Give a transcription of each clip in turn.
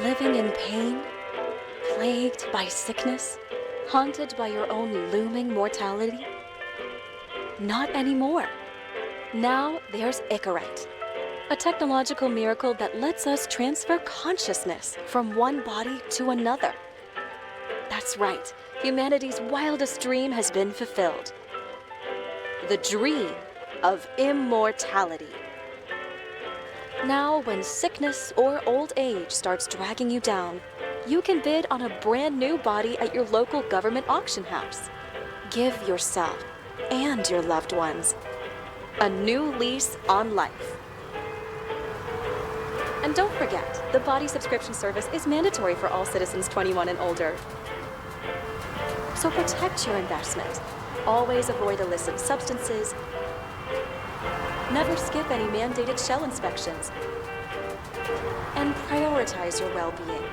Living in pain, plagued by sickness, haunted by your own looming mortality? Not anymore. Now there's Icarite, a technological miracle that lets us transfer consciousness from one body to another. That's right, humanity's wildest dream has been fulfilled. The dream of immortality. Now, when sickness or old age starts dragging you down, you can bid on a brand new body at your local government auction house. Give yourself and your loved ones a new lease on life. And don't forget, the body subscription service is mandatory for all citizens 21 and older. So protect your investment. Always avoid illicit substances. Never skip any mandated shell inspections. And prioritize your well-being,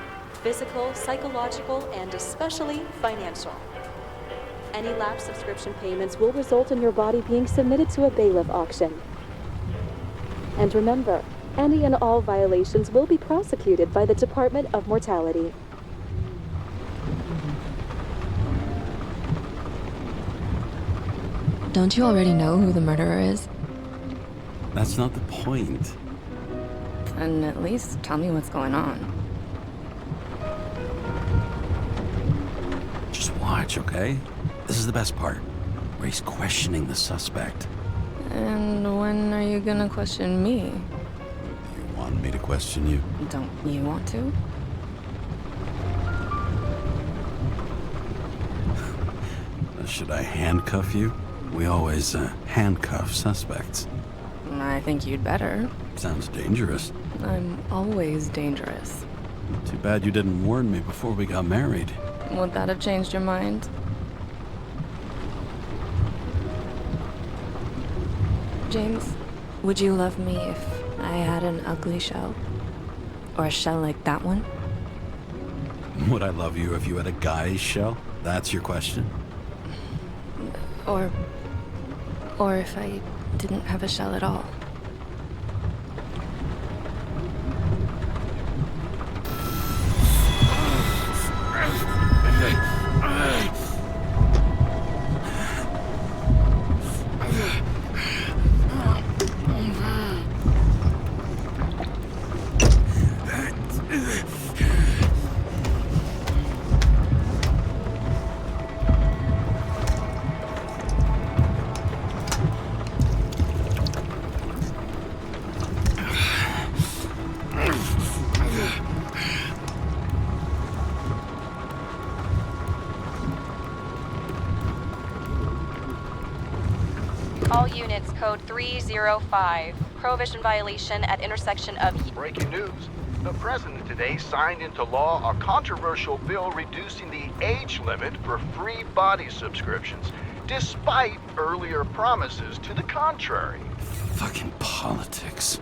physical, psychological, and especially financial. Any lapsed subscription payments will result in your body being submitted to a bailiff auction. And remember, any and all violations will be prosecuted by the Department of Mortality. Don't you already know who the murderer is? That's not the point. And at least tell me what's going on. Just watch, okay? This is the best part, where he's questioning the suspect. And when are you gonna question me? You want me to question you? Don't you want to? Should I handcuff you? We always handcuff suspects. I think you'd better. Sounds dangerous. I'm always dangerous. Too bad you didn't warn me before we got married. Would that have changed your mind? James, would you love me if I had an ugly shell? Or a shell like that one? Would I love you if you had a guy's shell? That's your question? Or if I didn't have a shell at all. All units, code 305. Prohibition violation at intersection of... Breaking news. The president today signed into law a controversial bill reducing the age limit for free body subscriptions, despite earlier promises to the contrary. Fucking politics.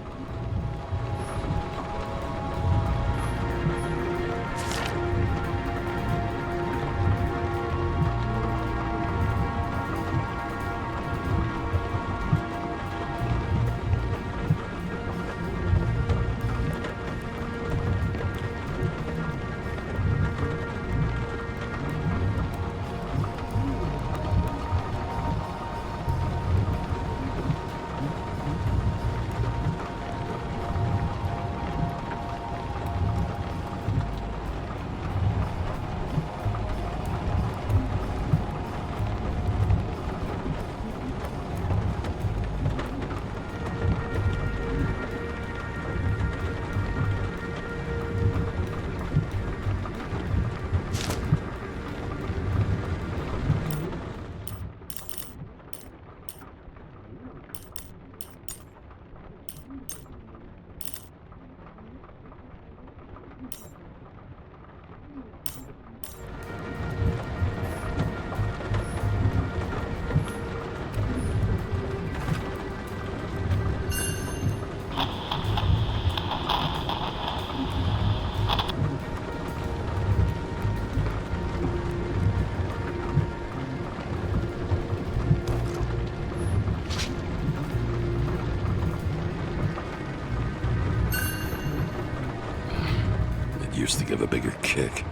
used to give a bigger kick.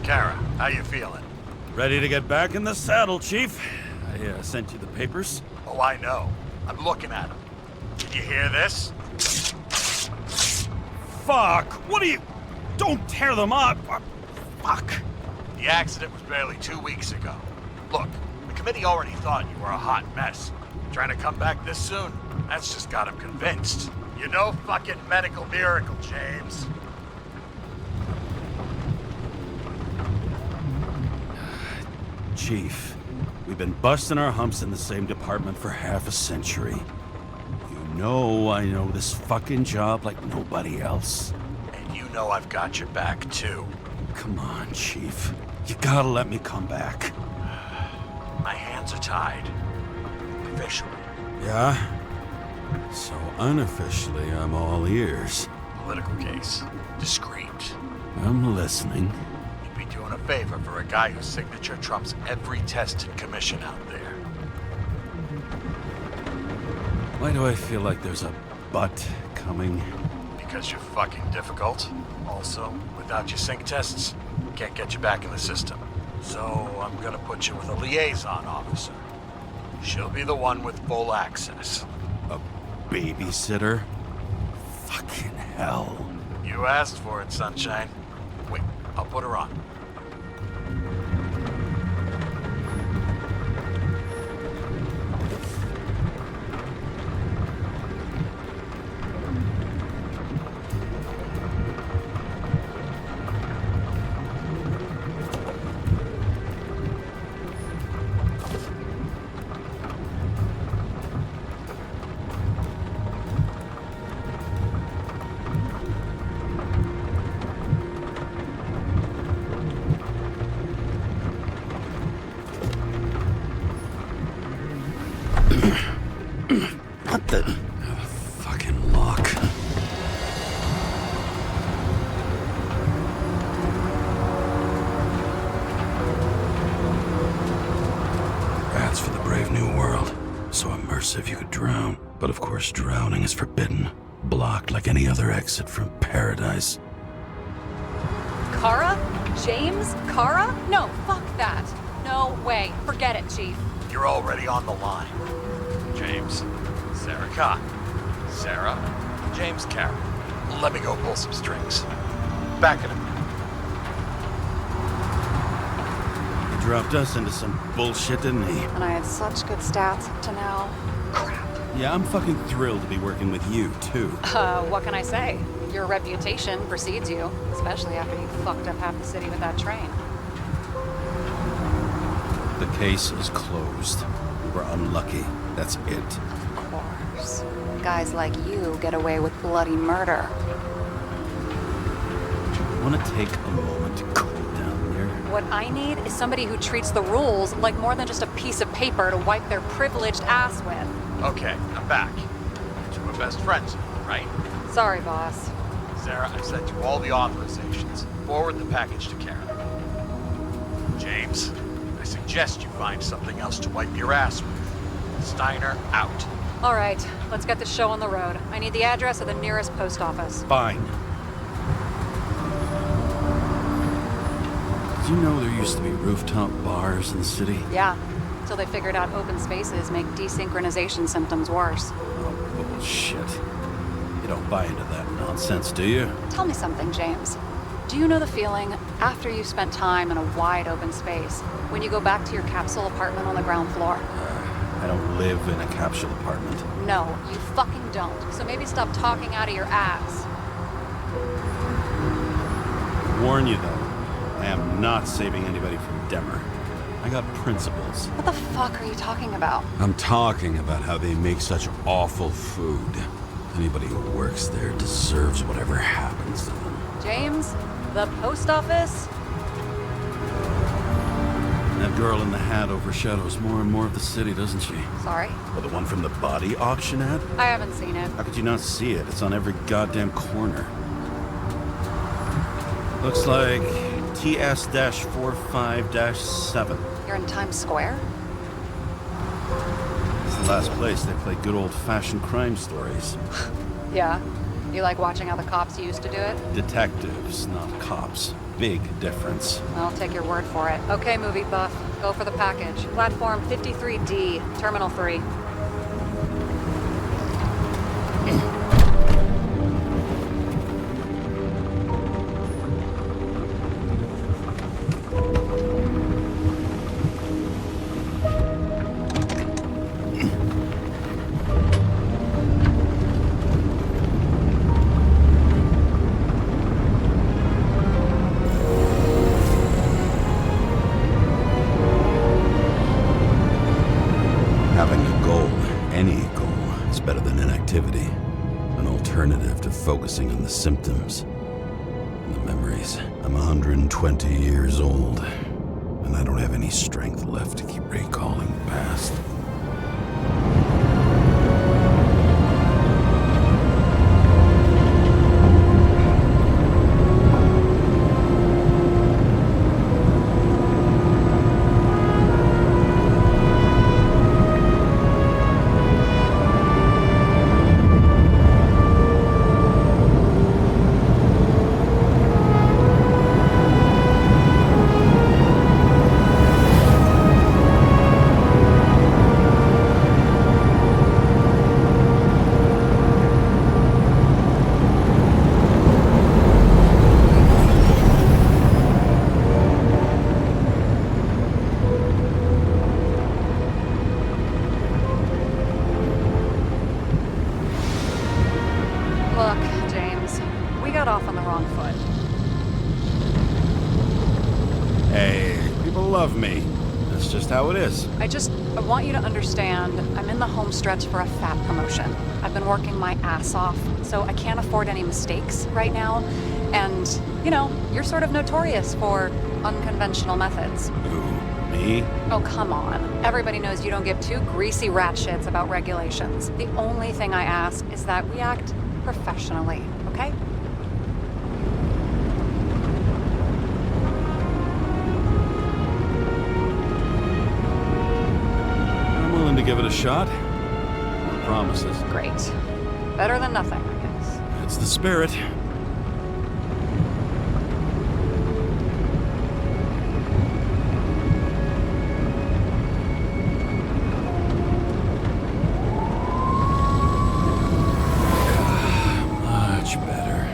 Kara, how you feeling? Ready to get back in the saddle, Chief. I sent you the papers. Oh, I know. I'm looking at them. Did you hear this? Fuck! What are you... Don't tear them up! Fuck! The accident was barely 2 weeks ago. Look, the committee already thought you were a hot mess. Trying to come back this soon? That's just got them convinced. You're no fucking medical miracle, James. Chief, we've been busting our humps in the same department for half a century. You know I know this fucking job like nobody else. And you know I've got your back, too. Come on, Chief. You gotta let me come back. My hands are tied. Officially. Yeah? So unofficially, I'm all ears. Political case. Discreet. I'm listening. You'd be doing a favor for a guy whose signature trumps every test and commission out there. Why do I feel like there's a but coming? Because you're fucking difficult. Also, without your sync tests, can't get you back in the system. So I'm gonna put you with a liaison officer. She'll be the one with full access. A babysitter? Fucking hell. You asked for it, Sunshine. Wait, I'll put her on. What the... fucking lock. That's for the brave new world. So immersive you could drown. But of course drowning is forbidden. Blocked like any other exit from paradise. Kara? James? Kara? No, fuck that. No way. Forget it, Chief. You're already on the line. James, Sara Kay, Sara, James Karra. Let me go pull some strings. Back in a minute. He dropped us into some bullshit, didn't he? And I had such good stats up to now. Crap. Yeah, I'm fucking thrilled to be working with you, too. What can I say? Your reputation precedes you, especially after you fucked up half the city with that train. The case is closed. We were unlucky. That's it. Of course. Guys like you get away with bloody murder. Want to take a moment to cool down there? What I need is somebody who treats the rules like more than just a piece of paper to wipe their privileged ass with. Okay, I'm back. You two are best friends, right? Sorry, boss. Sara, I've sent you all the authorizations. Forward the package to Kara. James, I suggest you find something else to wipe your ass with. Steiner out. All right, let's get this show on the road. I need the address of the nearest post office. Fine. Did you know there used to be rooftop bars in the city? Yeah, till they figured out open spaces make desynchronization symptoms worse. Oh, bullshit. You don't buy into that nonsense, do you? Tell me something, James. Do you know the feeling after you've spent time in a wide open space when you go back to your capsule apartment on the ground floor? I don't live in a capsule apartment. No, you fucking don't. So maybe stop talking out of your ass. Warn you, though, I am not saving anybody from Demmer. I got principles. What the fuck are you talking about? I'm talking about how they make such awful food. Anybody who works there deserves whatever happens to them. James, the post office? That girl in the hat overshadows more and more of the city, doesn't she? Sorry, Well, the one from the body auction ad? I haven't seen it. How could you not see it? It's on every goddamn corner. Looks like TS-45-7. You're in Times Square? It's the last place they play good old-fashioned crime stories. Yeah. You like watching how the cops used to do it? Detectives, not cops. Big difference. I'll take your word for it. Okay, movie buff. Go for the package. Platform 53D, Terminal 3. Having a goal, any goal, is better than inactivity. An alternative to focusing on the symptoms and the memories. I'm 120 years old, and I don't have any strength left to keep recalling the past. Look, James, we got off on the wrong foot. Hey, people love me. That's just how it is. I want you to understand, I'm in the home stretch for a fat promotion. I've been working my ass off, so I can't afford any mistakes right now. And, you know, you're sort of notorious for unconventional methods. Who, me? Oh, come on. Everybody knows you don't give two greasy rat shits about regulations. The only thing I ask is that we act professionally, okay? I'm willing to give it a shot. No promises. Great. Better than nothing, I guess. It's the spirit. Much better.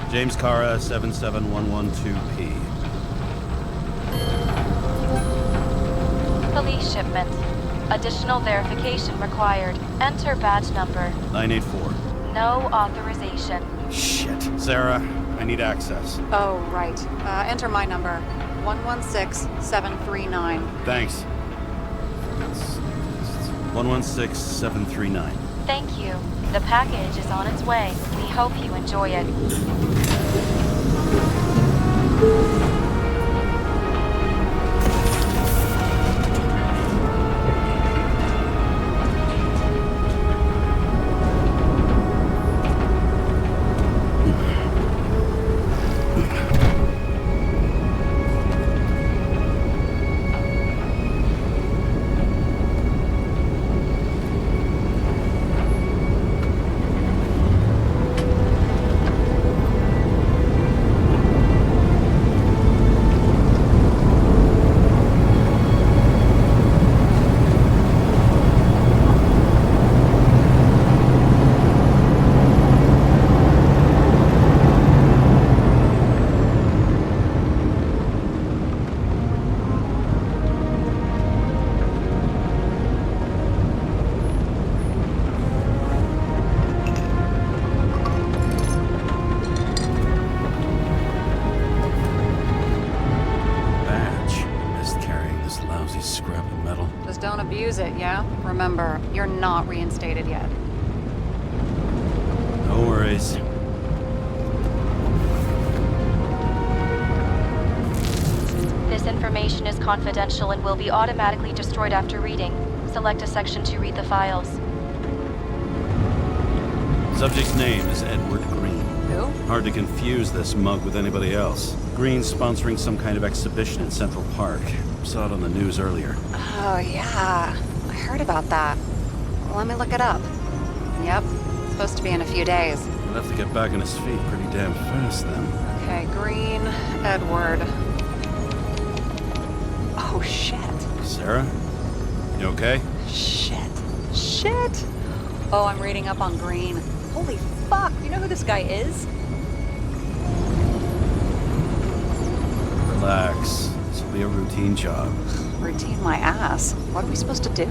James Karra, 77112P. Police shipment. Additional verification required. Enter badge number. 984. No authorization. Shit. Sarah, I need access. Oh, right. Enter my number. 116739. Thanks. 116739. Thank you. The package is on its way. We hope you enjoy it. Don't abuse it, yeah? Remember, you're not reinstated yet. No worries. This information is confidential and will be automatically destroyed after reading. Select a section to read the files. Subject's name is Edward Green. Who? Hard to confuse this mug with anybody else. Green's sponsoring some kind of exhibition in Central Park. Saw it on the news earlier. Oh, yeah. I heard about that. Let me look it up. Yep. It's supposed to be in a few days. He'll have to get back on his feet pretty damn fast then. Okay, Green, Edward. Oh, shit. Sarah? You okay? Shit. Oh, I'm reading up on Green. Holy fuck, you know who this guy is? Relax. This will be a routine job. Routine my ass. What are we supposed to do?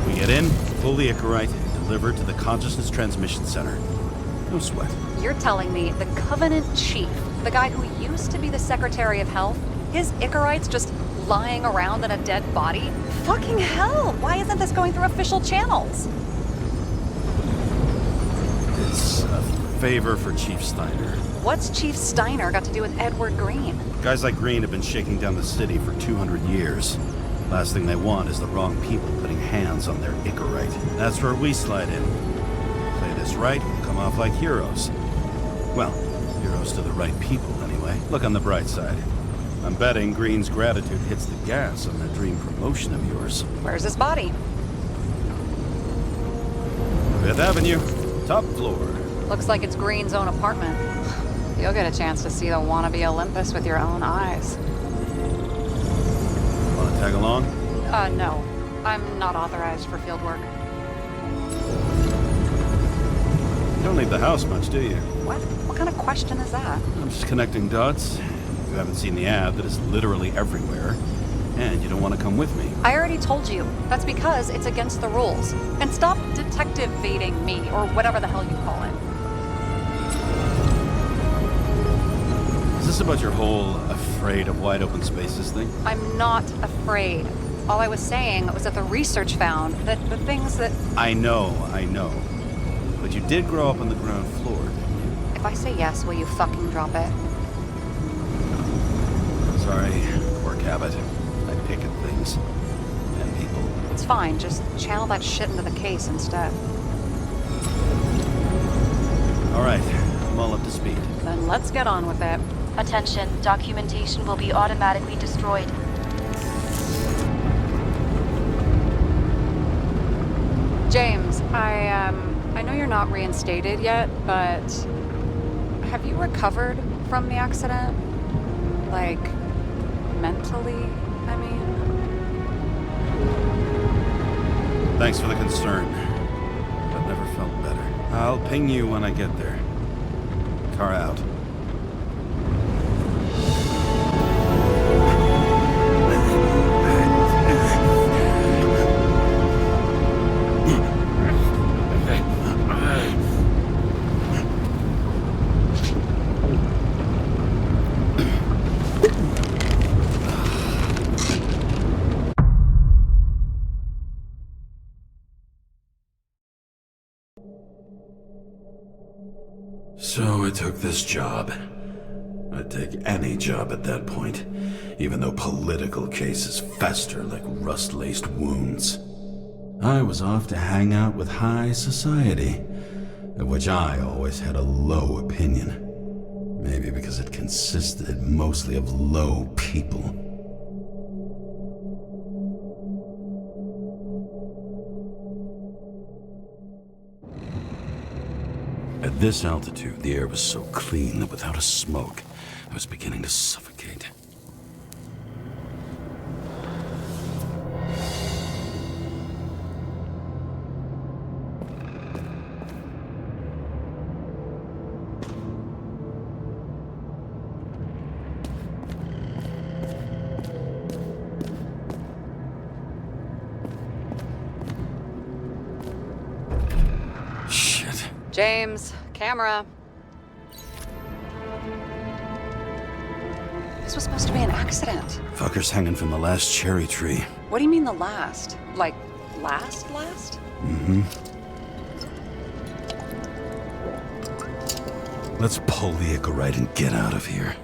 We get in, fully Icarite, and delivered to the Consciousness Transmission Center. No sweat. You're telling me the Covenant Chief, the guy who used to be the Secretary of Health, his Icarite's just lying around in a dead body? Fucking hell! Why isn't this going through official channels? It's a favor for Chief Steiner. What's Chief Steiner got to do with Edward Green? Guys like Green have been shaking down the city for 200 years. Last thing they want is the wrong people putting hands on their Icarite. That's where we slide in. Play this right, we'll come off like heroes. Well, heroes to the right people, anyway. Look on the bright side. I'm betting Green's gratitude hits the gas on that dream promotion of yours. Where's his body? 5th Avenue, top floor. Looks like it's Green's own apartment. You'll get a chance to see the wannabe Olympus with your own eyes. Wanna tag along? No. I'm not authorized for field work. You don't leave the house much, do you? What? What kind of question is that? I'm just connecting dots. You haven't seen the ad that is literally everywhere, and you don't want to come with me. I already told you. That's because it's against the rules. And stop detective-baiting me, or whatever the hell you call it. Is this about your whole afraid of wide open spaces thing? I'm not afraid. All I was saying was that the research found that the things that... I know. But you did grow up on the ground floor, didn't you? If I say yes, will you fucking drop it? Sorry, work habit. I pick at things. And people. It's fine, just channel that shit into the case instead. Alright, I'm all up to speed. Then let's get on with it. Attention, documentation will be automatically destroyed. James, I know you're not reinstated yet, but have you recovered from the accident? Like, mentally, I mean? Thanks for the concern. I've never felt better. I'll ping you when I get there. car out. So I took this job. I'd take any job at that point, even though political cases fester like rust-laced wounds. I was off to hang out with high society, of which I always had a low opinion. Maybe because it consisted mostly of low people. At this altitude, the air was so clean that without a smoke, I was beginning to suffocate. James, camera. This was supposed to be an accident. Fucker's hanging from the last cherry tree. What do you mean the last? Like, last? Mm-hmm. Let's pull the Icarite and get out of here.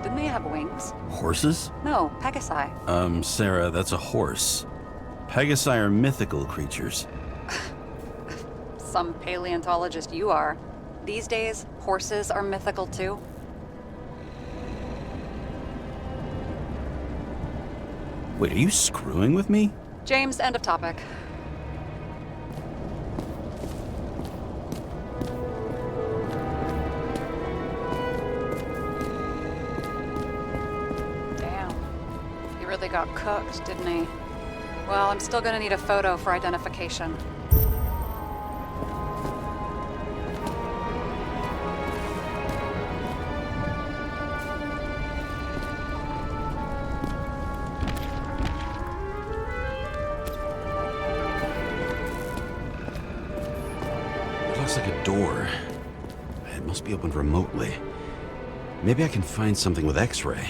Didn't they have wings? Horses? No, Pegasi. Sarah, that's a horse. Pegasi are mythical creatures. Some paleontologist you are. These days, horses are mythical too. Wait, are you screwing with me? James, end of topic. Got cooked, didn't he? Well, I'm still gonna need a photo for identification. It looks like a door. It must be opened remotely. Maybe I can find something with X-ray.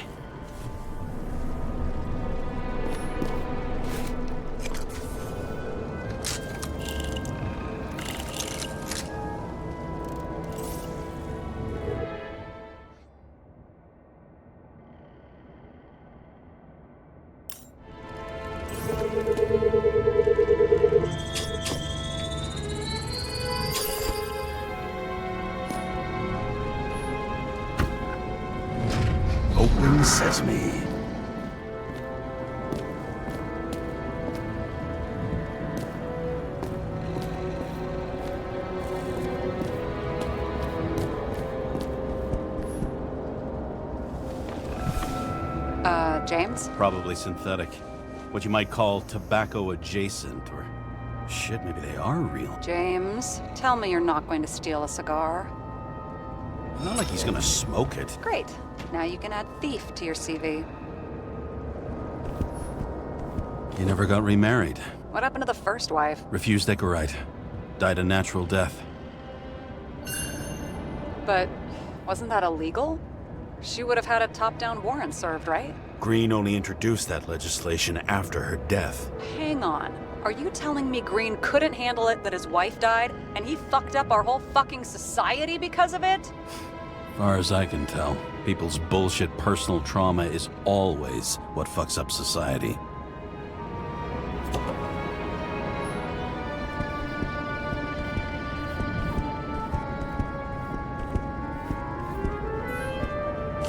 Open sesame. James? Probably synthetic. What you might call tobacco adjacent, or shit, maybe they are real. James, tell me you're not going to steal a cigar. Not like he's gonna smoke it. Great. Now you can add thief to your CV. He never got remarried. What happened to the first wife? Refused Icarite. Died a natural death. But wasn't that illegal? She would have had a top-down warrant served, right? Green only introduced that legislation after her death. Hang on. Are you telling me Green couldn't handle it that his wife died, and he fucked up our whole fucking society because of it? Far as I can tell, people's bullshit personal trauma is always what fucks up society.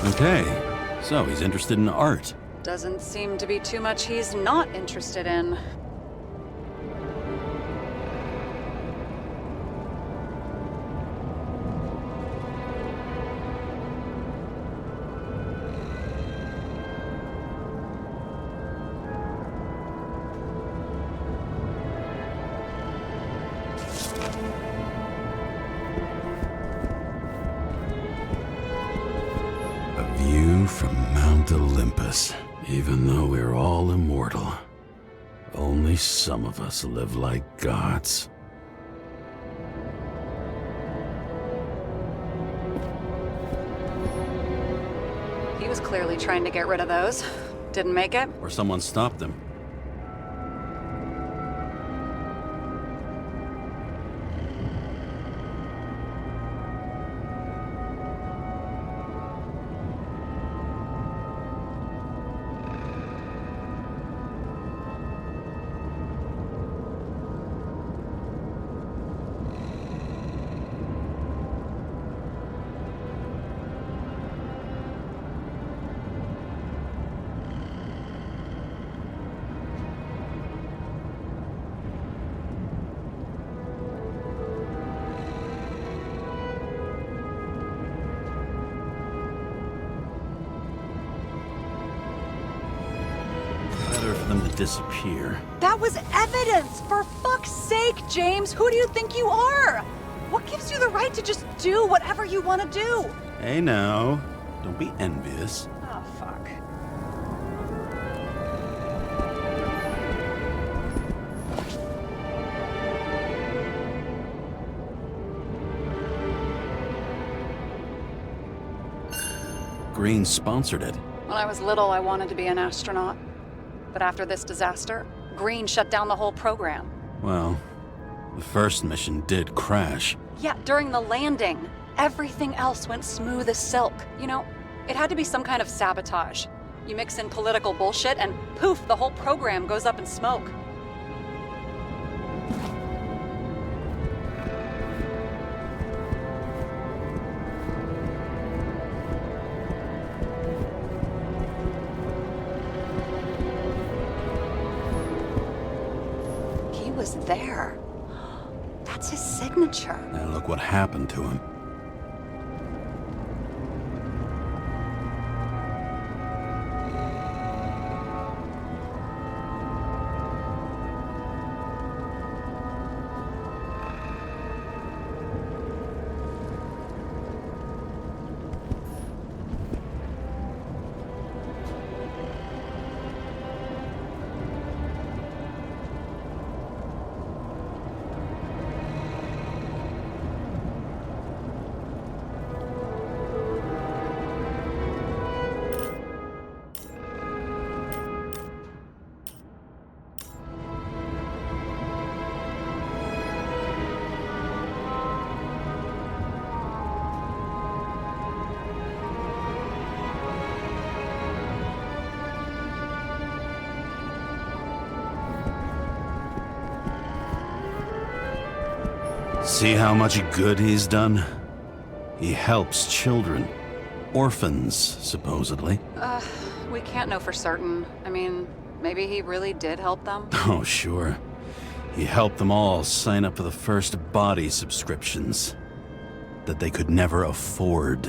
Okay, so he's interested in art. Doesn't seem to be too much he's not interested in. view from Mount Olympus. Even though we're all immortal, only some of us live like gods. He was clearly trying to get rid of those. Didn't make it. Or someone stopped them. Better for them to disappear. That was evidence! For fuck's sake, James! Who do you think you are? What gives you the right to just do whatever you want to do? Hey now, don't be envious. Oh, fuck. Green sponsored it. When I was little, I wanted to be an astronaut. But after this disaster, Green shut down the whole program. Well, the first mission did crash. Yeah, during the landing, everything else went smooth as silk. You know, it had to be some kind of sabotage. You mix in political bullshit and poof, the whole program goes up in smoke. He was there. That's his signature. And look what happened to him. See how much good he's done? He helps children. Orphans, supposedly. We can't know for certain. I mean, maybe he really did help them. Oh, sure. He helped them all sign up for the first body subscriptions that they could never afford.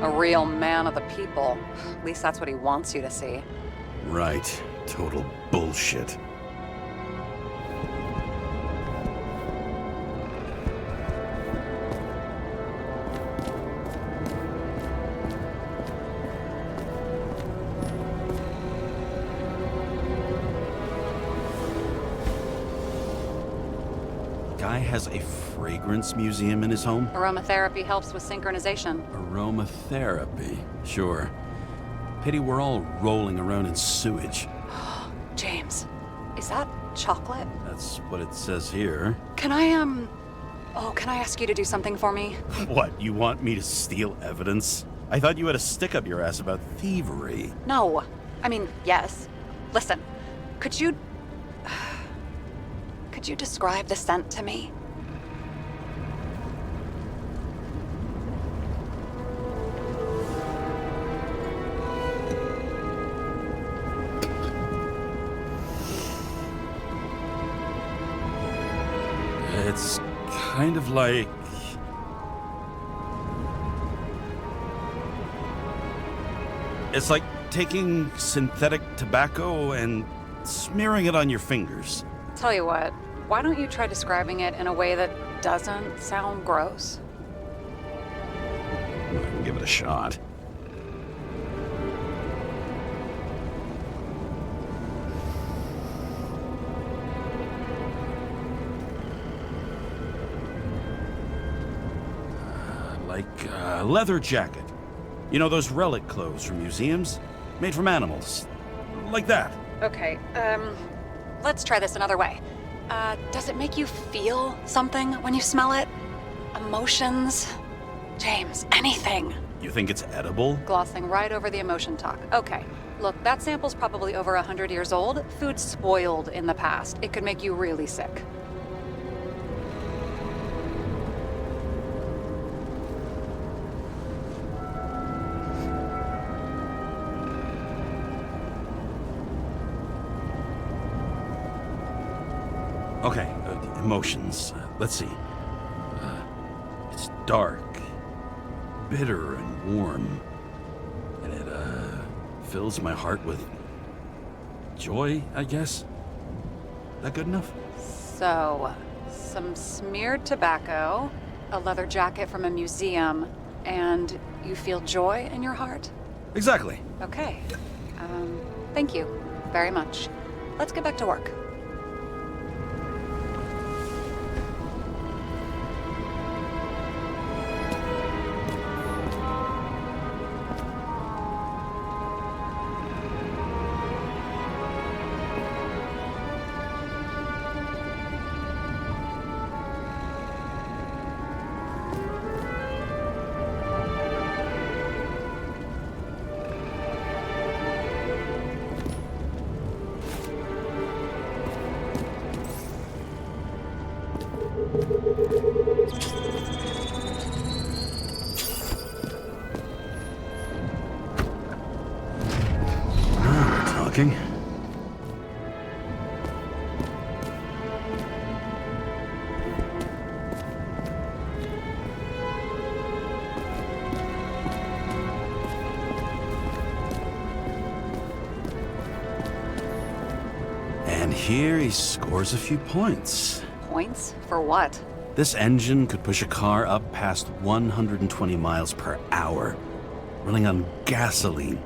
A real man of the people. At least that's what he wants you to see. Right. Total bullshit. Guy has a fragrance museum in his home? Aromatherapy helps with synchronization. Aromatherapy, sure. Pity we're all rolling around in sewage. James, is that chocolate? That's what it says here. Can I ask you to do something for me? What, you want me to steal evidence? I thought you had a stick up your ass about thievery. No. I mean, yes. Listen, could you describe the scent to me? It's kind of like... It's like taking synthetic tobacco and smearing it on your fingers. Tell you what, Why don't you try describing it in a way that doesn't sound gross? I can give it a shot. Leather jacket. You know those relic clothes from museums? Made from animals. Like that. Okay, let's try this another way. Does it make you feel something when you smell it? Emotions? James, anything. You think it's edible? Glossing right over the emotion talk. Okay, look, that sample's probably over 100 years old. Food spoiled in the past. It could make you really sick. Okay, emotions. Let's see. It's dark, bitter and warm, and it fills my heart with joy, I guess. That good enough? So, some smeared tobacco, a leather jacket from a museum, and you feel joy in your heart? Exactly. Okay. Thank you very much. Let's get back to work. Talking. And here he scores a few points. Points? For what? This engine could push a car up past 120 miles per hour, running on gasoline,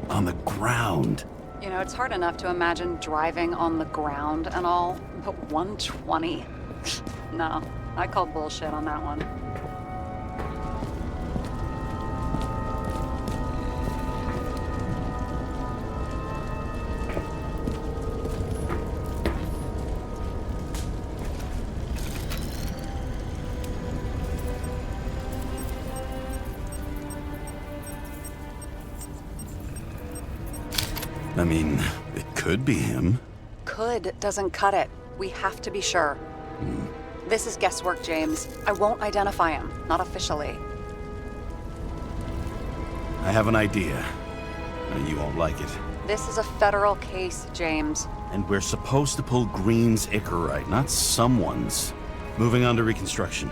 on the ground. You know, it's hard enough to imagine driving on the ground and all, but 120? No, I call bullshit on that one. I mean, it could be him. Could doesn't cut it. We have to be sure. This is guesswork, James. I won't identify him, not officially. I have an idea. You won't like it. This is a federal case, James. And we're supposed to pull Green's Icarite, not someone's. Moving on to reconstruction.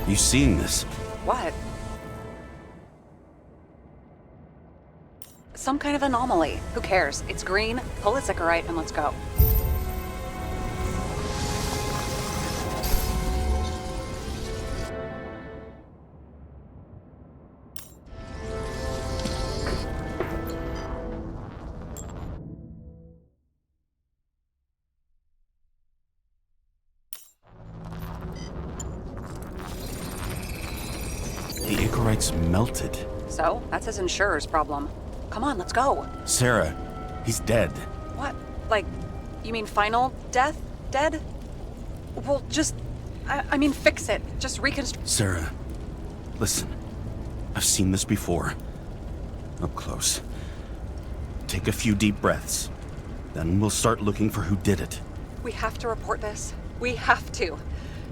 You seen this? What? Some kind of anomaly. Who cares? It's green, pull its Icarite, and let's go. The Icarite's melted. So, that's his insurer's problem. Come on, let's go. Sarah, he's dead. What? Like, you mean final death? Dead? Well, just I mean, fix it. Just reconstruct. Sarah, listen. I've seen this before. Up close. Take a few deep breaths. Then we'll start looking for who did it. We have to report this. We have to.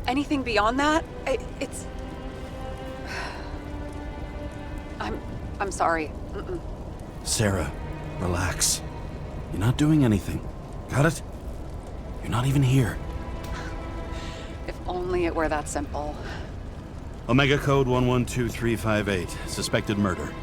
Anything beyond that, it's... I'm sorry. Sarah, relax. You're not doing anything. Got it? You're not even here. If only it were that simple. Omega code 112358. Suspected murder.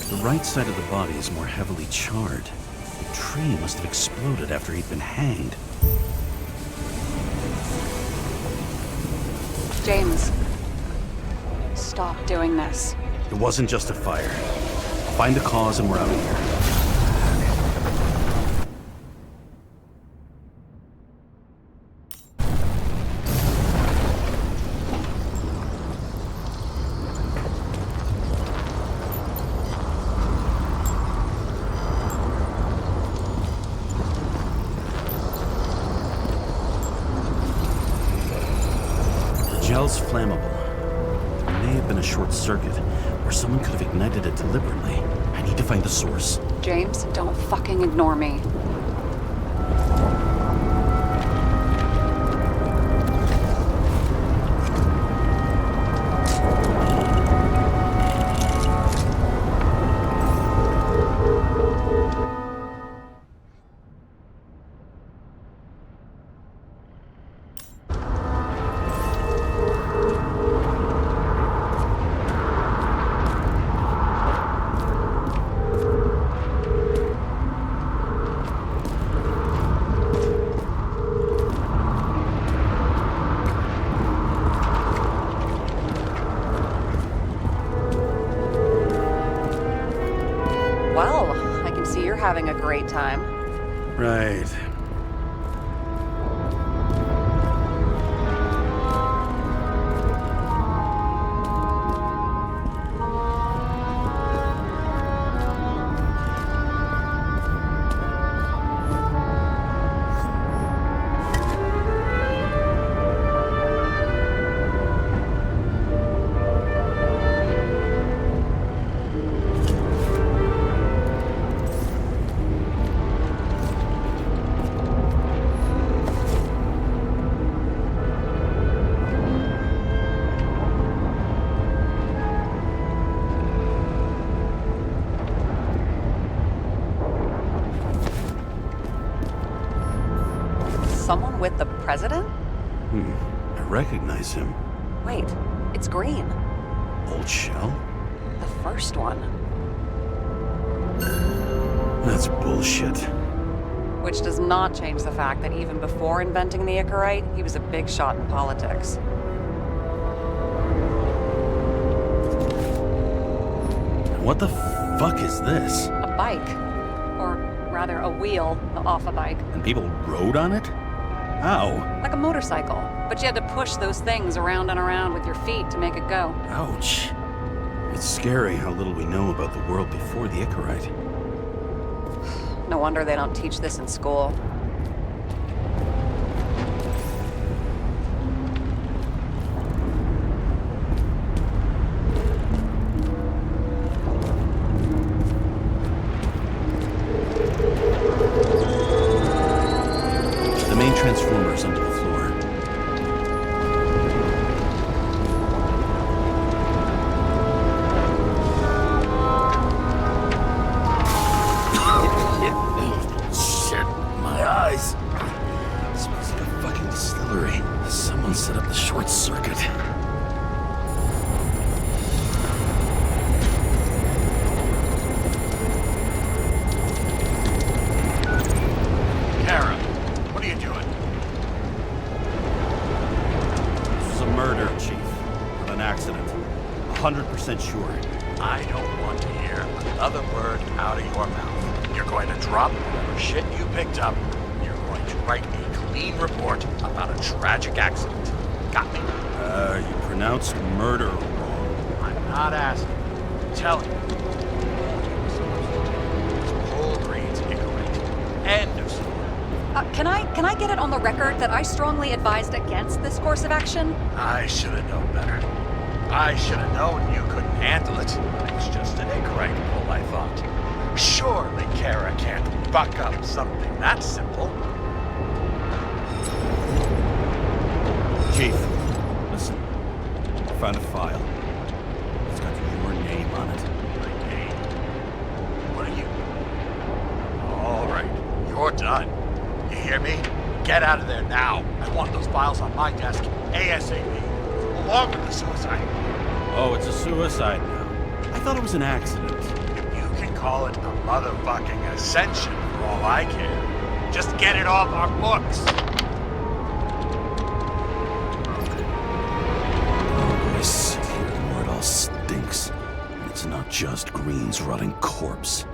The right side of the body is more heavily charred. The tree must have exploded after he'd been hanged. James, stop doing this. It wasn't just a fire. Find the cause and we're out of here. Gel's flammable. It may have been a short circuit, or someone could have ignited it deliberately. I need to find the source. James, don't fucking ignore me. Well, I can see you're having a great time. Right. Someone with the president? I recognize him. Wait, it's Green. Old Shell? The first one. That's bullshit. Which does not change the fact that even before inventing the Icarite, he was a big shot in politics. What the fuck is this? A bike. Or rather, a wheel off a bike. And people rode on it? How? Like a motorcycle. But you had to push those things around and around with your feet to make it go. Ouch. It's scary how little we know about the world before the Icarite. No wonder they don't teach this in school. The main transformer is under the floor. Shit, my eyes. It smells like a fucking distillery. Someone set up the short circuit. Kara, what are you doing? This was a murder, Chief. Not an accident. 100% sure. I don't want to hear another word out of your mouth. You're going to drop whatever shit you picked up. You're going to write a clean report about a tragic accident. Got me? You pronounced murder wrong. I'm not asking. I'm telling you. Cold reads ignorant. End of story. Can I get it on the record that I strongly advised against this course of action? I should have known better. I should have known you couldn't handle it. It was just an ignorant pull, I thought. Surely Kara can't buck up something that simple. Chief, listen. I found a file. It's got your name on it. My name? What are you? All right, you're done. You hear me? Get out of there now. I want those files on my desk ASAP, along with the suicide. Oh, it's a suicide now. I thought it was an accident. You can call it a motherfucking ascension for all I care. Just get it off our books. I sit here where it all stinks. And it's not just Green's rotting corpse.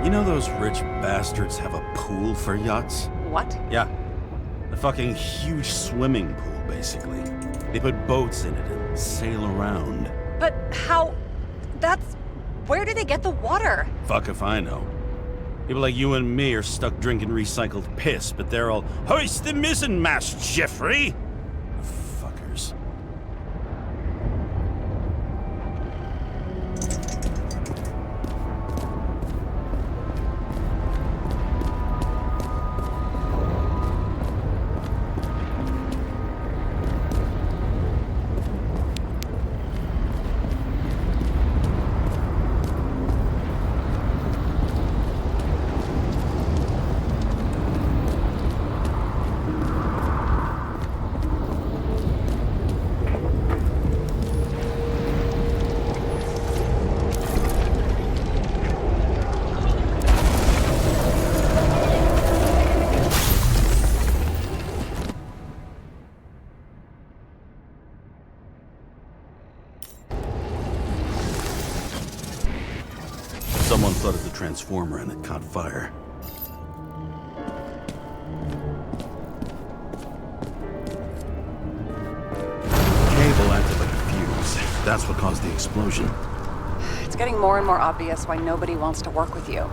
You know those rich bastards have a pool for yachts? What? Yeah. A fucking huge swimming pool, basically. They put boats in it and sail around. But how... That's... Where do they get the water? Fuck if I know. People like you and me are stuck drinking recycled piss, but they're all, hoist the mizzenmast, Jeffrey! Fuckers. Someone flooded the transformer and it caught fire. Cable acted like a fuse. That's what caused the explosion. It's getting more and more obvious why nobody wants to work with you.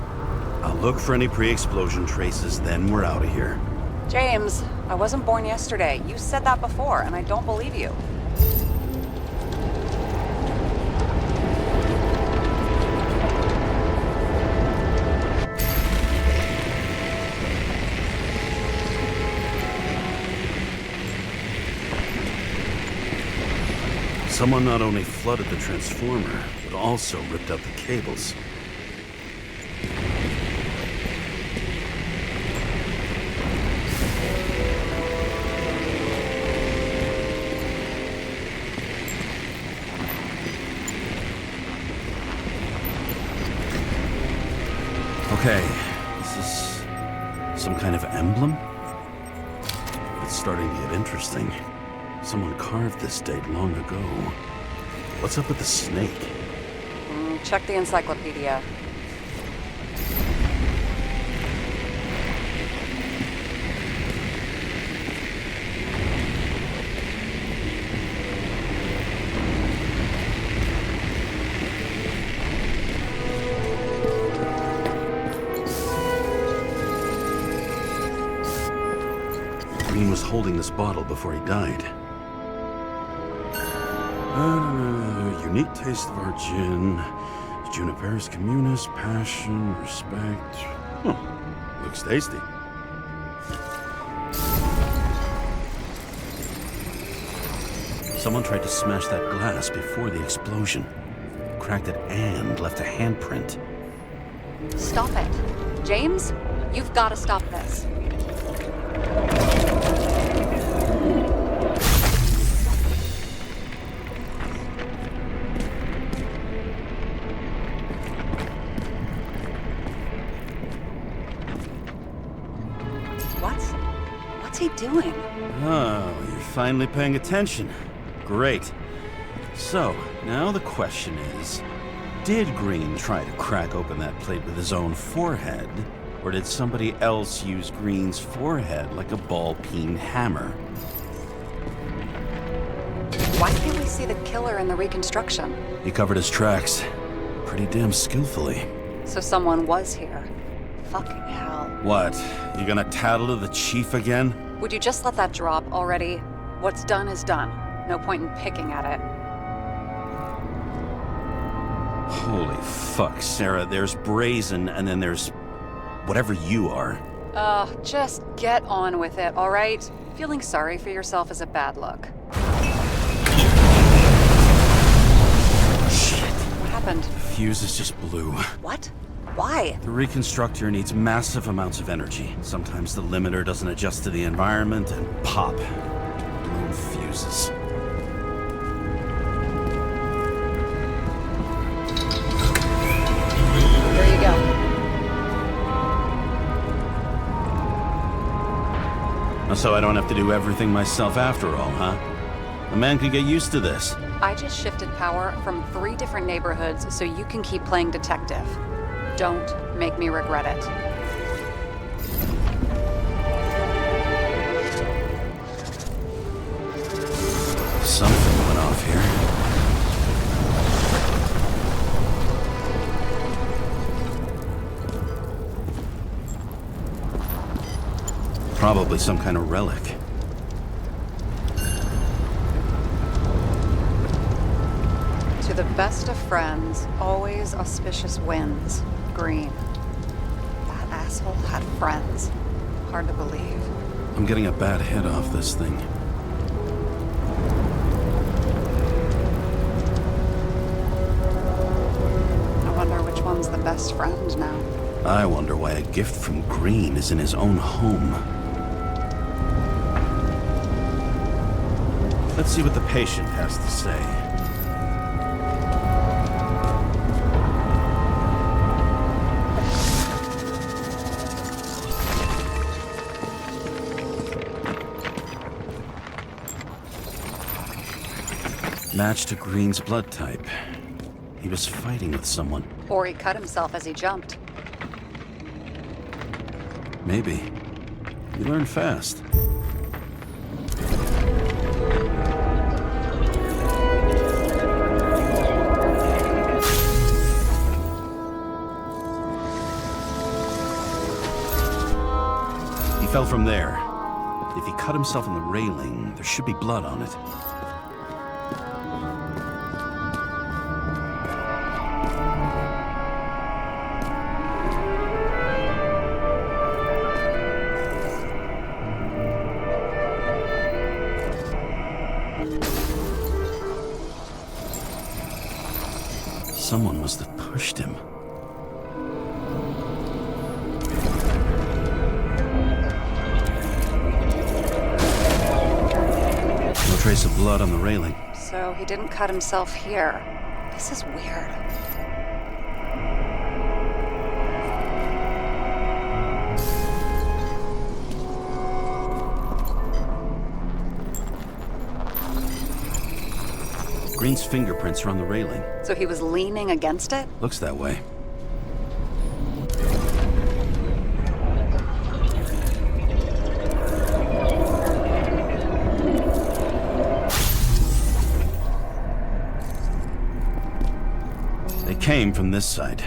I'll look for any pre-explosion traces, then we're out of here. James, I wasn't born yesterday. You said that before, and I don't believe you. Someone not only flooded the transformer, but also ripped out the cables. Okay, is this some kind of emblem? It's starting to get interesting. Someone carved this date long ago. What's up with the snake? Check the encyclopedia. Green was holding this bottle before he died. Unique taste of our gin. Juniperus communis, passion, respect. Huh. Looks tasty. Someone tried to smash that glass before the explosion. Cracked it and left a handprint. Stop it. James, you've got to stop this. What's he doing? Oh, you're finally paying attention. Great. So, now the question is, did Green try to crack open that plate with his own forehead, or did somebody else use Green's forehead like a ball-peen hammer? Why can't we see the killer in the reconstruction? He covered his tracks pretty damn skillfully. So someone was here. Fucking hell. What? You gonna tattle to the chief again? Would you just let that drop already? What's done is done. No point in picking at it. Holy fuck, Sarah. There's brazen, and then there's whatever you are. Just get on with it, all right? Feeling sorry for yourself is a bad look. Shit. What happened? The fuses just blew. What? Why? The reconstructor needs massive amounts of energy. Sometimes the limiter doesn't adjust to the environment, and pop. Blown fuses. There you go. So I don't have to do everything myself after all, huh? A man could get used to this. I just shifted power from 3 different neighborhoods so you can keep playing detective. Don't make me regret it. Something went off here. Probably some kind of relic. To the best of friends, always auspicious wins. Green. That asshole had friends. Hard to believe. I'm getting a bad hit off this thing. I wonder which one's the best friend now. I wonder why a gift from Green is in his own home. Let's see what the patient has to say. Match to Green's blood type. He was fighting with someone. Or he cut himself as he jumped. Maybe. You learn fast. fell from there. If he cut himself on the railing, there should be blood on it. Someone must have pushed him. No trace of blood on the railing. So he didn't cut himself here. This is weird. Green's fingerprints are on the railing. So he was leaning against it? Looks that way. They came from this side.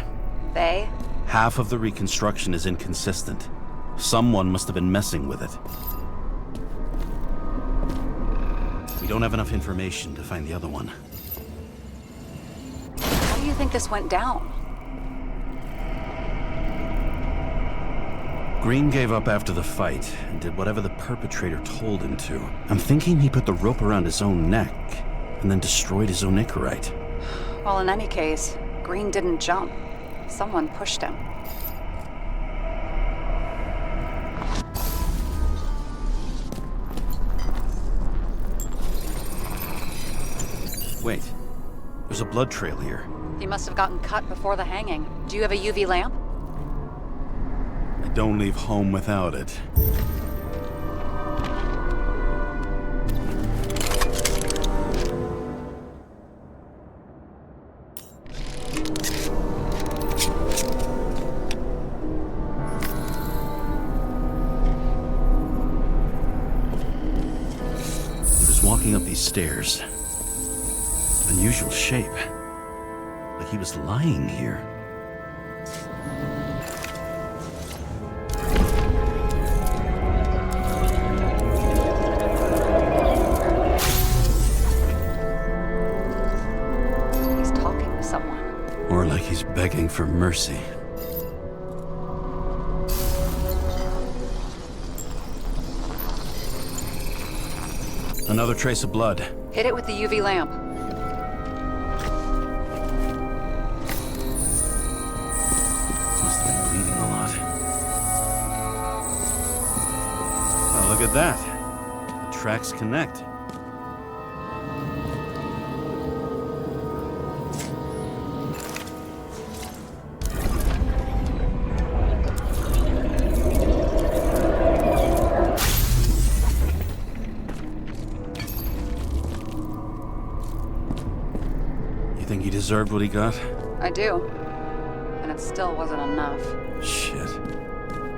They? Half of the reconstruction is inconsistent. Someone must have been messing with it. We don't have enough information to find the other one. How do you think this went down? Green gave up after the fight and did whatever the perpetrator told him to. I'm thinking he put the rope around his own neck and then destroyed his own Icarite. Well, in any case, Green didn't jump. Someone pushed him. Wait, there's a blood trail here. He must have gotten cut before the hanging. Do you have a UV lamp? I don't leave home without it. He was walking up these stairs. Unusual shape. Like he was lying here. He's talking to someone. Or like he's begging for mercy. Another trace of blood. Hit it with the UV lamp. Look at that. The tracks connect. You think he deserved what he got? I do. And it still wasn't enough. Shit.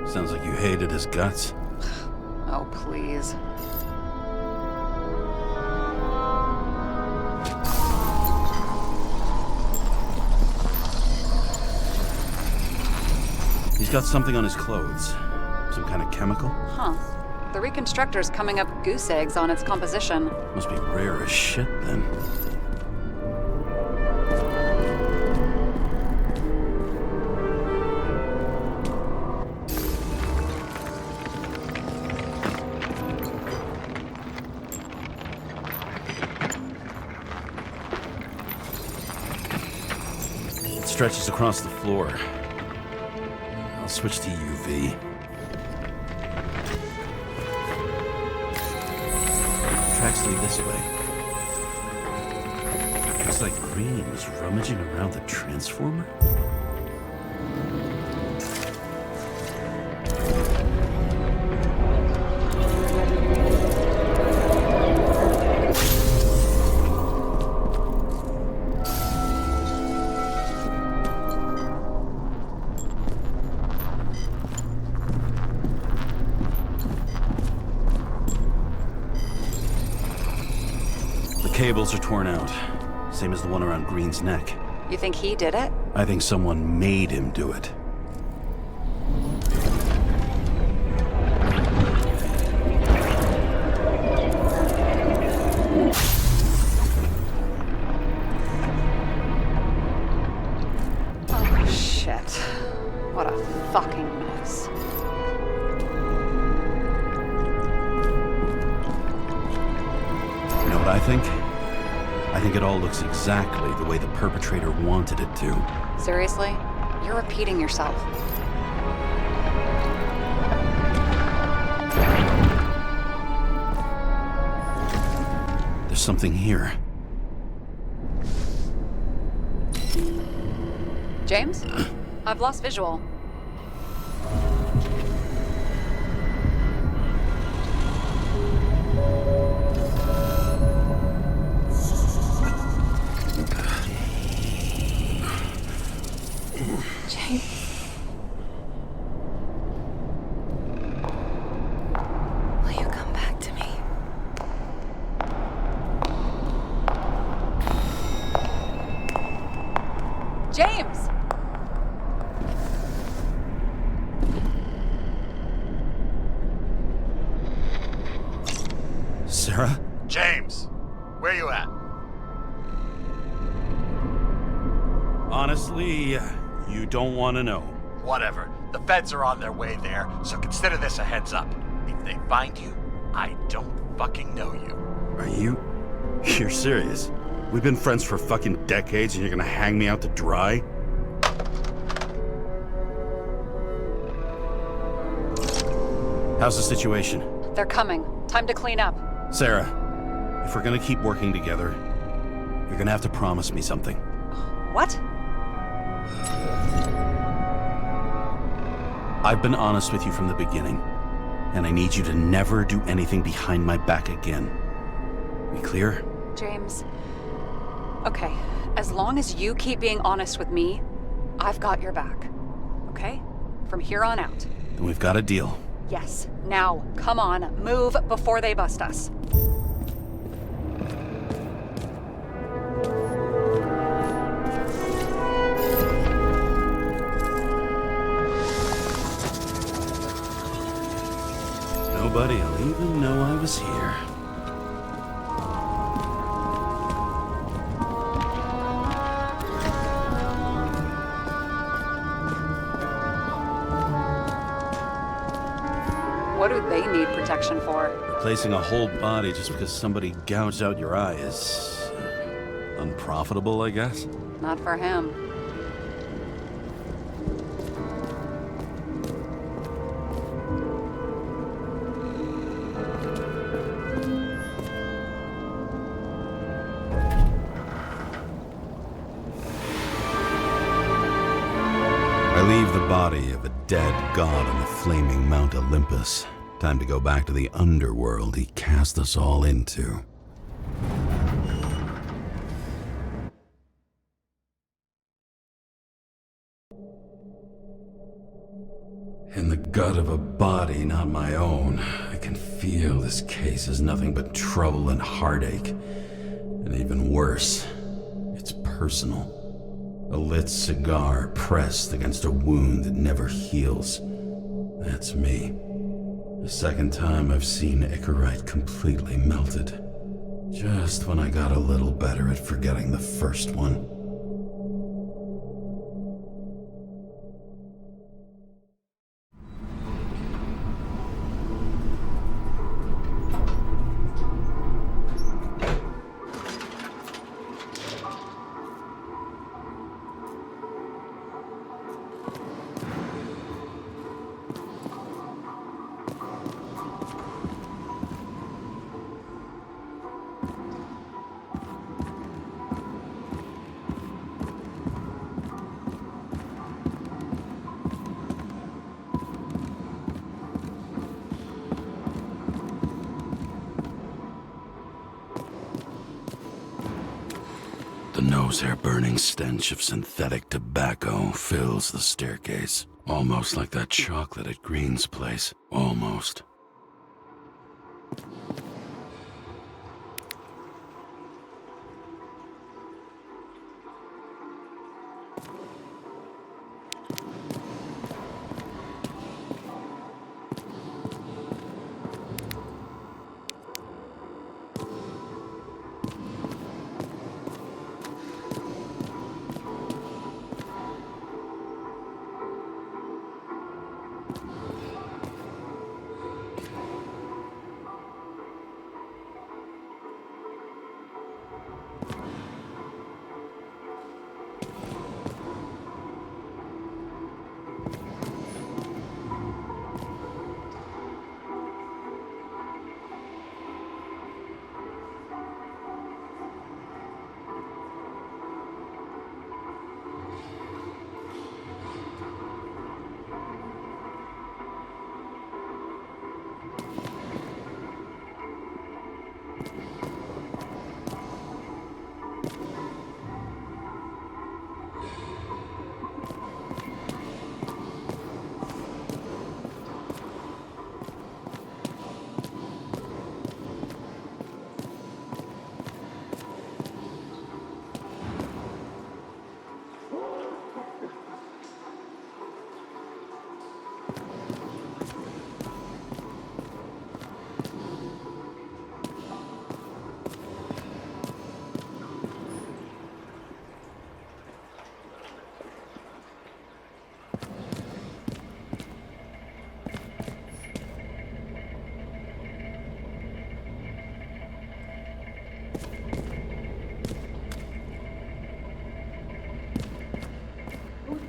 Sounds like you hated his guts. Oh, please. He's got something on his clothes. Some kind of chemical? Huh. The reconstructor's coming up goose eggs on its composition. Must be rare as shit, then. Stretches across the floor. I'll switch to UV. Tracks lead this way. Looks like Green was rummaging around the transformer. Cables are torn out, same as the one around Green's neck. You think he did it? I think someone made him do it. what I think? I think it all looks exactly the way the perpetrator wanted it to. Seriously? You're repeating yourself. There's something here. James? I've lost visual. James. Will you come back to me? James! Sarah? James, where you at? Honestly, you don't want to know. Whatever. The feds are on their way there, so consider this a heads up. If they find you, I don't fucking know you. Are you? You're serious? We've been friends for fucking decades and you're gonna hang me out to dry? How's the situation? They're coming. Time to clean up. Sarah, if we're gonna keep working together, you're gonna have to promise me something. What? I've been honest with you from the beginning, and I need you to never do anything behind my back again. We clear? James. Okay, as long as you keep being honest with me, I've got your back. Okay? From here on out. Then we've got a deal. Yes. Now, come on, move before they bust us. Nobody'll even know I was here. What do they need protection for? Replacing a whole body just because somebody gouged out your eye is unprofitable, I guess. Not for him. I leave the body of a dead god on the flaming Mount Olympus. Time to go back to the underworld he cast us all into. In the gut of a body not my own, I can feel this case is nothing but trouble and heartache. And even worse, it's personal. A lit cigar pressed against a wound that never heals. That's me. The second time I've seen Icarite completely melted. Just when I got a little better at forgetting the first one. The nose-hair-burning stench of synthetic tobacco fills the staircase. Almost like that chocolate at Green's place. Almost.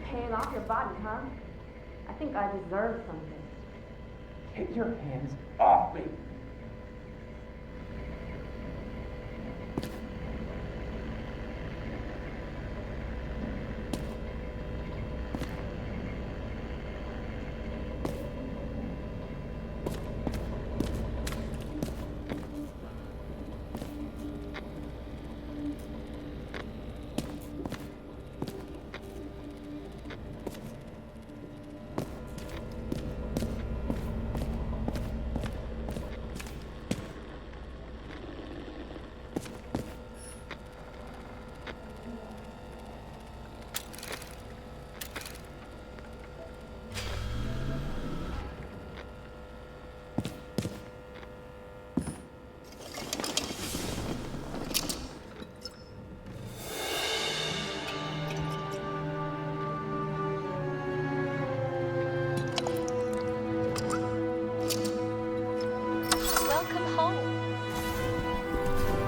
Paying off your body, huh? I think I deserve something. Take your hands off me!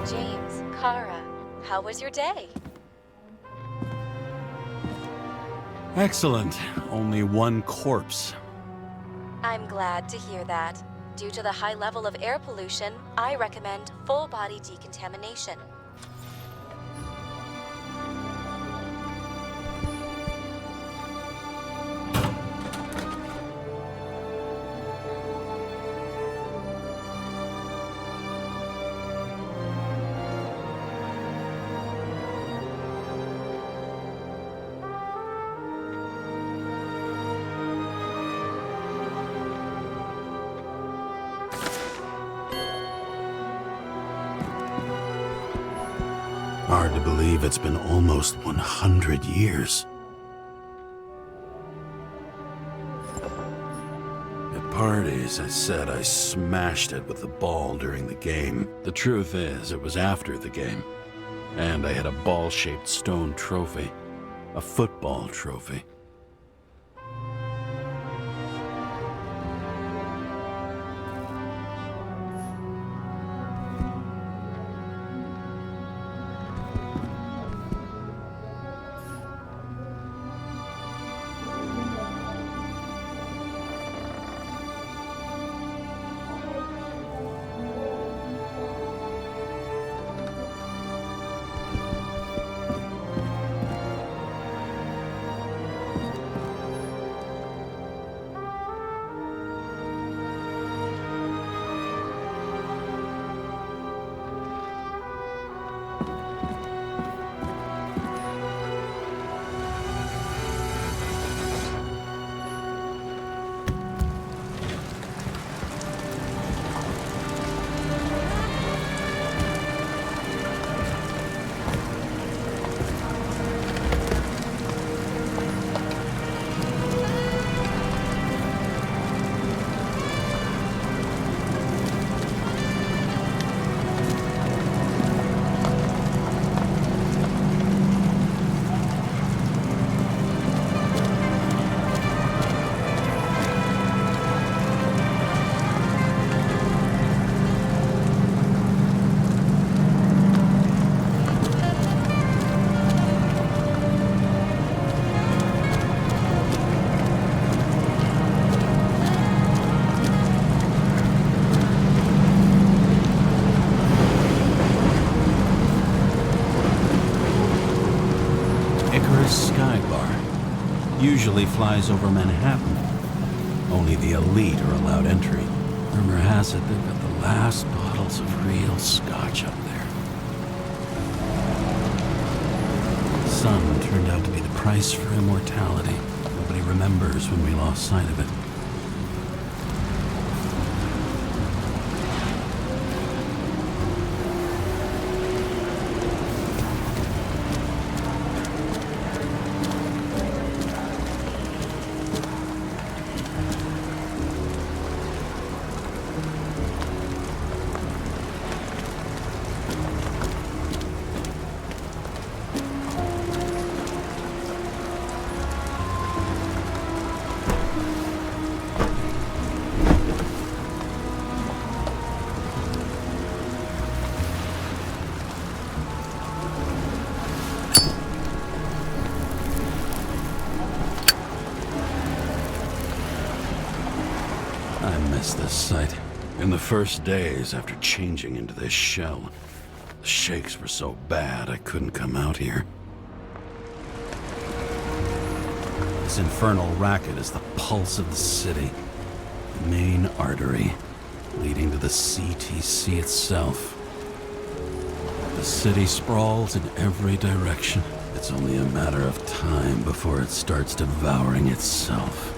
James Karra, how was your day? Excellent. Only one corpse. I'm glad to hear that. Due to the high level of air pollution, I recommend full body decontamination. Hard to believe it's been almost 100 years. At parties, I said I smashed it with the ball during the game. The truth is, it was after the game. And I had a ball-shaped stone trophy. A football trophy. Usually flies over Manhattan. Only the elite are allowed entry. Rumor has it they've got the last bottle bottles of real scotch up there. The sun turned out to be the price for immortality. Nobody remembers when we lost sight of it. This sight. In the first days after changing into this shell, the shakes were so bad I couldn't come out here. This infernal racket is the pulse of the city, the main artery leading to the CTC itself. The city sprawls in every direction. It's only a matter of time before it starts devouring itself.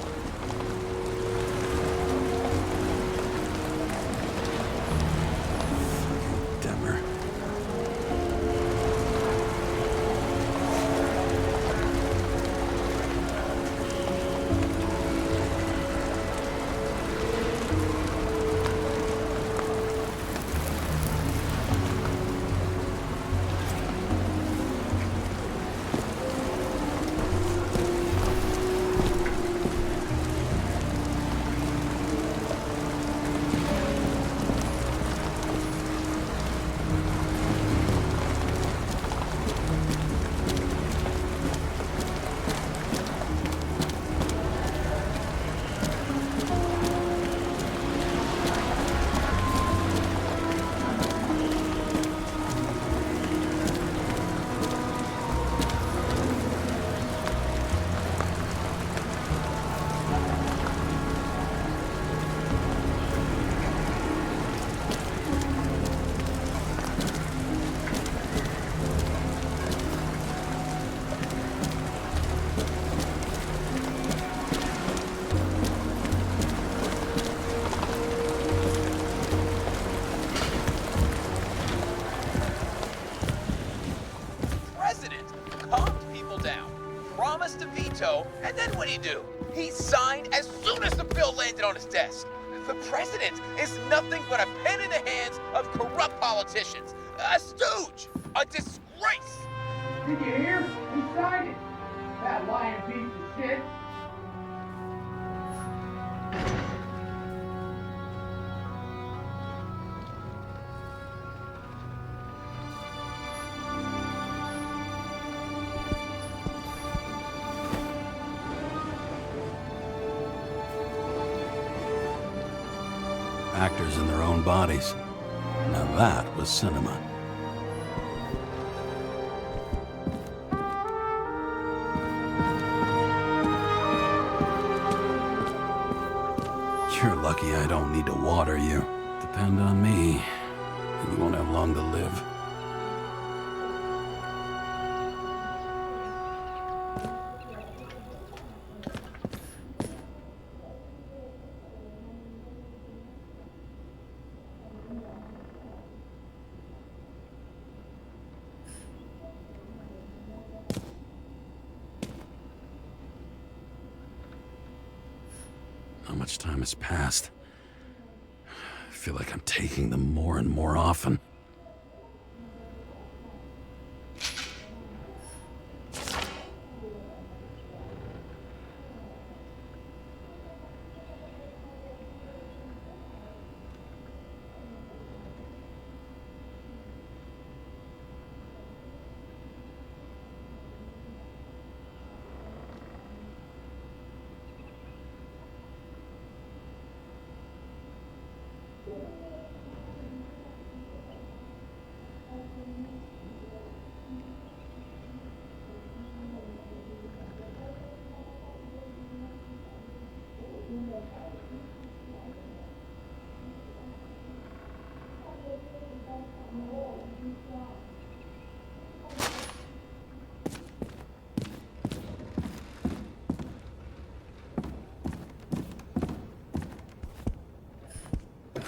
And then what do? He signed as soon as the bill landed on his desk. The president is nothing but a pen in the hands of corrupt politicians. A stooge. A disgrace. Did you hear? He signed it. That lying piece of shit. Actors in their own bodies. Now that was cinema. You're lucky I don't need to water you. Depend on me, and you won't have long to live. How much time has passed? I feel like I'm taking them more and more often.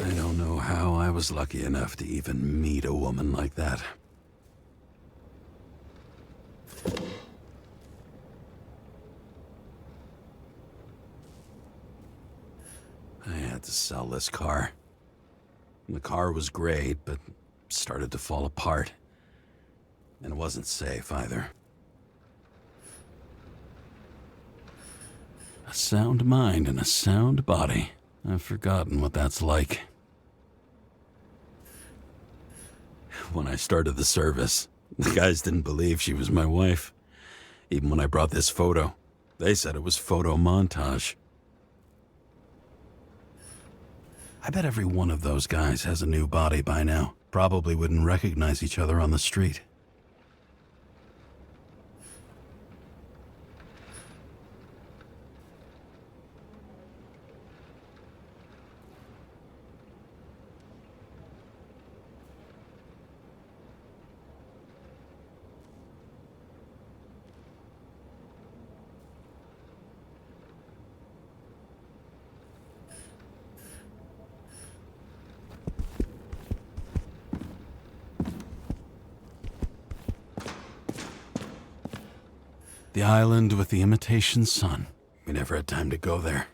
I don't know how I was lucky enough to even meet a woman like that. I had to sell this car. The car was great, but started to fall apart. And it wasn't safe either. A sound mind and a sound body. I've forgotten what that's like. When I started the service, the guys didn't believe she was my wife. Even when I brought this photo, they said it was photo montage. I bet every one of those guys has a new body by now. Probably wouldn't recognize each other on the street. The island with the imitation sun. We never had time to go there.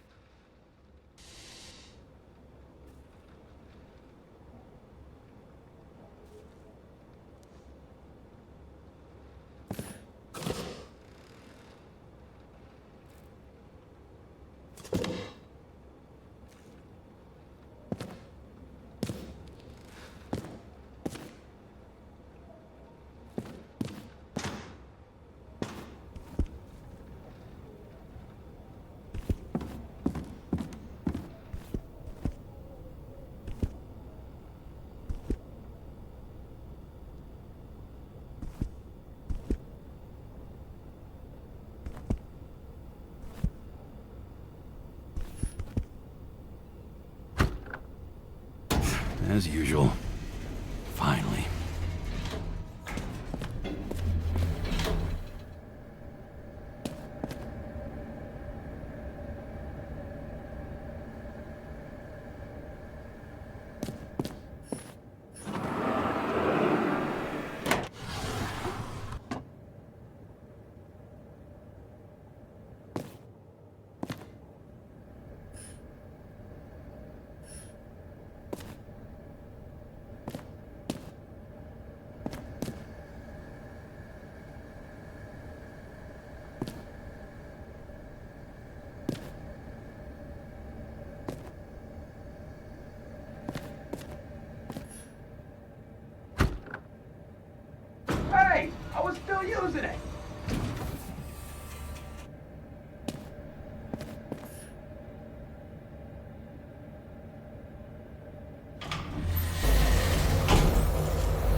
As usual. Finally. Hey, I was still using it.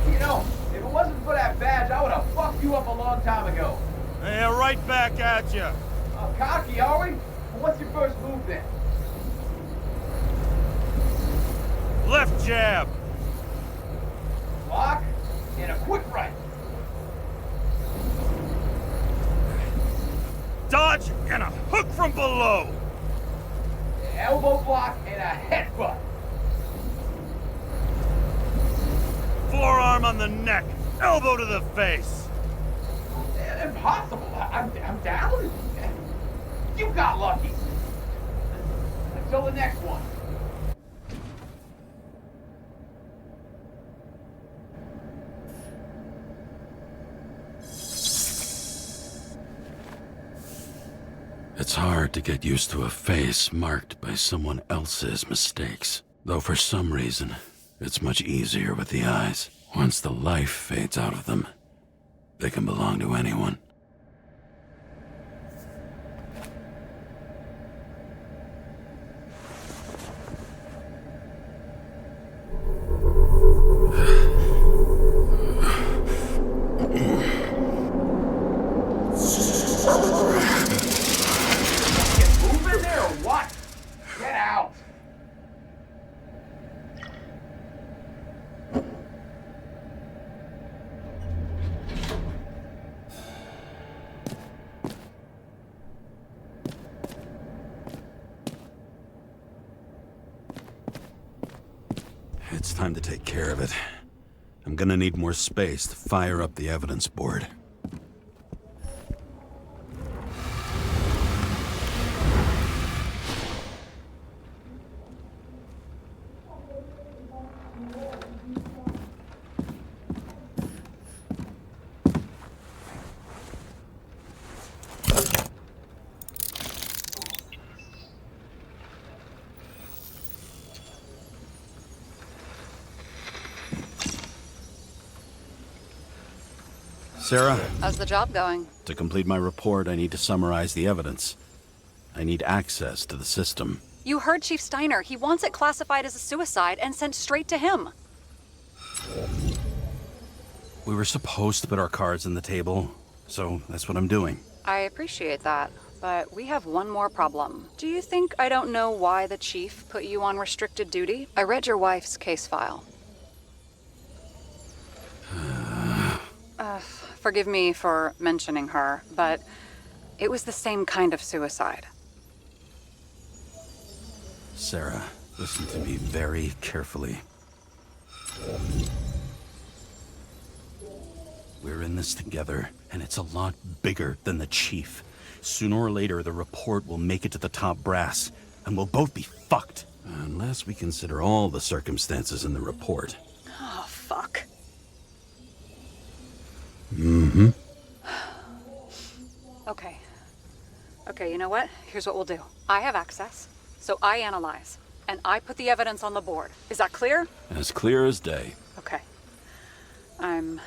You know, if it wasn't for that badge, I would have fucked you up a long time ago. Yeah, right back at you. Cocky, are we? Well, what's your first move then? Left jab. Block and a quick right. Dodge and a hook from below. Elbow block and a headbutt. Forearm on the neck. Elbow to the face. Impossible. I'm down. You got lucky. Until the next one. It's hard to get used to a face marked by someone else's mistakes. Though for some reason, it's much easier with the eyes. Once the life fades out of them, they can belong to anyone. It's time to take care of it. I'm gonna need more space to fire up the evidence board. Sarah? How's the job going? To complete my report, I need to summarize the evidence. I need access to the system. You heard Chief Steiner. He wants it classified as a suicide and sent straight to him. We were supposed to put our cards on the table, so that's what I'm doing. I appreciate that, but we have one more problem. Do you think I don't know why the chief put you on restricted duty? I read your wife's case file. Forgive me for mentioning her, but it was the same kind of suicide. Sarah, listen to me very carefully. We're in this together, and it's a lot bigger than the chief. Sooner or later, the report will make it to the top brass, and we'll both be fucked. Unless we consider all the circumstances in the report. Oh, fuck. Mm-hmm. Okay, you know what? Here's what we'll do. I have access, so I analyze, and I put the evidence on the board. Is that clear? As clear as day. Okay. I'm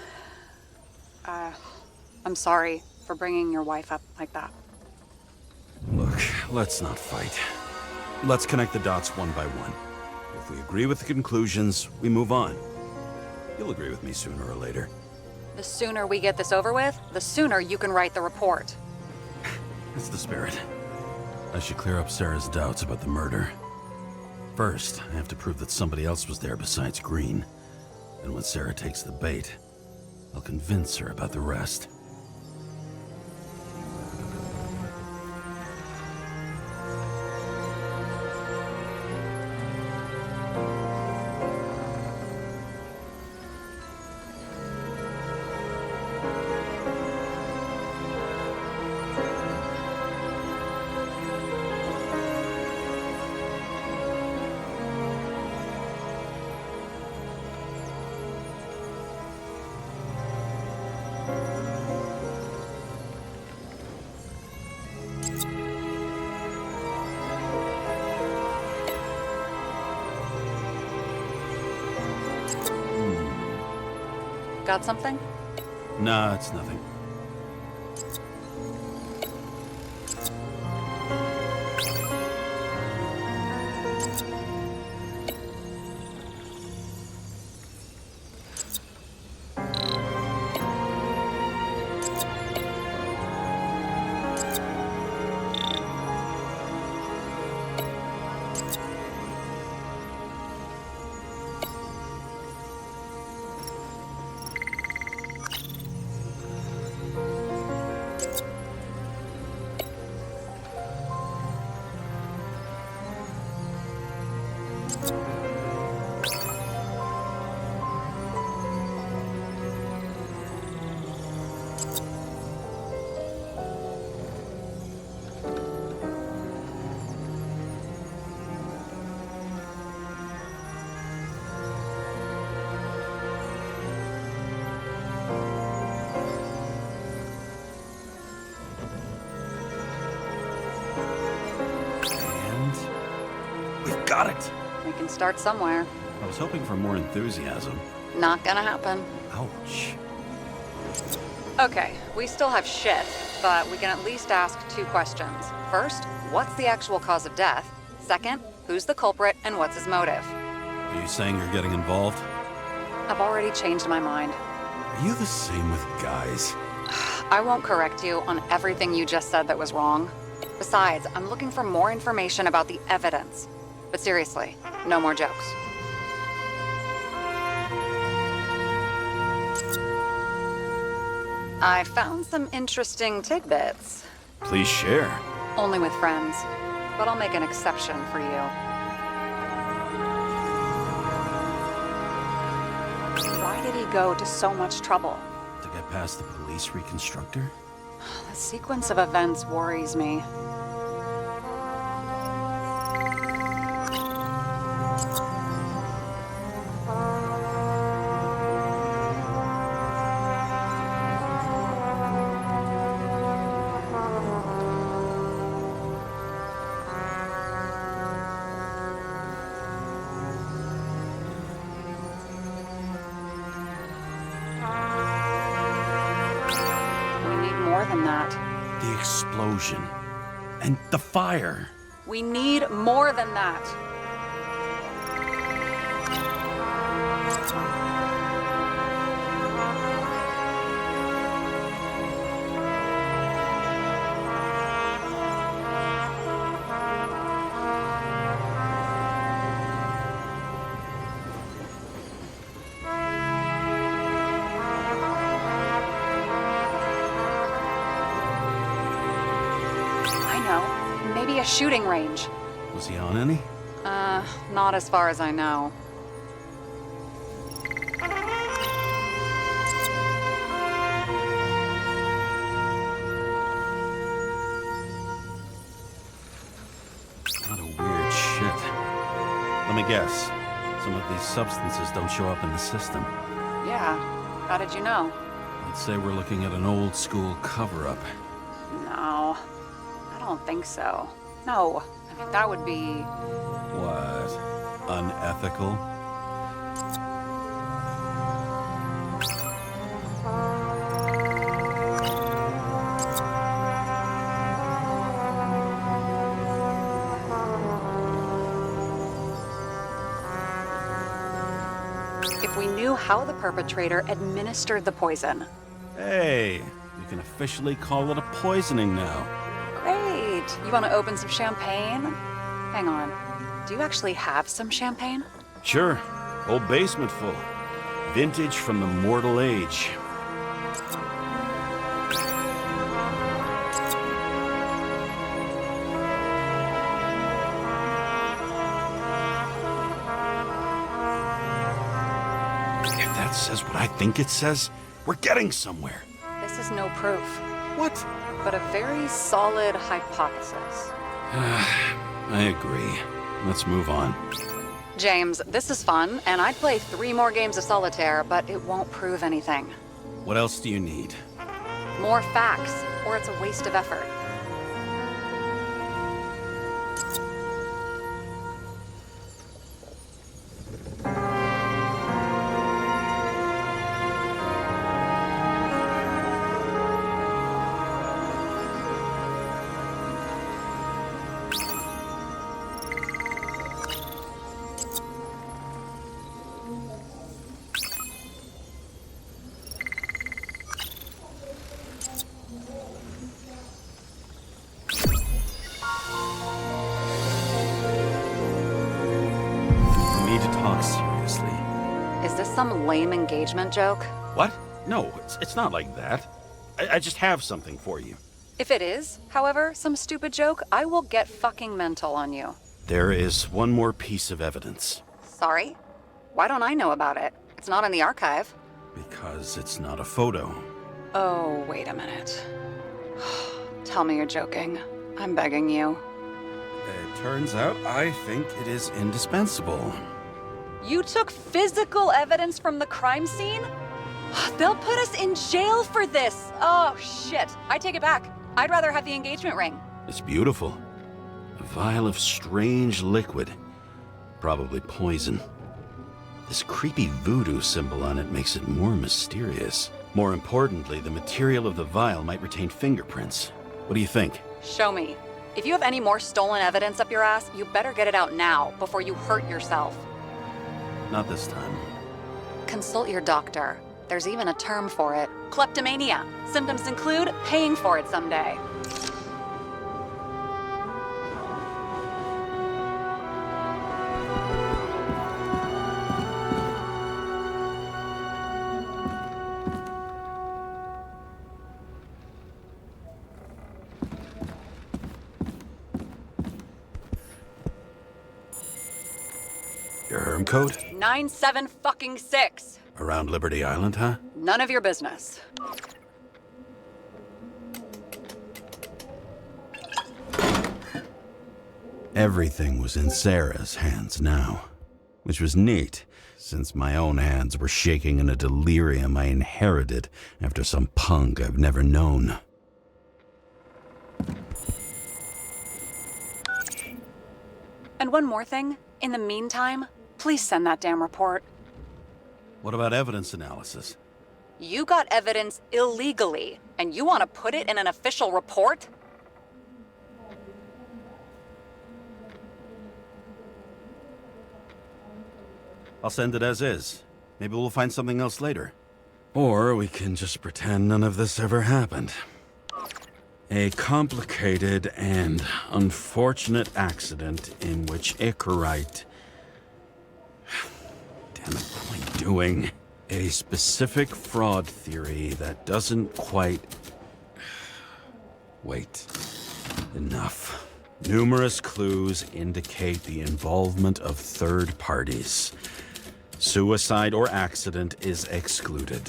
sorry for bringing your wife up like that. Look, let's not fight. Let's connect the dots one by one. If we agree with the conclusions, we move on. You'll agree with me sooner or later. The sooner we get this over with, the sooner you can write the report. That's the spirit. I should clear up Sarah's doubts about the murder. First, I have to prove that somebody else was there besides Green. And when Sarah takes the bait, I'll convince her about the rest. Got something? Nah, it's nothing. Got it! We can start somewhere. I was hoping for more enthusiasm. Not gonna happen. Ouch. Okay, we still have shit, but we can at least ask 2 questions. First, what's the actual cause of death? Second, who's the culprit and what's his motive? Are you saying you're getting involved? I've already changed my mind. Are you the same with guys? I won't correct you on everything you just said that was wrong. Besides, I'm looking for more information about the evidence. But seriously, no more jokes. I found some interesting tidbits. Please share. Only with friends, but I'll make an exception for you. did he go to so much trouble? To get past the police reconstructor? The sequence of events worries me. More than that. The explosion. And the fire. We need more than that. Maybe a shooting range. Was he on any? Not as far as I know. What a weird shit. Let me guess. Some of these substances don't show up in the system. Yeah. How did you know? I'd say we're looking at an old school cover-up. No. I don't think so. No. I mean, that would be... What? Unethical? If we knew how the perpetrator administered the poison. Hey, we can officially call it a poisoning now. Great. You want to open some champagne? Hang on. Do you actually have some champagne? Sure. Whole basement full. Vintage from the mortal age. If that says what I think it says, we're getting somewhere. This is no proof. What? But a very solid hypothesis. I agree. Let's move on. James, this is fun, and I'd play 3 more games of solitaire, but it won't prove anything. What else do you need? More facts, or it's a waste of effort. Is this some lame engagement joke? What? No, it's not like that. I just have something for you. If it is, however, some stupid joke, I will get fucking mental on you. There is one more piece of evidence. Sorry? Why don't I know about it? It's not in the archive. Because it's not a photo. Oh, wait a minute. Tell me you're joking. I'm begging you. It turns out I think it is indispensable. You took physical evidence from the crime scene? They'll put us in jail for this! Oh, shit. I take it back. I'd rather have the engagement ring. It's beautiful. A vial of strange liquid. Probably poison. This creepy voodoo symbol on it makes it more mysterious. More importantly, the material of the vial might retain fingerprints. What do you think? Show me. If you have any more stolen evidence up your ass, you better get it out now before you hurt yourself. Not this time. Consult your doctor. There's even a term for it. Kleptomania. Symptoms include paying for it someday. Your herm code? 97 fucking 6. Around Liberty Island, huh? None of your business. Everything was in Sarah's hands now, which was neat, since my own hands were shaking in a delirium I inherited after some punk I've never known. And one more thing. In the meantime, please send that damn report. What about evidence analysis? You got evidence illegally, and you want to put it in an official report? I'll send it as is. Maybe we'll find something else later. Or we can just pretend none of this ever happened. A complicated and unfortunate accident in which Icarite... Damn it, what am I doing? A specific fraud theory that doesn't quite... Wait. Enough. Numerous clues indicate the involvement of third parties. Suicide or accident is excluded.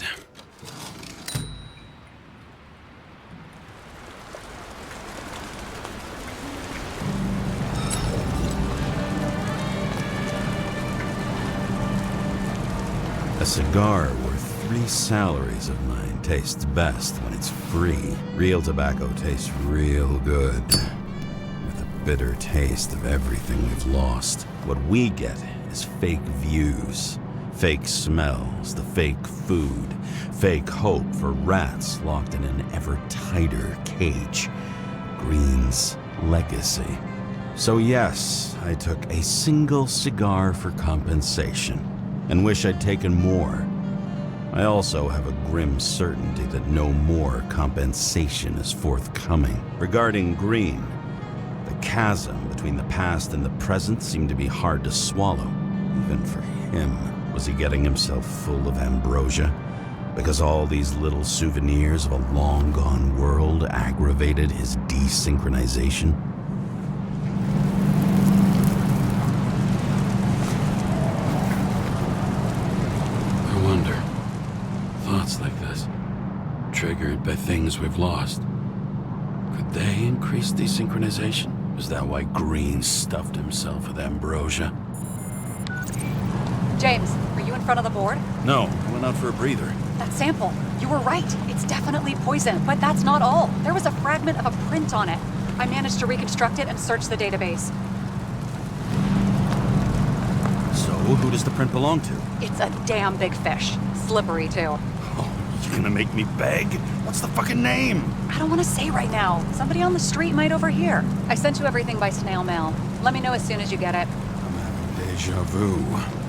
A cigar worth 3 salaries of mine tastes best when it's free. Real tobacco tastes real good. With the bitter taste of everything we've lost. What we get is fake views, fake smells, the fake food, fake hope for rats locked in an ever tighter cage. Green's legacy. So yes, I took a single cigar for compensation, and wish I'd taken more. I also have a grim certainty that no more compensation is forthcoming. Regarding Green, the chasm between the past and the present seemed to be hard to swallow, even for him. Was he getting himself full of ambrosia? Because all these little souvenirs of a long-gone world aggravated his desynchronization? I wonder, thoughts like this, triggered by things we've lost, could they increase desynchronization? Is that why Green stuffed himself with ambrosia? James, are you in front of the board? No, I went out for a breather. That sample. You were right. It's definitely poison, but that's not all. There was a fragment of a print on it. I managed to reconstruct it and search the database. So, who does the print belong to? It's a damn big fish. Slippery, too. Oh, you gonna make me beg? What's the fucking name? I don't want to say right now. Somebody on the street might overhear. I sent you everything by snail mail. Let me know as soon as you get it. I'm having deja vu.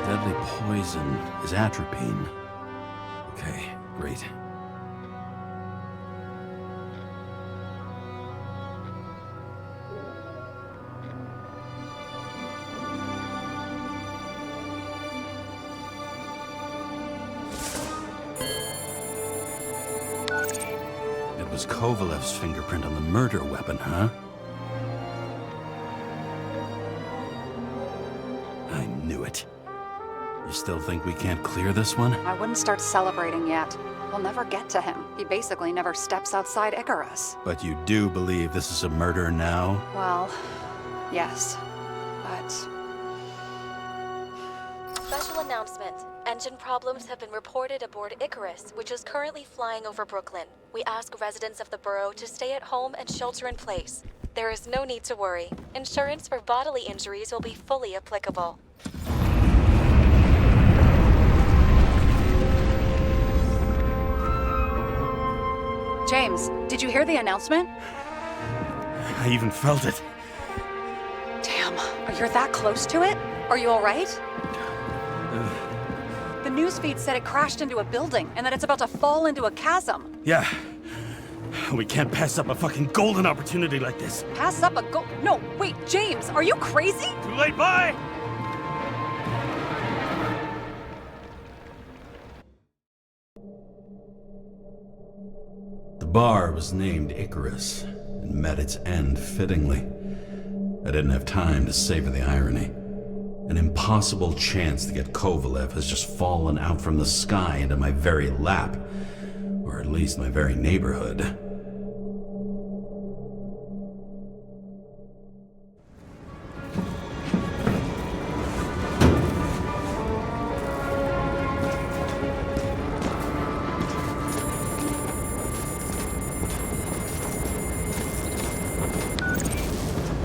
Deadly poison is atropine. Okay, great. It was Kovalev's fingerprint on the murder weapon, huh? Still think we can't clear this one? I wouldn't start celebrating yet. We'll never get to him. He basically never steps outside Icarus. But you do believe this is a murder now? Well, yes. But... Special announcement. Engine problems have been reported aboard Icarus, which is currently flying over Brooklyn. We ask residents of the borough to stay at home and shelter in place. There is no need to worry. Insurance for bodily injuries will be fully applicable. James, did you hear the announcement? I even felt it. Damn, you're that close to it? Are you alright? The newsfeed said it crashed into a building and that it's about to fall into a chasm. Yeah. We can't pass up a fucking golden opportunity like this. Pass up a No, wait, James, are you crazy? Too late, bye! The bar was named Icarus and met its end fittingly. I didn't have time to savor the irony. An impossible chance to get Kovalev has just fallen out from the sky into my very lap, or at least my very neighborhood.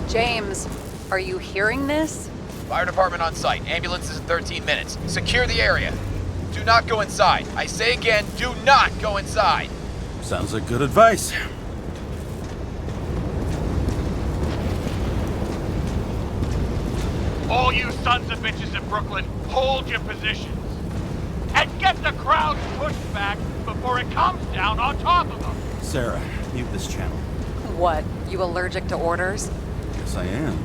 James, are you hearing this? Fire department on site. Ambulances in 13 minutes. Secure the area. Do not go inside. I say again, do not go inside. Sounds like good advice. All you sons of bitches in Brooklyn, hold your positions. And get the crowds pushed back before it comes down on top of them. Sarah, mute this channel. What, you allergic to orders? Yes, I am.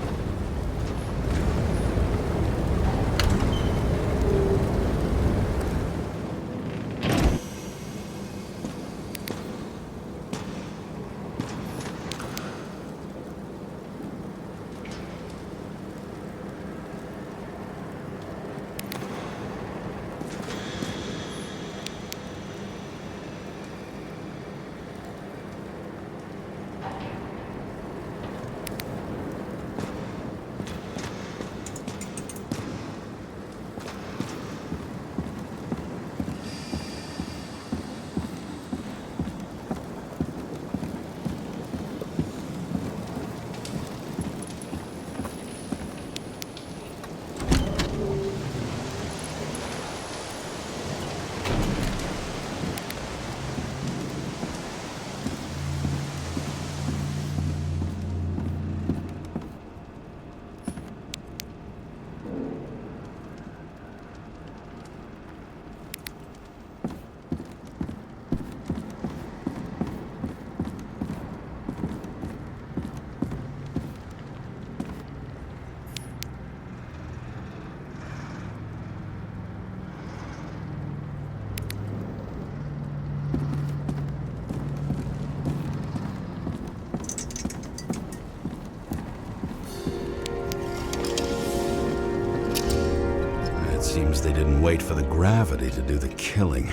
Seems they didn't wait for the gravity to do the killing.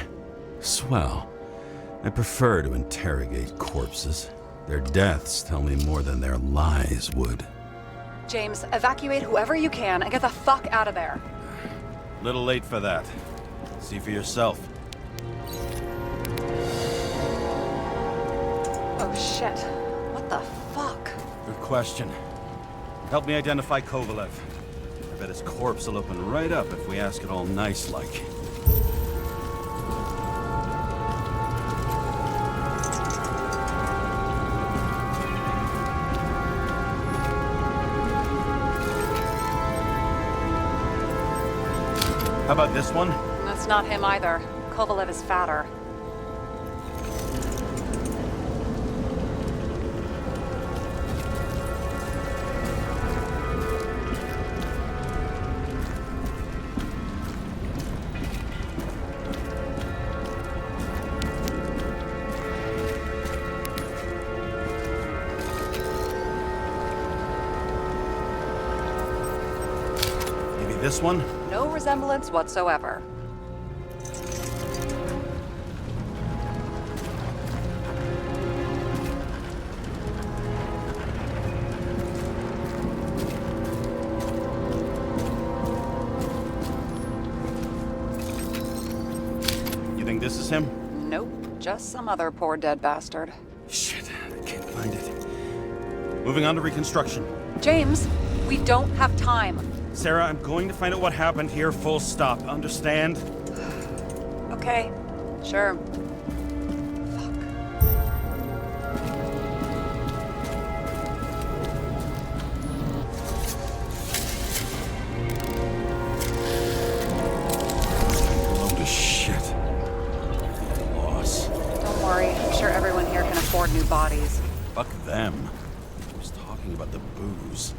Swell. I prefer to interrogate corpses. Their deaths tell me more than their lies would. James, evacuate whoever you can and get the fuck out of there. Little late for that. See for yourself. Oh shit. What the fuck? Good question. Help me identify Kovalev. I bet his corpse will open right up if we ask it all nice-like. How about this one? That's not him either. Kovalev is fatter. Maybe this one? no resemblance whatsoever. You think this is him? Nope, just some other poor dead bastard. Shit, I can't find it. Moving on to reconstruction. James, we don't have time. Sarah, I'm going to find out what happened here, full stop. Understand? Okay, sure. Load of shit. Loss. Don't worry, I'm sure everyone here can afford new bodies. Fuck them. I was talking about the booze.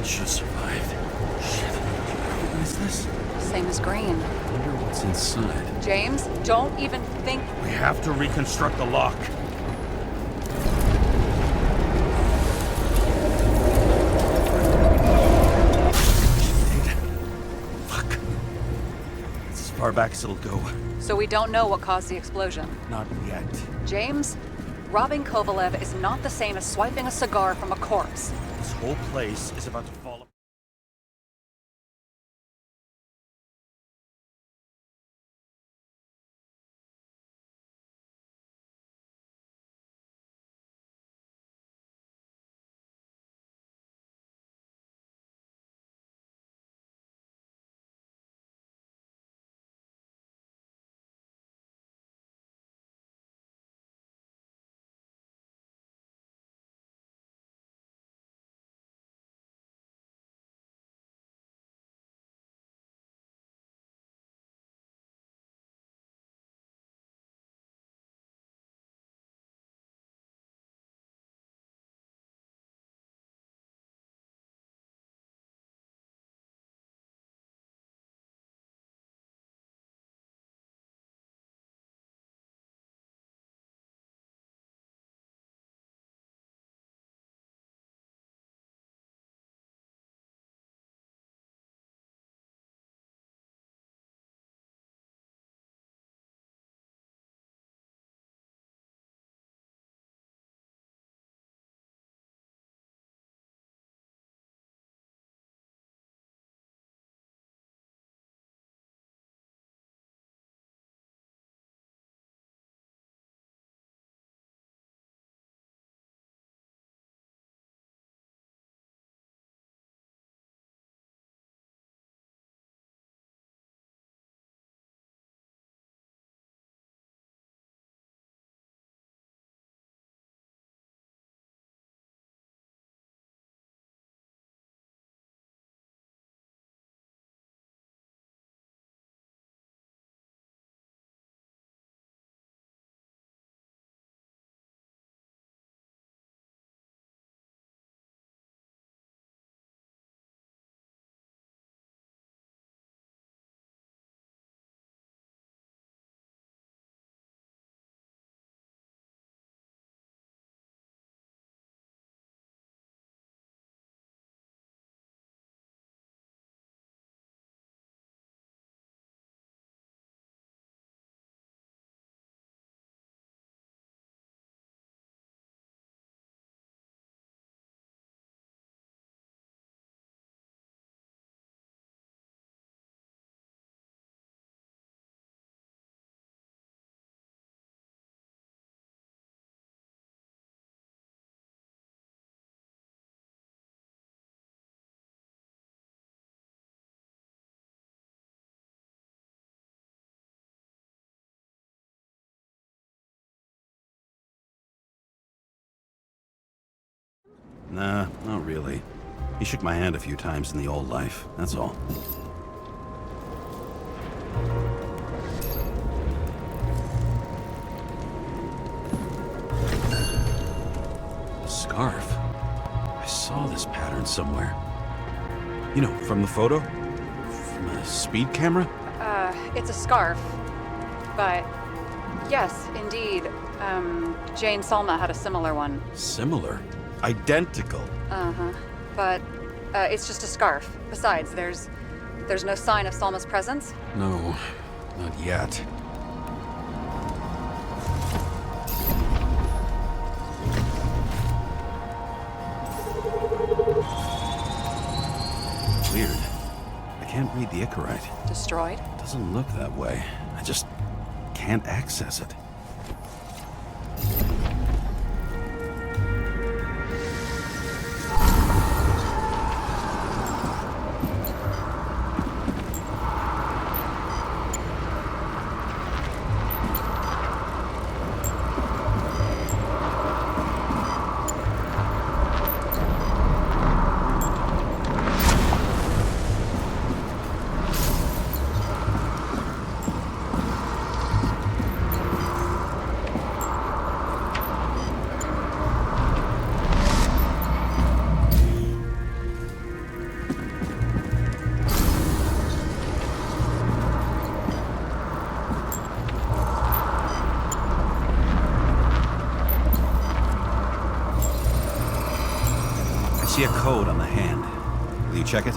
Should have survived. Shit. What is this? Same as green. I wonder what's inside. James, don't even think. We have to reconstruct the lock. Fuck. It's as far back as it'll go. So we don't know what caused the explosion. Not yet. James, robbing Kovalev is not the same as swiping a cigar from a corpse. This whole place is about to fall apart. Nah, not really. He shook my hand a few times in the old life, that's all. A scarf. I saw this pattern somewhere. You know, from the photo? From a speed camera? It's a scarf. But yes, indeed. Jane Salma had a similar one. Similar? Identical? Uh-huh. But it's just a scarf. Besides, there's no sign of Salma's presence. No, not yet. Weird. I can't read the Icarite. Destroyed? Doesn't look that way. I just can't access it. I see a code on the hand. Will you check it?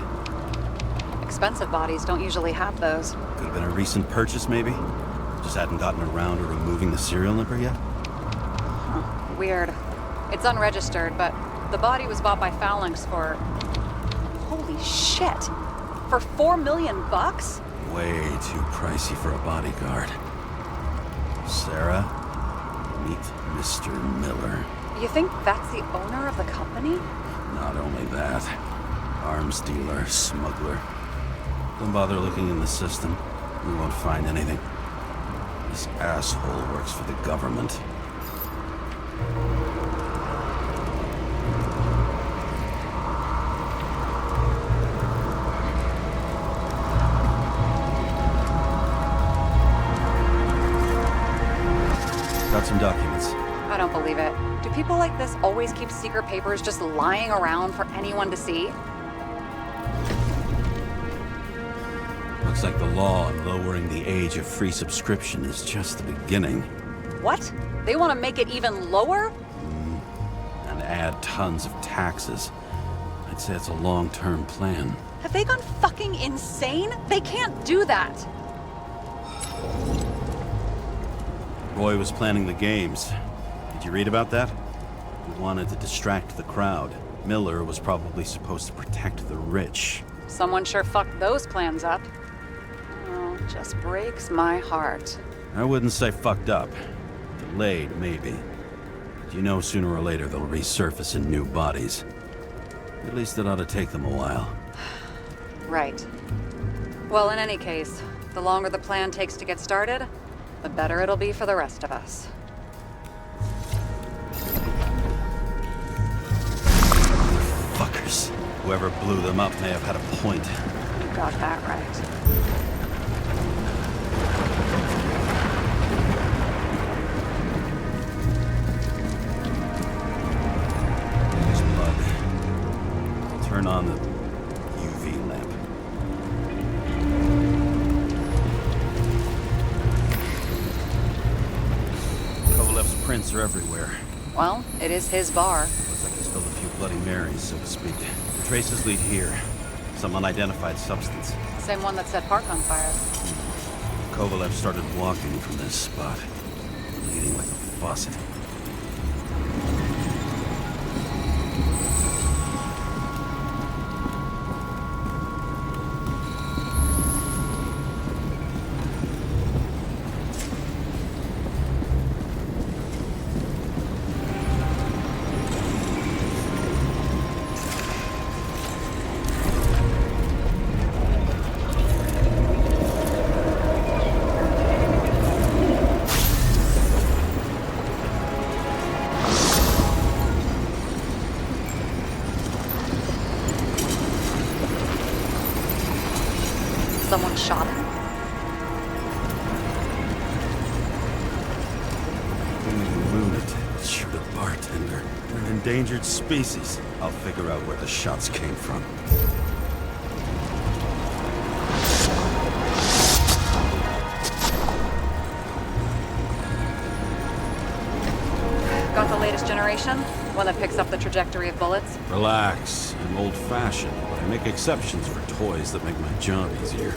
Expensive bodies don't usually have those. Could have been a recent purchase, maybe? Just hadn't gotten around to removing the serial number yet? Weird. It's unregistered, but the body was bought by Phalanx for... Holy shit! For $4 million bucks? Way too pricey for a bodyguard. Sarah, meet Mr. Miller. You think that's the owner of the company? Not only that, arms dealer, smuggler. Don't bother looking in the system. You won't find anything. This asshole works for the government. Got some documents. I don't believe it. Do people like this always keep secret papers just lying around for anyone to see? Looks like the law on lowering the age of free subscription is just the beginning. What? They want to make it even lower? And add tons of taxes. I'd say it's a long-term plan. Have they gone fucking insane? They can't do that! Roy was planning the games. Did you read about that? He wanted to distract the crowd. Miller was probably supposed to protect the rich. Someone sure fucked those plans up. Oh, just breaks my heart. I wouldn't say fucked up. Delayed, maybe. But you know sooner or later they'll resurface in new bodies. At least it ought to take them a while. Right. Well, in any case, the longer the plan takes to get started, the better it'll be for the rest of us. Fuckers. Whoever blew them up may have had a point. You got that right. There's blood. Turn on the UV lamp. Kovalev's prints are everywhere. Well, it is his bar. Looks like he spilled a few Bloody Marys, so to speak. The traces lead here. Some unidentified substance. Same one that set Park on fire. Kovalev started walking from this spot, bleeding like a faucet. Someone shot him? Lunatic, shoot a bartender. They're an endangered species. I'll figure out where the shots came from. Got the latest generation? One that picks up the trajectory of bullets? Relax. I'm old-fashioned, but I make exceptions for toys that make my job easier.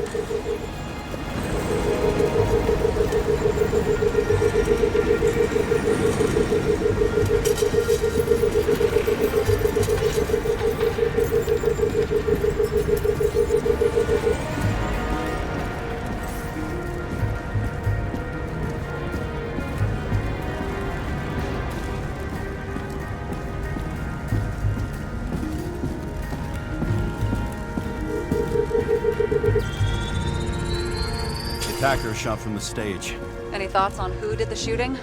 Attacker shot from the stage. Any thoughts on who did the shooting?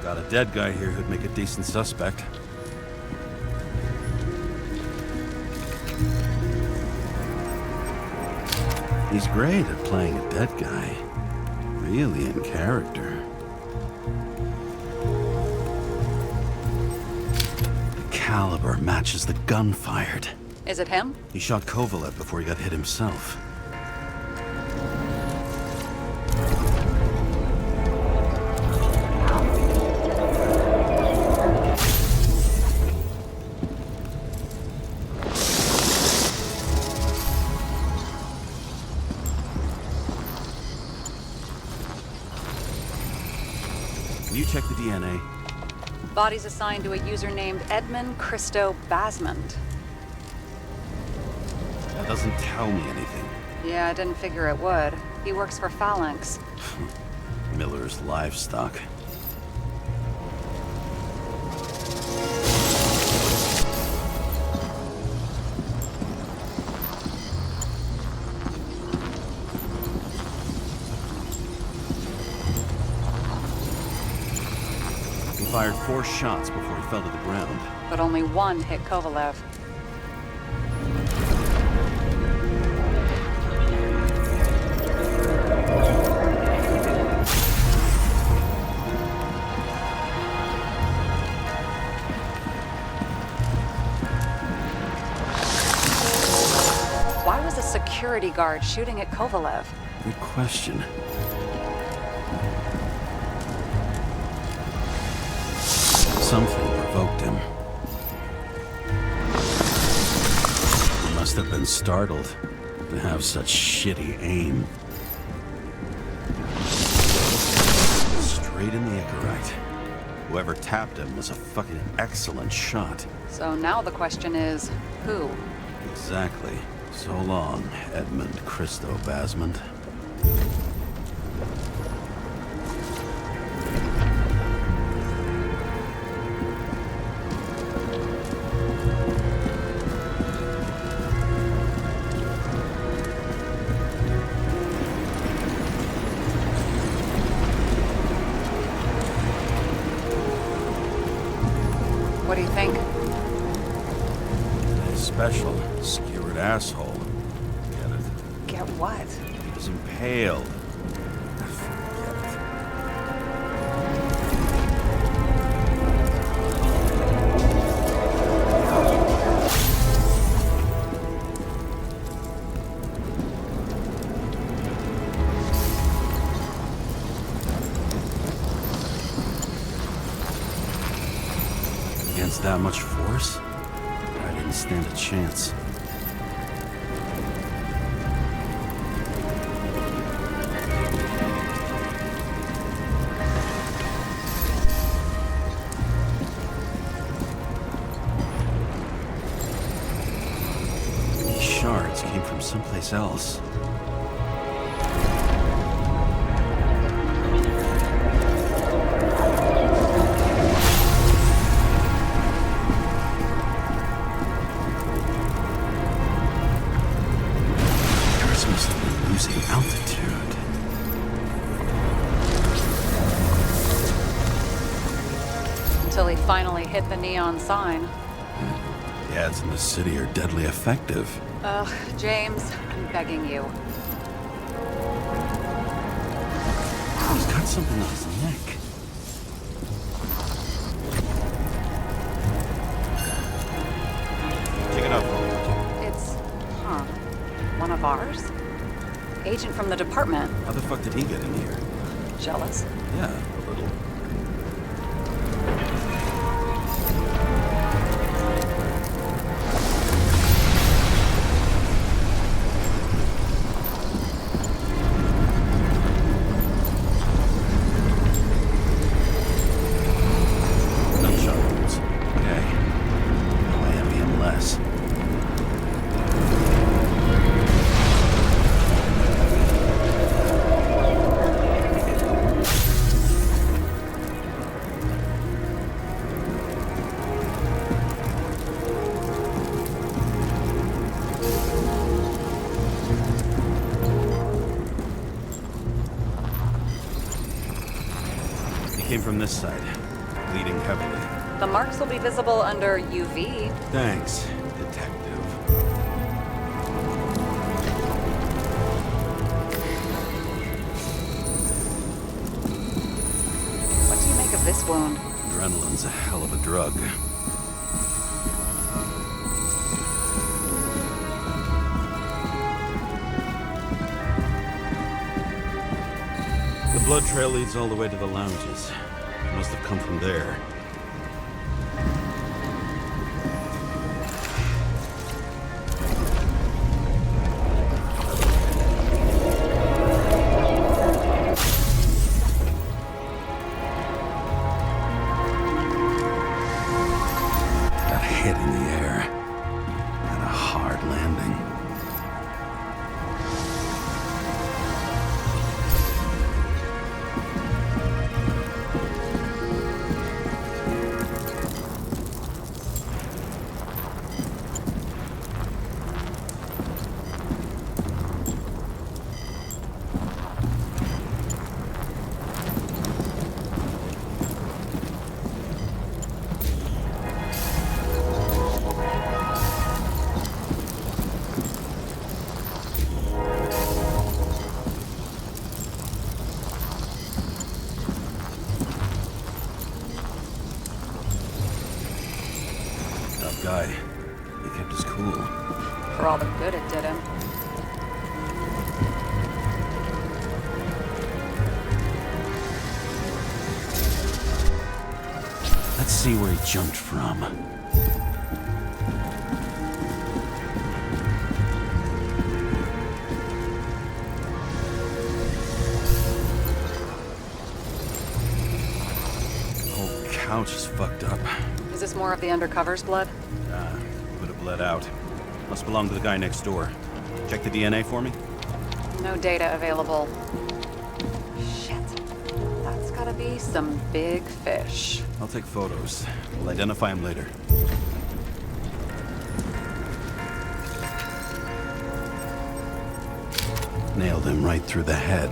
Got a dead guy here who'd make a decent suspect. He's great at playing a dead guy. Really in character. The caliber matches the gun fired. Is it him? He shot Kovalev before he got hit himself. You check the DNA. Body's assigned to a user named Edmund Christo Basmond. That doesn't tell me anything. Yeah, I didn't figure it would. He works for Phalanx. Miller's livestock. He fired 4 shots before he fell to the ground. But only one hit Kovalev. Why was a security guard shooting at Kovalev? Good question. Something provoked him. He must have been startled to have such shitty aim. Straight in the Icarite. Whoever tapped him was a fucking excellent shot. So now the question is, who? Exactly. So long, Edmund Christo Basmond. What do you think? Special, skewered asshole. Get it? Get what? He was impaled. Forget it. Against that much force? I didn't stand a chance. These shards came from someplace else. Must have been losing altitude. Until he finally hit the neon sign. The ads in the city are deadly effective. Ugh, James, I'm begging you. He's got something on his neck. Check it out, Paul. It's, one of ours? Agent from the department. How the fuck did he get in here? Jealous? Yeah, a little. Came from this side, bleeding heavily. The marks will be visible under UV. Thanks, detective. What do you make of this wound? Adrenaline's a hell of a drug. The blood trail leads all the way to the lounges. It must have come from there. Got hit in the air. And a hard landing. Guy. He kept his cool. For all the good it did him. Let's see where he jumped from. The whole couch is fucked up. Is this more of the undercover's blood? Would have bled out. Must belong to the guy next door. Check the DNA for me? No data available. Shit. That's gotta be some big fish. I'll take photos. We'll identify him later. Nailed him right through the head.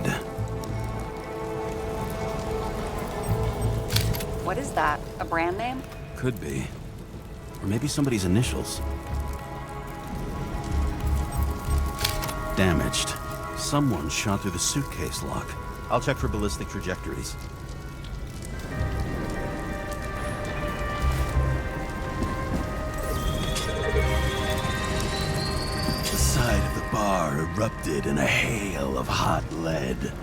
What is that? A brand name? Could be. Or maybe somebody's initials. Damaged. Someone shot through the suitcase lock. I'll check for ballistic trajectories. The side of the bar erupted in a hail of hot lead.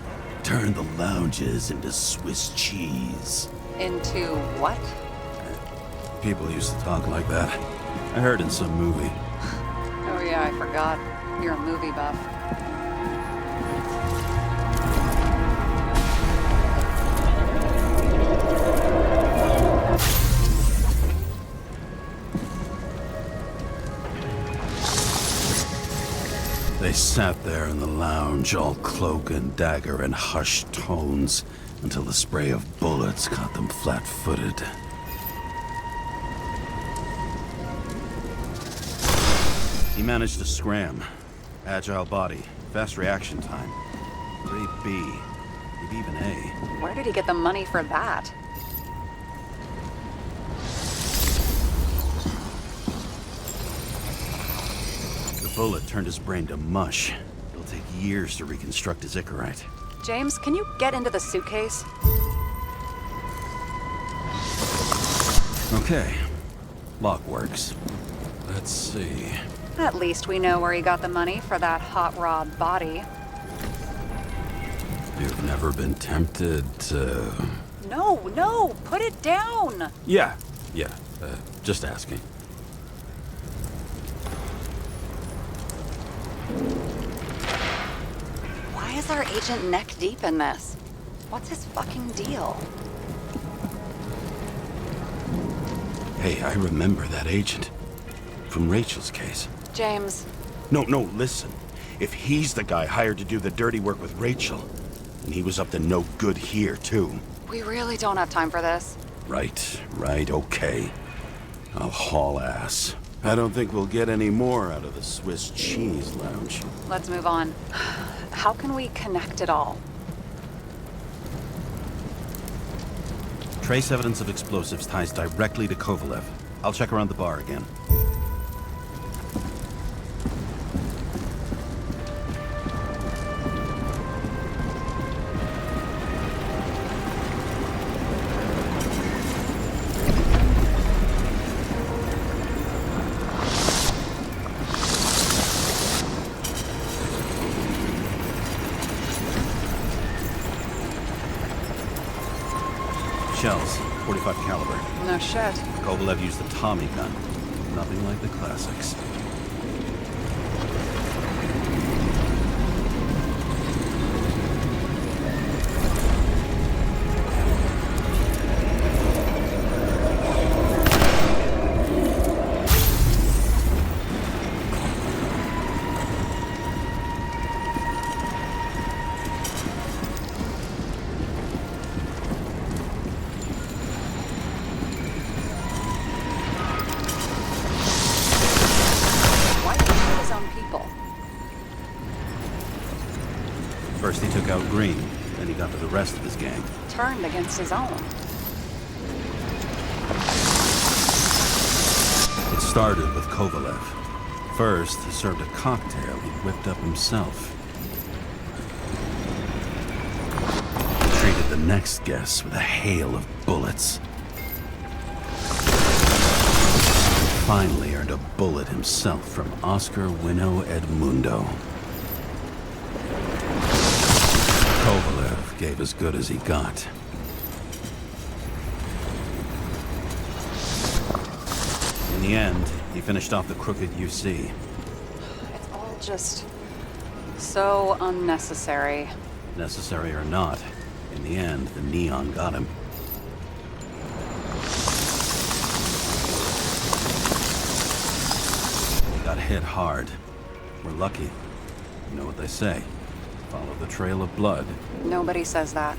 Turned the lounges into Swiss cheese. Into what? People used to talk like that. I heard in some movie. Oh yeah, I forgot. You're a movie buff. They sat there in the lounge, all cloak and dagger and hushed tones, until the spray of bullets caught them flat-footed. He managed to scram. Agile body, fast reaction time. Grade B, maybe even A. Where did he get the money for that? The bullet turned his brain to mush. It'll take years to reconstruct his Icarite. James, can you get into the suitcase? Okay. Lock works. Let's see. At least we know where he got the money for that hot rod body. You've never been tempted to... No, put it down! Yeah, just asking. Why is our agent neck deep in this? What's his fucking deal? Hey, I remember that agent. From Rachel's case. James. No, listen. If he's the guy hired to do the dirty work with Rachel, and he was up to no good here, too. We really don't have time for this. Right, okay. I'll haul ass. I don't think we'll get any more out of the Swiss cheese lounge. Let's move on. How can we connect it all? Trace evidence of explosives ties directly to Kovalev. I'll check around the bar again. Shells, 45 caliber. No shit. Kovalev used the Tommy gun. Nothing like the classics. First he took out Green, then he got to the rest of his gang. Turned against his own. It started with Kovalev. First, he served a cocktail he whipped up himself. He treated the next guest with a hail of bullets. And finally earned a bullet himself from Oscar Wino Edmundo. Kovalev gave as good as he got. In the end, he finished off the crooked UC. It's all just so unnecessary. Necessary or not, in the end, the neon got him. He got hit hard. We're lucky. You know what they say. Follow the trail of blood. Nobody says that.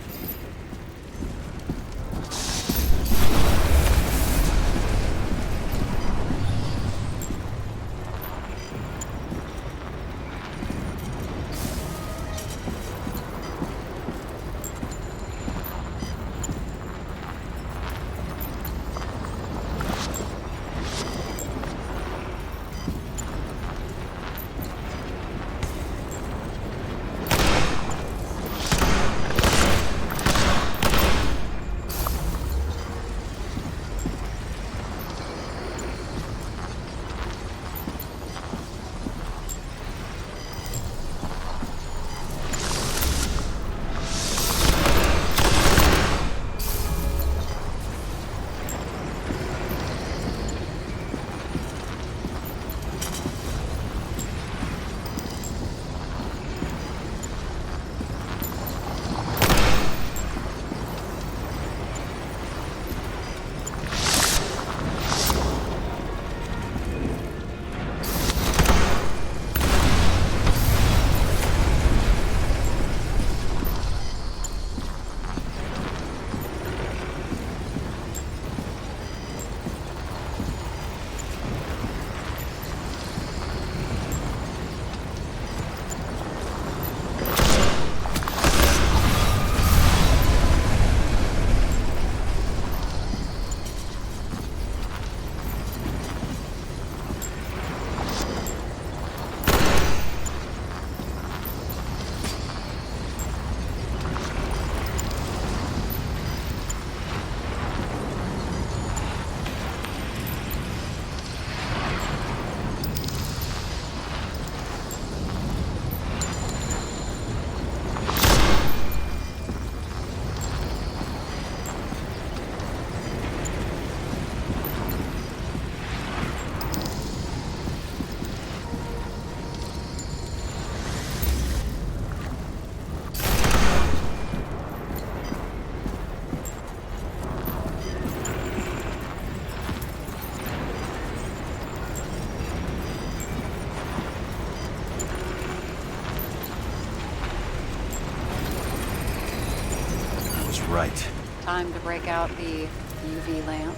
right. Time to break out the UV lamp.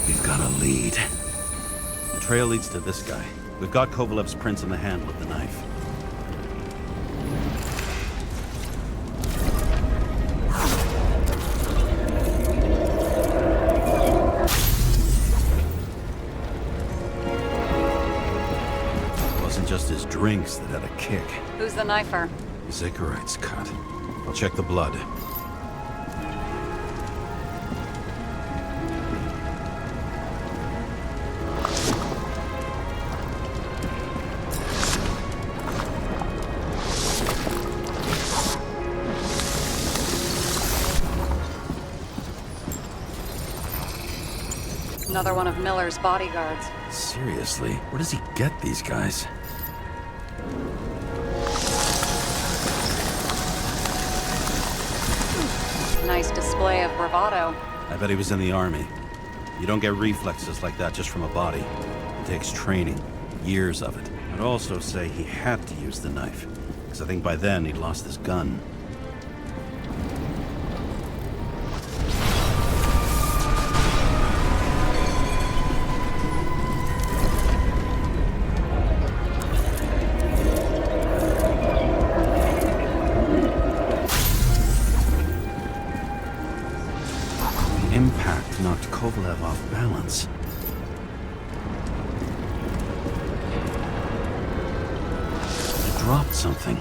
We've got a lead. The trail leads to this guy. We've got Kovalev's prints on the handle of the knife. It wasn't just his drinks that had a kick. Who's the knifer? His Icarite's cut. I'll check the blood. Another one of Miller's bodyguards. Seriously, where does he get these guys? Nice display of bravado. I bet he was in the army. You don't get reflexes like that just from a body. It takes training, years of it. I'd also say he had to use the knife, because I think by then he'd lost his gun. Impact knocked Kovalev off balance. He dropped something.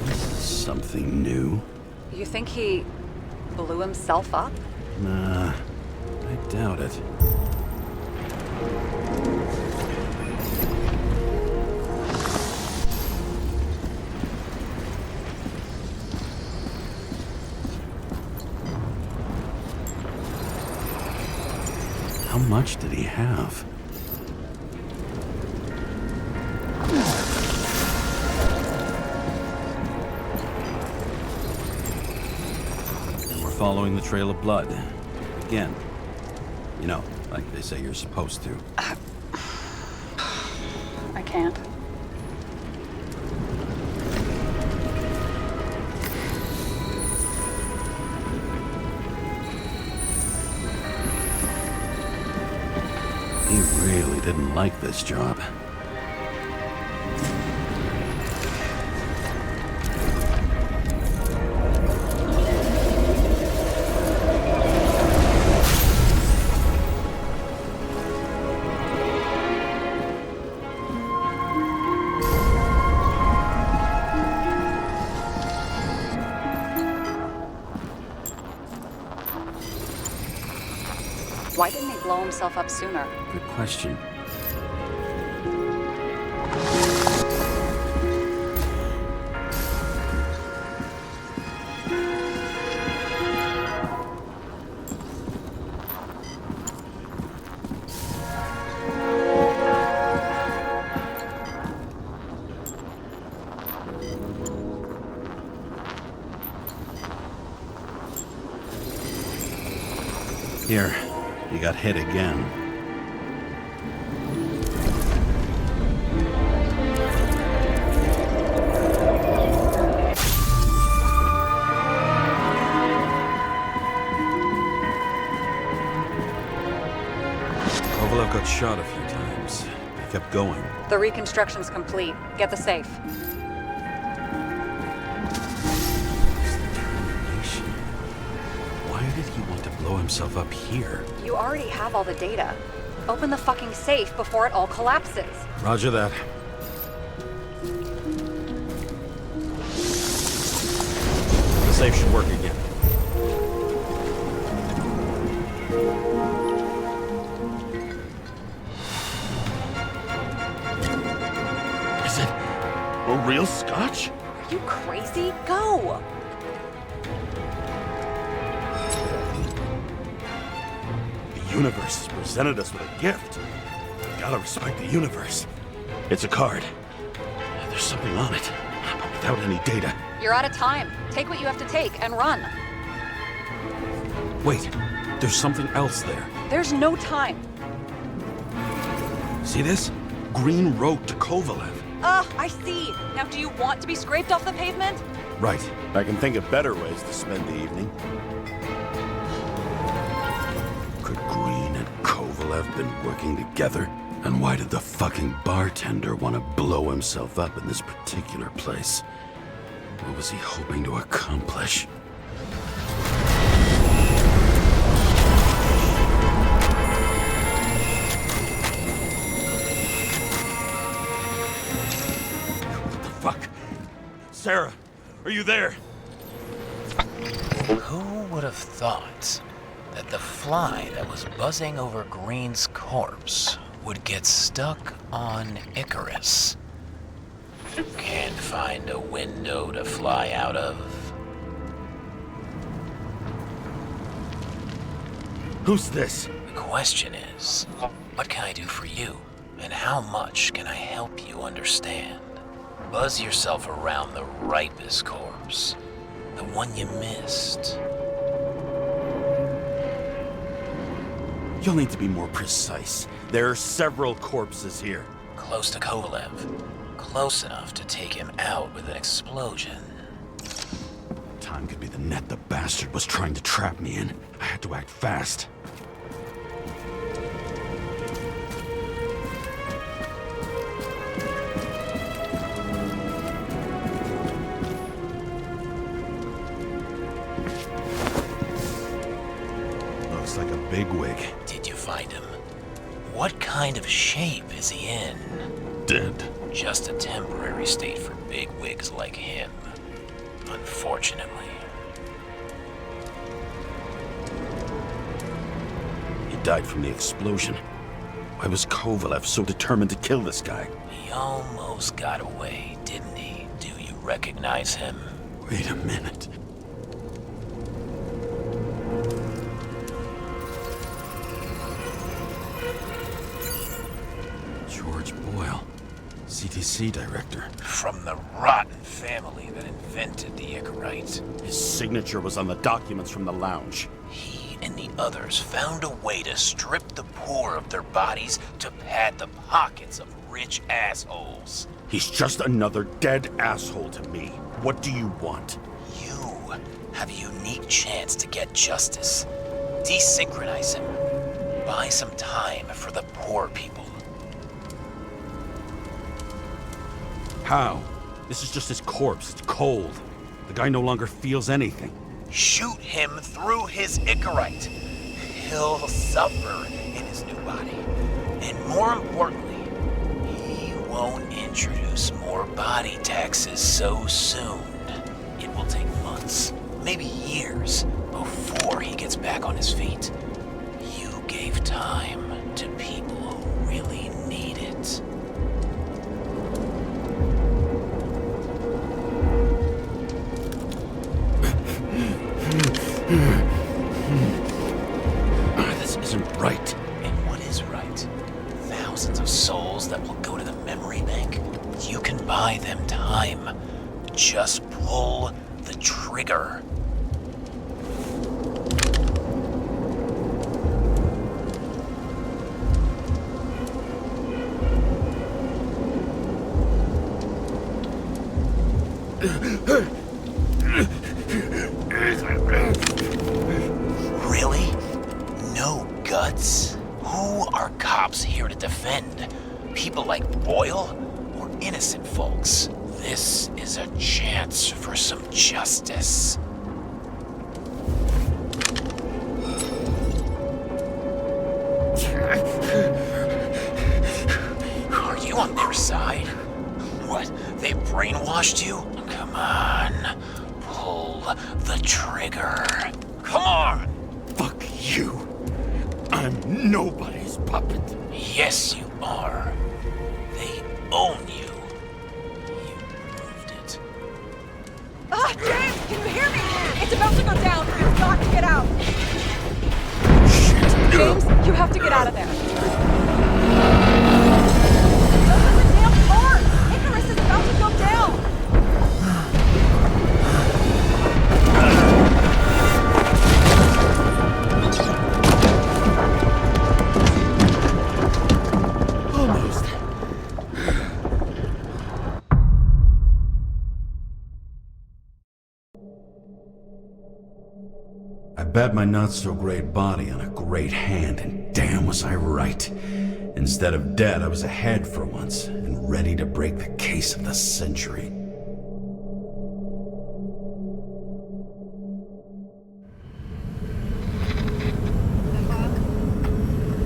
This is something new. You think he blew himself up? Nah, I doubt it. How much did he have? And we're following the trail of blood. Again. You know, like they say you're supposed to. I can't. He really didn't like this job. Why didn't he blow himself up sooner? Good question. Here, you got hit again. Kovalev got shot a few times. He kept going. The reconstruction's complete. Get the safe. Why did he want to blow himself up here? You already have all the data. Open the fucking safe before it all collapses. Roger that. The safe should work again. Is it a real scotch? Are you crazy? Go! The universe has presented us with a gift. We gotta respect the universe. It's a card. There's something on it, but without any data. You're out of time. Take what you have to take and run. Wait, there's something else there. There's no time. See this? Green wrote to Kovalev. I see. Now, do you want to be scraped off the pavement? Right. I can think of better ways to spend the evening. Could Green and Kovalev been working together? And why did the fucking bartender want to blow himself up in this particular place? What was he hoping to accomplish? Fuck. Sarah, are you there? Who would have thought that the fly that was buzzing over Green's corpse would get stuck on Icarus? Can't find a window to fly out of. Who's this? The question is, what can I do for you? And how much can I help you understand? Buzz yourself around the ripest corpse. The one you missed. You'll need to be more precise. There are several corpses here. Close to Kovalev. Close enough to take him out with an explosion. Time could be the net the bastard was trying to trap me in. I had to act fast. Looks like a bigwig. Did you find him? What kind of shape is he in? Dead. Just a temporary state for big wigs like him, unfortunately. He died from the explosion. Why was Kovalev so determined to kill this guy? He almost got away, didn't he? Do you recognize him? Wait a minute. CTC director. From the rotten family that invented the Icarite. His signature was on the documents from the lounge. He and the others found a way to strip the poor of their bodies to pad the pockets of rich assholes. He's just another dead asshole to me. What do you want? You have a unique chance to get justice. Desynchronize him. Buy some time for the poor people. How? This is just his corpse. It's cold. The guy no longer feels anything. Shoot him through his Icarite. He'll suffer in his new body. And more importantly, he won't introduce more body taxes so soon. It will take months, maybe years, before he gets back on his feet. You gave time to people who really need it. This isn't right. And what is right? Thousands of souls that will go to the memory bank? You can buy them time. Just pull the trigger. Really? No guts? Who are cops here to defend? People like Boyle or innocent folks? This is a chance for some justice. Are you on their side? What, they brainwashed you? Come on, pull the trigger. Come on! Fuck you. I'm nobody's puppet. Yes, you are. They own you. You proved it. Ah, James, can you hear me? It's about to go down. You've got to get out. Shit. James, you have to get out of there. Open the damn door! Icarus is about to go down! I bet my not-so-great body on a great hand, and damn was I right. Instead of dead, I was ahead for once, and ready to break the case of the century.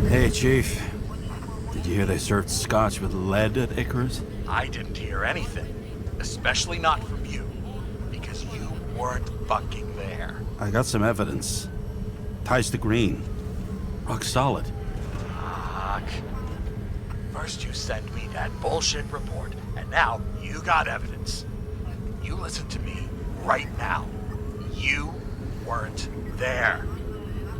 Hey, Chief. Did you hear they served scotch with lead at Icarus? I didn't hear anything. Especially not from you. Because you weren't fucking there. I got some evidence. Ties to Green. Rock solid. Fuck. First you send me that bullshit report, and now you got evidence. You listen to me right now. You weren't there.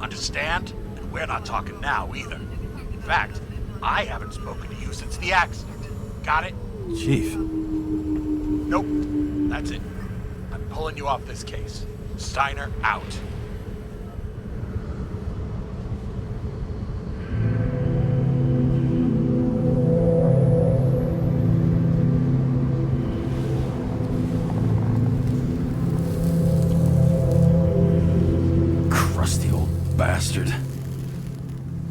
Understand? And we're not talking now either. In fact, I haven't spoken to you since the accident. Got it? Chief. Nope. That's it. I'm pulling you off this case. Steiner out. Crusty old bastard.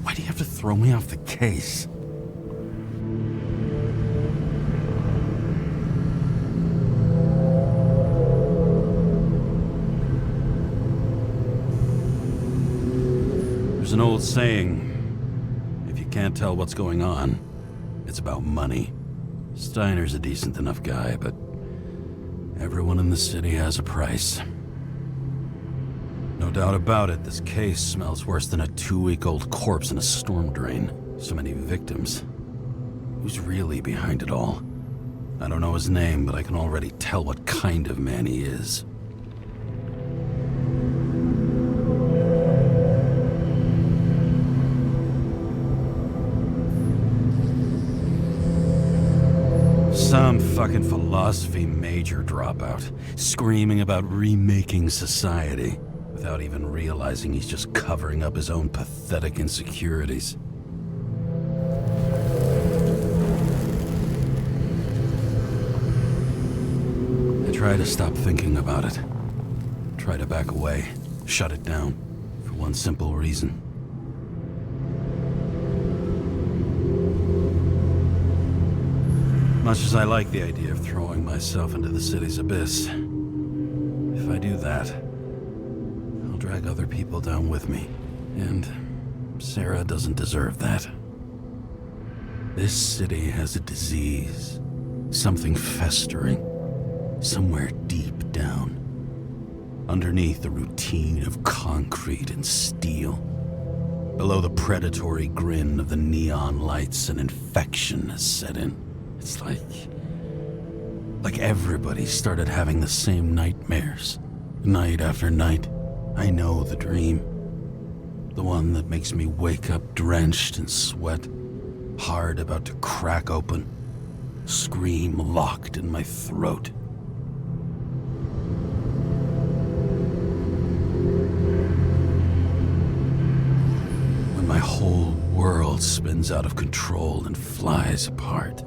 Why do you have to throw me off the case? There's an old saying, if you can't tell what's going on, it's about money. Steiner's a decent enough guy, but everyone in the city has a price. No doubt about it, this case smells worse than a 2-week-old corpse in a storm drain. So many victims. Who's really behind it all? I don't know his name, but I can already tell what kind of man he is. Some fucking philosophy major dropout, screaming about remaking society, without even realizing he's just covering up his own pathetic insecurities. I try to stop thinking about it. Try to back away, shut it down, for one simple reason. Much as I like the idea of throwing myself into the city's abyss, if I do that, I'll drag other people down with me. And Sarah doesn't deserve that. This city has a disease, something festering, somewhere deep down, underneath the routine of concrete and steel. Below the predatory grin of the neon lights, an infection has set in. It's like everybody started having the same nightmares, night after night. I know the dream. The one that makes me wake up drenched in sweat, heart about to crack open, scream locked in my throat. When my whole world spins out of control and flies apart.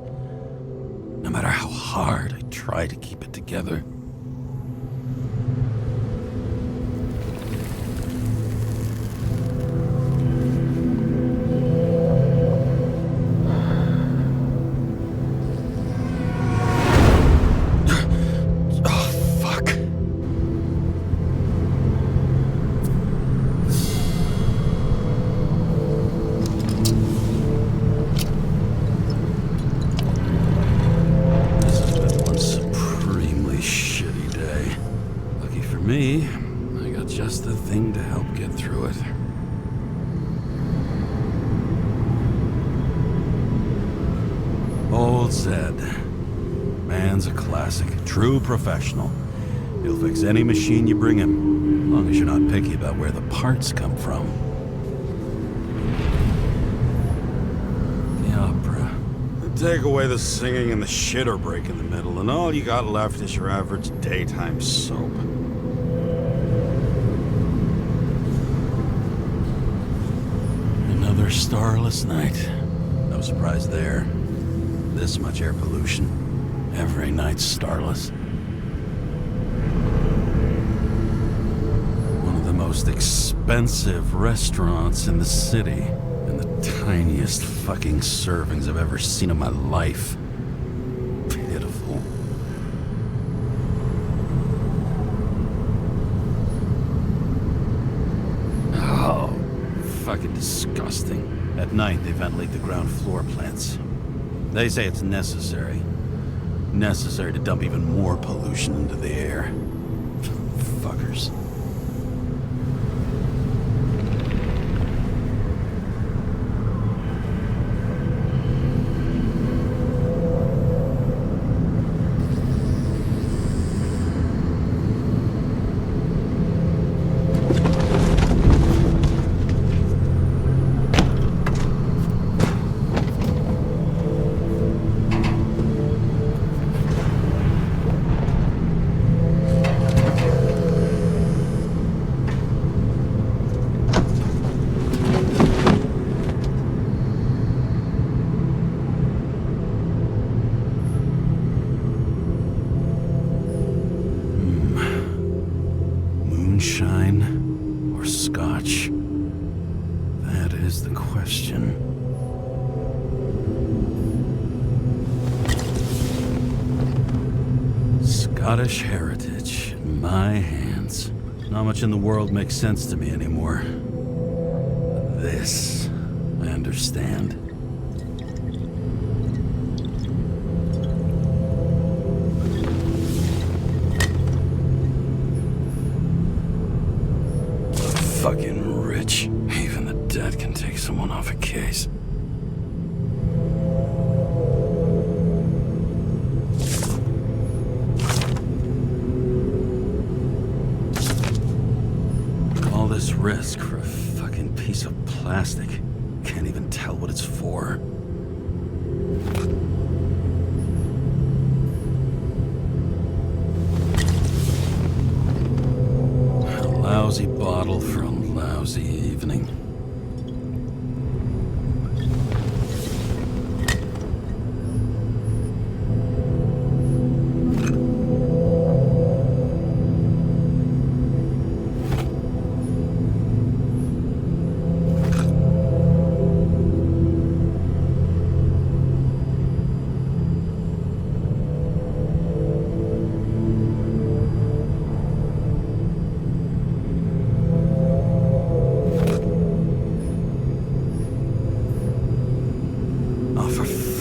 No matter how hard I try to keep it together. Me, I got just the thing to help get through it. Old Zed. Man's a classic, true professional. He'll fix any machine you bring him, as long as you're not picky about where the parts come from. The opera. Take away the singing and the shitter break in the middle, and all you got left is your average daytime soap. Another starless night. No surprise there. This much air pollution. Every night's starless. One of the most most expensive restaurants in the city, and the tiniest fucking servings I've ever seen in my life. Pitiful. Oh, fucking disgusting. At night, they ventilate the ground floor plants. They say it's necessary. Necessary to dump even more pollution into the air. Fuckers. Moonshine or scotch? That is the question. Scottish heritage in my hands. Not much in the world makes sense to me anymore. But this, I understand. Fucking rich. Even the dead can take someone off a case. All this risk for a fucking piece of plastic. Can't even tell what it's for. A lousy bottle for a lousy evening.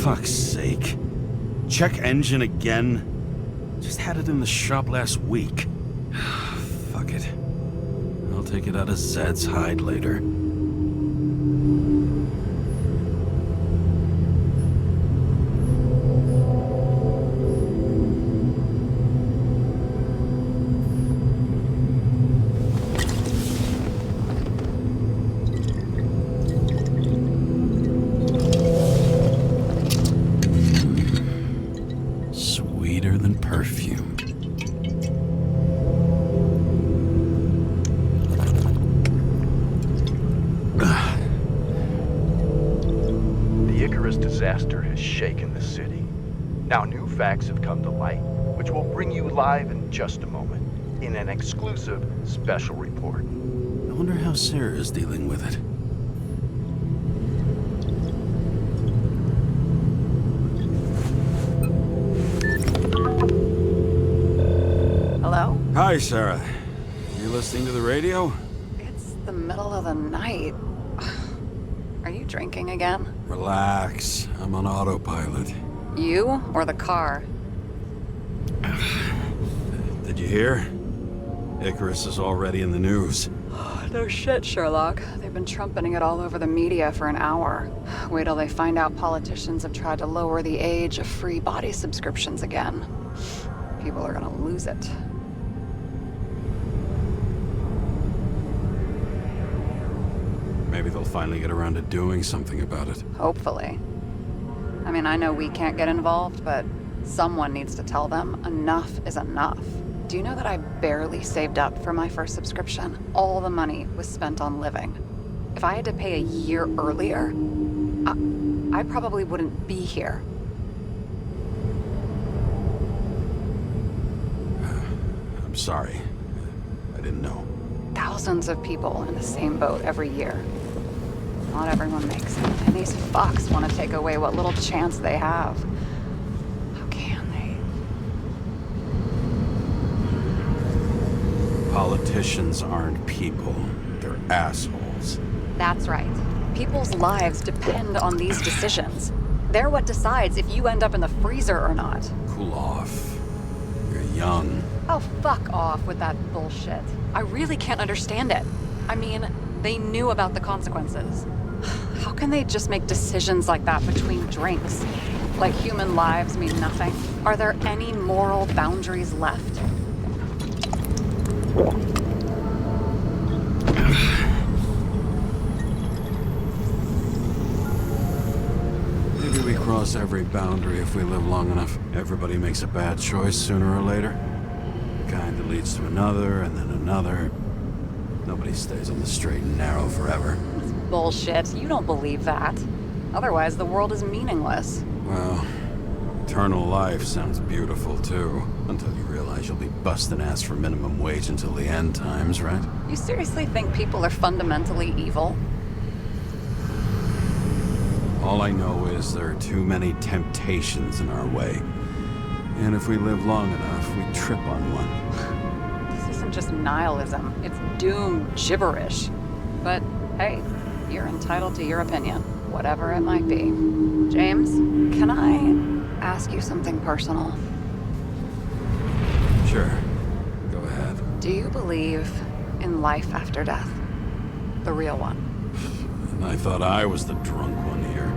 Fuck's sake. Check engine again? Just had it in the shop last week. Fuck it. I'll take it out of Zed's hide later. Sweeter than perfume. The Icarus disaster has shaken the city. Now new facts have come to light, which will bring you live in just a moment, in an exclusive special report. I wonder how Sarah is dealing with it. Hello? Hi, Sarah. You listening to the radio? It's the middle of the night. Are you drinking again? Relax. I'm on autopilot. You or the car? Did you hear? Icarus is already in the news. No shit, Sherlock. They've been trumpeting it all over the media for an hour. Wait till they find out politicians have tried to lower the age of free body subscriptions again. People are gonna lose it. Maybe they'll finally get around to doing something about it. Hopefully. I mean, I know we can't get involved, but someone needs to tell them enough is enough. Do you know that I barely saved up for my first subscription? All the money was spent on living. If I had to pay a year earlier, I probably wouldn't be here. I'm sorry. I didn't know. thousands of people in the same boat every year. Not everyone makes it, and these fucks want to take away what little chance they have. How can they? Politicians aren't people. They're assholes. That's right. People's lives depend on these decisions. They're what decides if you end up in the freezer or not. Cool off. You're young. Oh, fuck off with that bullshit. I really can't understand it. I mean, they knew about the consequences. How can they just make decisions like that between drinks? Like human lives mean nothing? Are there any moral boundaries left? Maybe we cross every boundary if we live long enough. Everybody makes a bad choice sooner or later. Kind that leads to another, and then another. Nobody stays on the straight and narrow forever. It's bullshit. You don't believe that. Otherwise, the world is meaningless. Well, eternal life sounds beautiful, too. Until you realize you'll be busting ass for minimum wage until the end times, right? You seriously think people are fundamentally evil? All I know is there are too many temptations in our way. And if we live long enough, we trip on one. This isn't just nihilism. It's doom gibberish. But hey, you're entitled to your opinion, whatever it might be. James, can I ask you something personal? Sure. Go ahead. Do you believe in life after death? The real one? And I thought I was the drunk one here.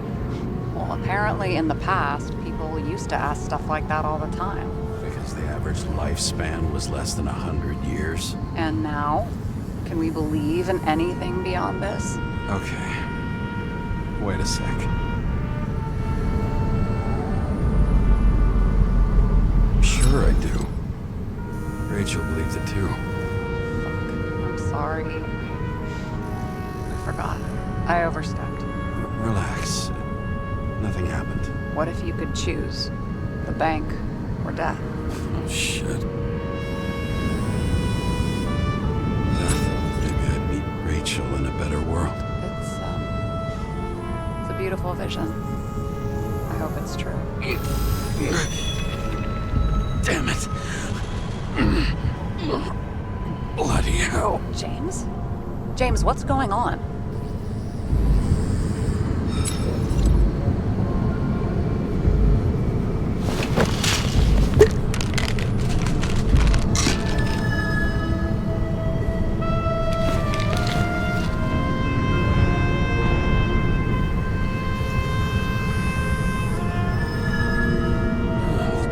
Well, apparently in the past, people used to ask stuff like that all the time. Because the average lifespan was less than 100 years. And now? Can we believe in anything beyond this? Okay. Wait a sec. Sure I do. Rachel believes it too. Fuck, I'm sorry. I forgot. I overstepped. Relax. Nothing happened. What if you could choose? The bank or death? Oh, shit. Maybe I'd meet Rachel in a better world. It's a beautiful vision. I hope it's true. Damn it. Bloody hell. James? James, what's going on?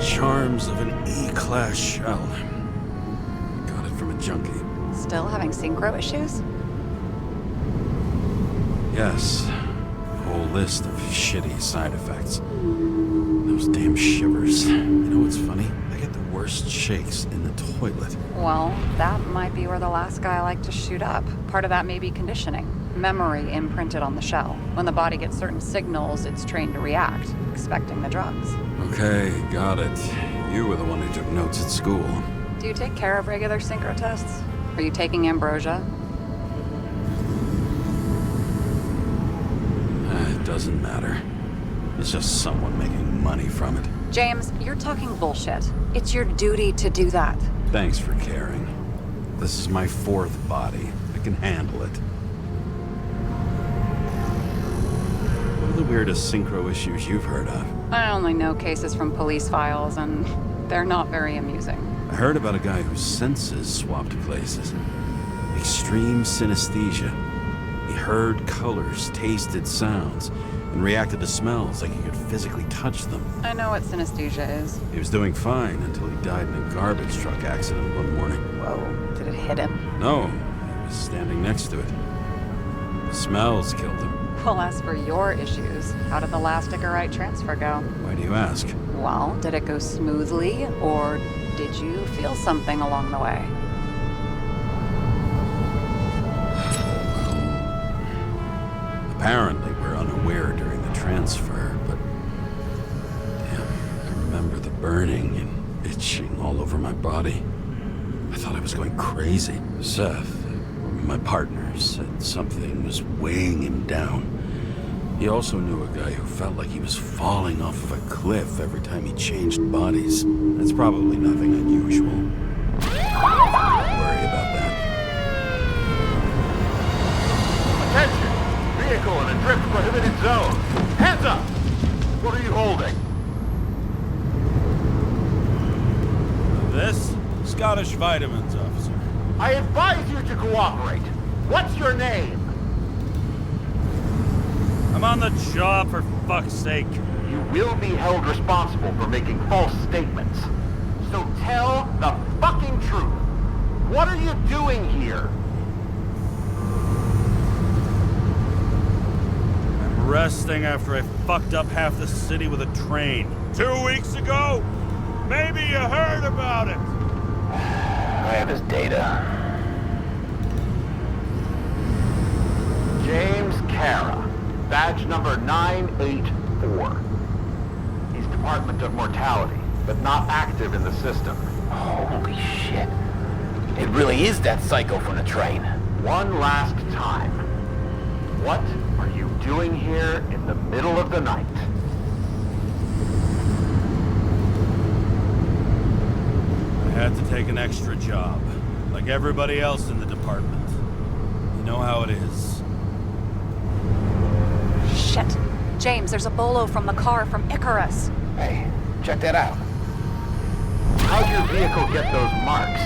Charms of an E-class shell. Got it from a junkie. Still having synchro issues? Yes. A whole list of shitty side effects. Those damn shivers. You know what's funny? I get the worst shakes in the toilet. Well, that might be where the last guy liked to shoot up. Part of that may be conditioning. Memory imprinted on the shell. When the body gets certain signals, it's trained to react, expecting the drugs. Okay, got it. You were the one who took notes at school. Do you take care of regular synchro tests? Are you taking ambrosia? It doesn't matter. It's just someone making money from it. James, you're talking bullshit. It's your duty to do that. Thanks for caring. This is my fourth body. I can handle it. What are the weirdest synchro issues you've heard of? I only know cases from police files, and they're not very amusing. I heard about a guy whose senses swapped places. Extreme synesthesia. He heard colors, tasted sounds, and reacted to smells like he could physically touch them. I know what synesthesia is. He was doing fine until he died in a garbage truck accident one morning. Whoa, did it hit him? No, he was standing next to it. The smells killed him. Well, as for your issues, how did the last Icarite transfer go? Why do you ask? Well, did it go smoothly, or did you feel something along the way? Apparently we're unaware during the transfer, but... Damn, I remember the burning and itching all over my body. I thought I was going crazy. Seth, my partner said something was weighing him down. He also knew a guy who felt like he was falling off of a cliff every time he changed bodies. That's probably nothing unusual. Don't worry about that. Attention! Vehicle in a drift prohibited zone. Hands up! What are you holding? This? Scottish vitamins, officer. I advise you to cooperate. What's your name? I'm on the job, for fuck's sake. You will be held responsible for making false statements. So tell the fucking truth. What are you doing here? I'm resting after I fucked up half the city with a train. 2 weeks ago? Maybe you heard about it. I have his data. James Karra, badge number 984. He's Department of Mortality, but not active in the system. Holy shit. It really is that psycho from the train. One last time. What are you doing here in the middle of the night? I had to take an extra job, like everybody else in the department. You know how it is. Shit. James, there's a bolo from the car from Icarus. Hey, check that out. How'd your vehicle get those marks?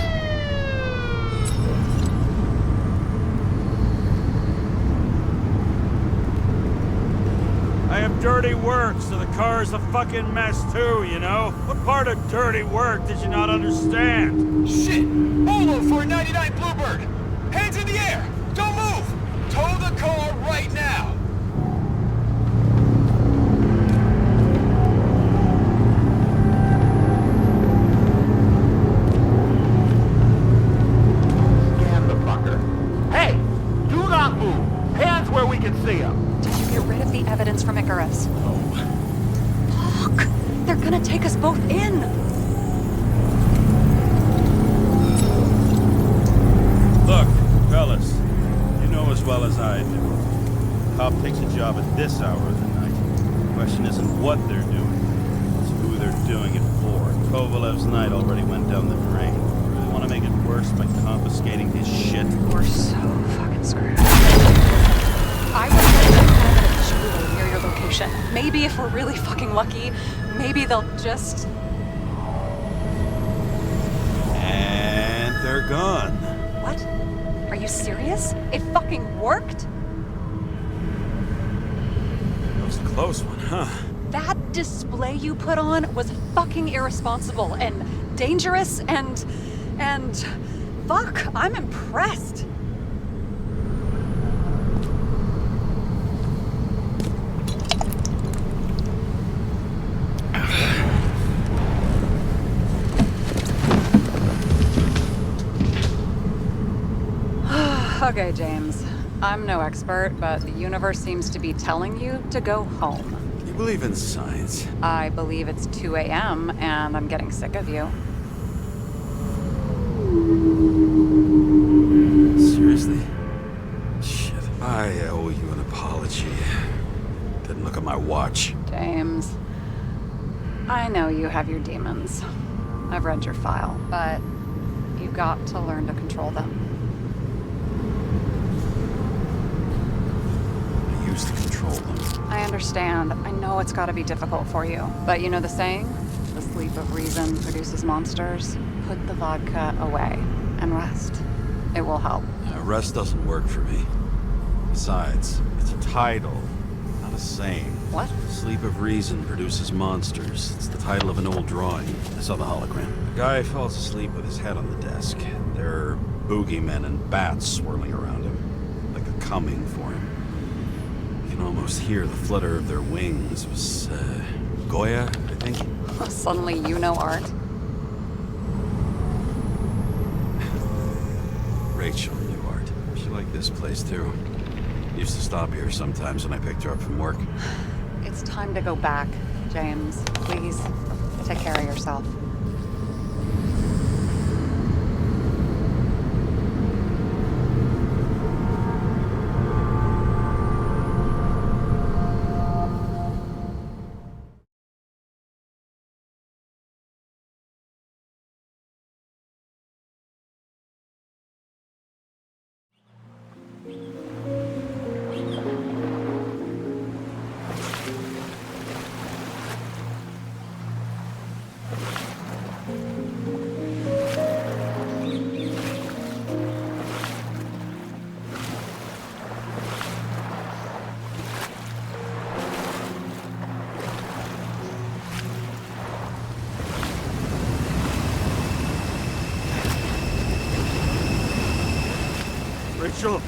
I have dirty work, so the car's a fucking mess too, you know? What part of dirty work did you not understand? Shit! Bolo for a 99 Bluebird! Hands in the air! Don't move! Tow the car right now! Scan the fucker. Hey! Do not move! Hands where we can see him! Did you get rid of the evidence from Icarus? Oh. Fuck! They're gonna take us both in! Look, fellas, you know as well as I do. Cop takes a job at this hour of the night. The question isn't what they're doing, it's who they're doing it for. Kovalev's night already went down the drain. You really want to make it worse by confiscating his shit? We're so fucking screwed. I would like to find a jeweler near your location. Maybe if we're really fucking lucky, maybe they'll just... And they're gone. What? Are you serious? It fucking worked? That was a close one, huh? That display you put on was fucking irresponsible and dangerous and fuck, I'm impressed. Okay, James. I'm no expert, but the universe seems to be telling you to go home. You believe in science? I believe it's 2 a.m. and I'm getting sick of you. Seriously? Shit. I owe you an apology. Didn't look at my watch. James, I know you have your demons. I've read your file, but you got to learn to control them. I used to control them. I understand. I know it's gotta be difficult for you. But you know the saying? The sleep of reason produces monsters. Put the vodka away and rest. It will help. Rest doesn't work for me. Besides, it's a title, not a saying. What? Sleep of Reason produces monsters. It's the title of an old drawing. I saw the hologram. The guy falls asleep with his head on the desk. There are boogeymen and bats swirling around him, like they're coming for him. You can almost hear the flutter of their wings. It was, Goya, I think? Suddenly you know art. Rachel knew art. She liked this place, too. Used to stop here sometimes when I picked her up from work. It's time to go back, James. Please, take care of yourself. Rachel!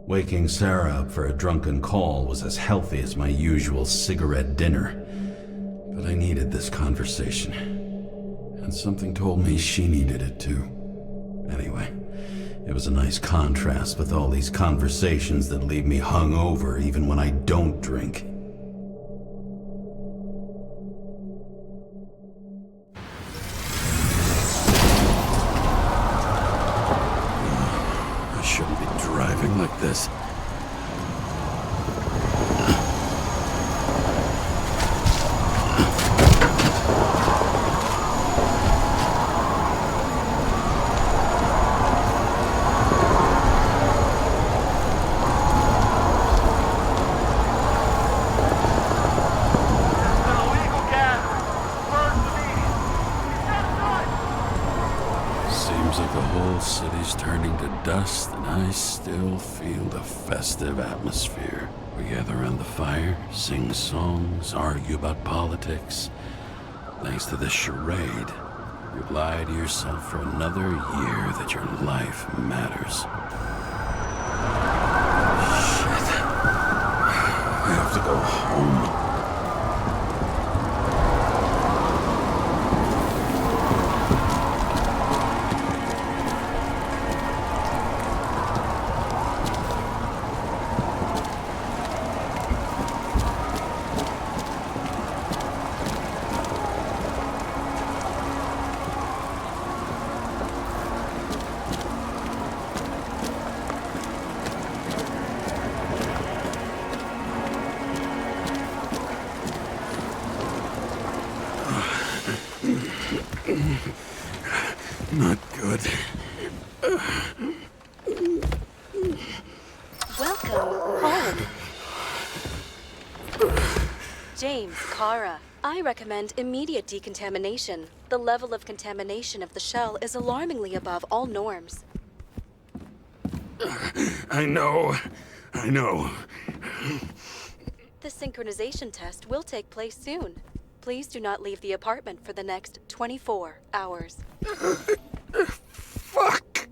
Waking Sarah up for a drunken call was as healthy as my usual cigarette dinner. But I needed this conversation. And something told me she needed it too. Anyway, it was a nice contrast with all these conversations that leave me hungover even when I don't drink. I shouldn't be driving like this. Dust, and I still feel the festive atmosphere. We gather around the fire, sing songs, argue about politics. Thanks to this charade, you lie to yourself for another year that your life matters. Shit. I have to go home. Not good. Welcome home. James Karra. I recommend immediate decontamination. The level of contamination of the shell is alarmingly above all norms. I know. The synchronization test will take place soon. Please do not leave the apartment for the next 24 hours. Fuck!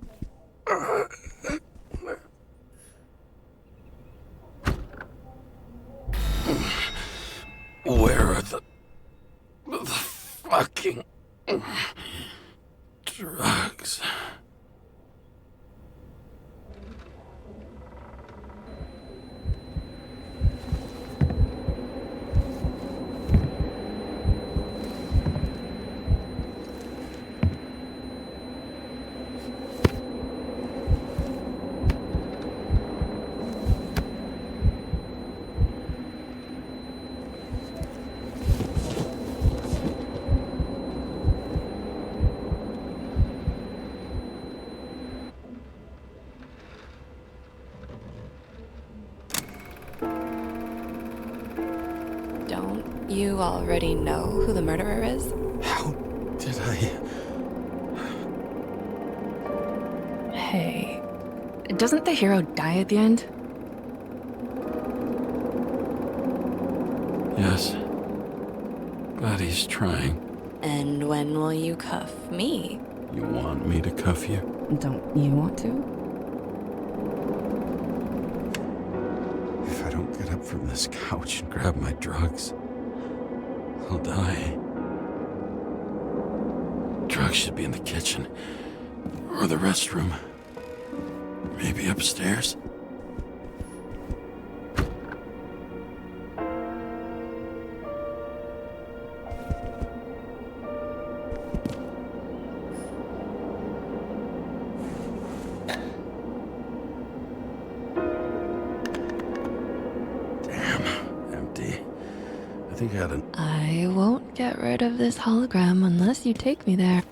Where are the fucking drugs? Don't you already know who the murderer is? How did I... Hey, doesn't the hero die at the end? Yes. But he's trying. And when will you cuff me? You want me to cuff you? Don't you want to? If I don't get up from this couch and grab my drugs, I'll die. Drugs should be in the kitchen. Or the restroom. Maybe upstairs. think I had an... I won't get rid of this hologram unless you take me there.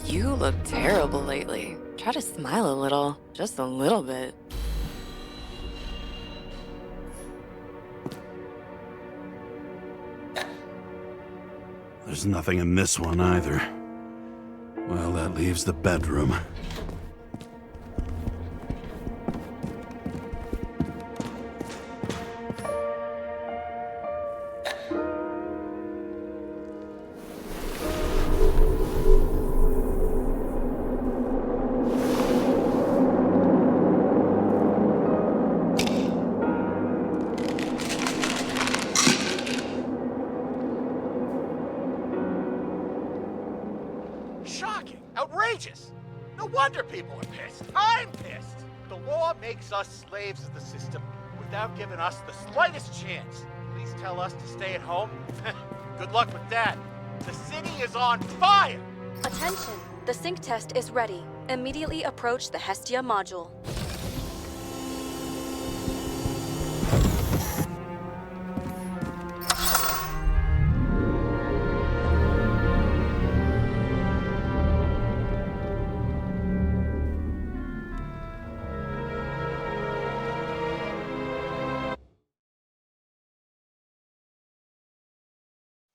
You look terrible lately. Try to smile a little, just a little bit. There's nothing in this one either. Well, that leaves the bedroom. Shocking! Outrageous! No wonder people are pissed. I'm pissed! The law makes us slaves of the system without giving us the slightest chance. Please tell us to stay at home? Good luck with that. The city is on fire! Attention! The sync test is ready. Immediately approach the Hestia module.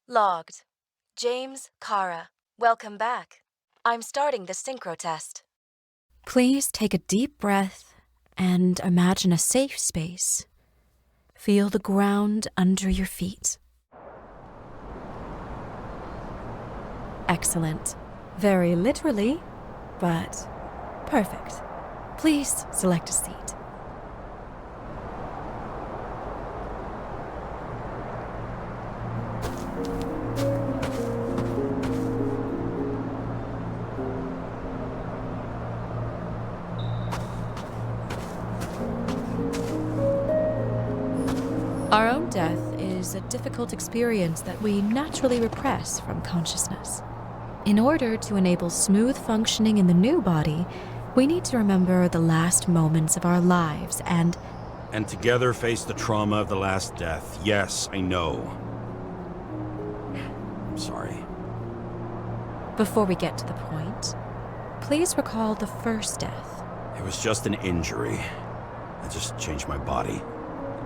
Logged. James Karra. Welcome back. I'm starting the synchro test. Please take a deep breath and imagine a safe space. Feel the ground under your feet. Excellent. Very literally, but perfect. Please select a seat. Our own death is a difficult experience that we naturally repress from consciousness. In order to enable smooth functioning in the new body, we need to remember the last moments of our lives and together face the trauma of the last death. Yes, I know. I'm sorry. Before we get to the point, please recall the first death. It was just an injury. I just changed my body.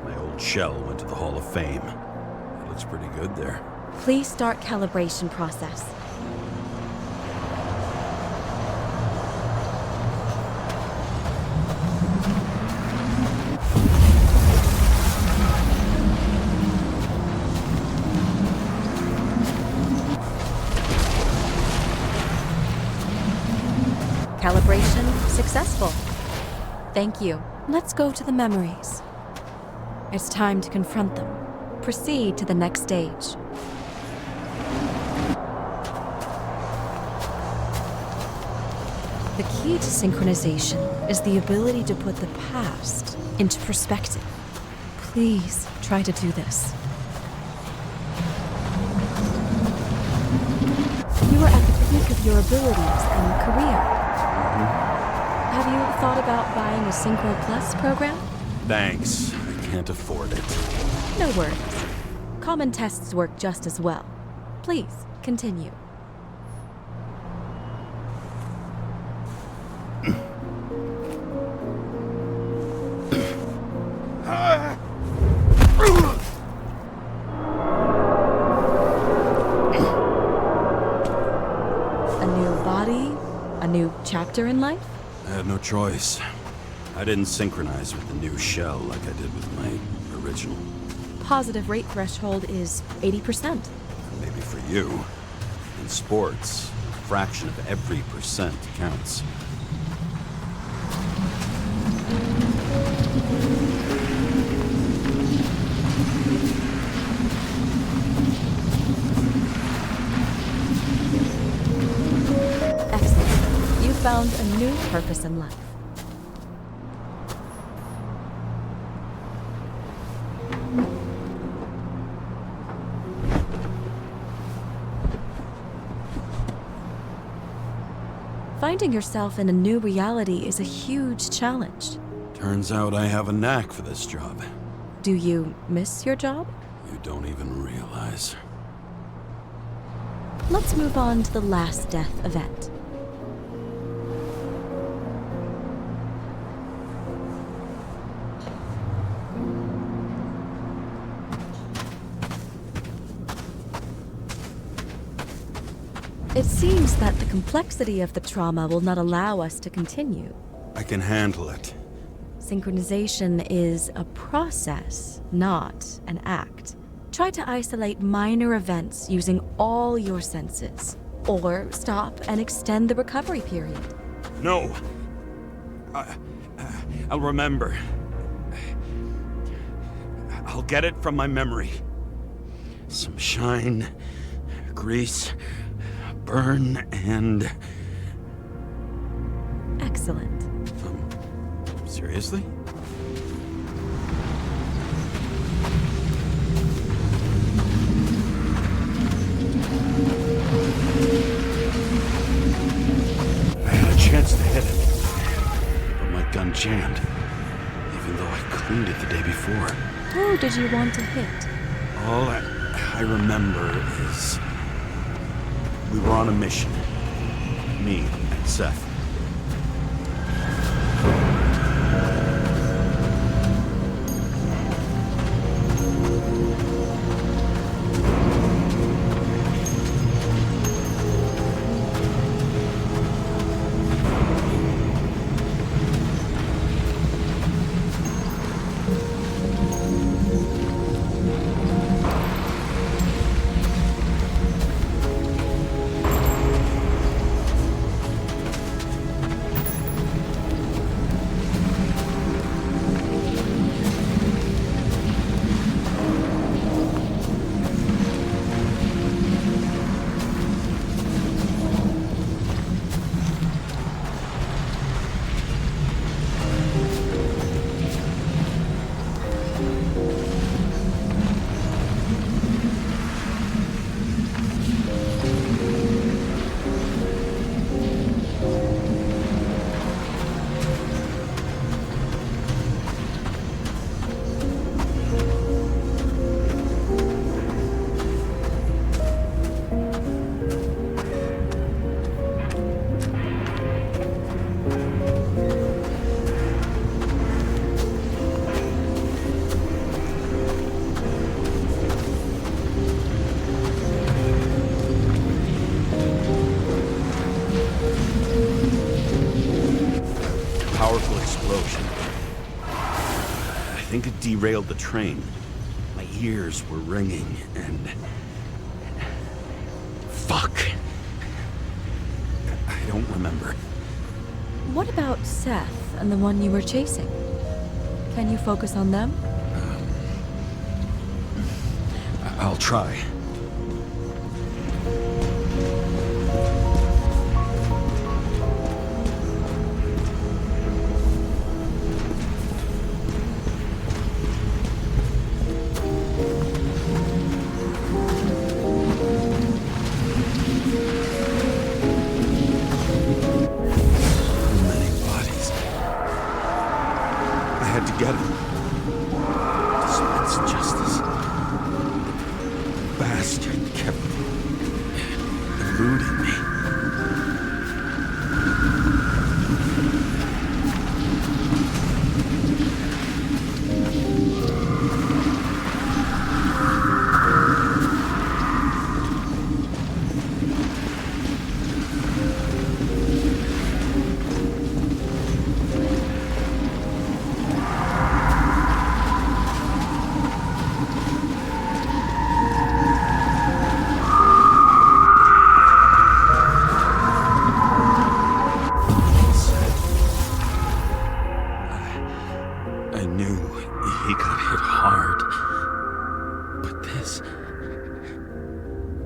My old shell went to the Hall of Fame. It looks pretty good there. Please start calibration process. Calibration successful. Thank you. Let's go to the memories. It's time to confront them. Proceed to the next stage. The key to synchronization is the ability to put the past into perspective. Please try to do this. You are at the peak of your abilities and career. Have you thought about buying a Synchro Plus program? Thanks. I can't afford it. No worries. Common tests work just as well. Please, continue. A new body? A new chapter in life? I had no choice. I didn't synchronize with the new shell like I did with my original. Positive rate threshold is 80%. Maybe for you. In sports, a fraction of every percent counts. Excellent. You found a new purpose in life. Finding yourself in a new reality is a huge challenge. Turns out I have a knack for this job. Do you miss your job? You don't even realize. Let's move on to the last death event. It seems that the complexity of the trauma will not allow us to continue. I can handle it. Synchronization is a process, not an act. Try to isolate minor events using all your senses, or stop and extend the recovery period. No! I'll remember. I'll get it from my memory. Some shine, grease, burn, and... Excellent. Seriously? I had a chance to hit it, but my gun jammed, even though I cleaned it the day before. Who did you want to hit? All I remember is we were on a mission. Me and Seth. I think it derailed the train. My ears were ringing, and... Fuck! I don't remember. What about Seth and the one you were chasing? Can you focus on them? I'll try. Get him. Dispense justice. The bastard kept eluding me.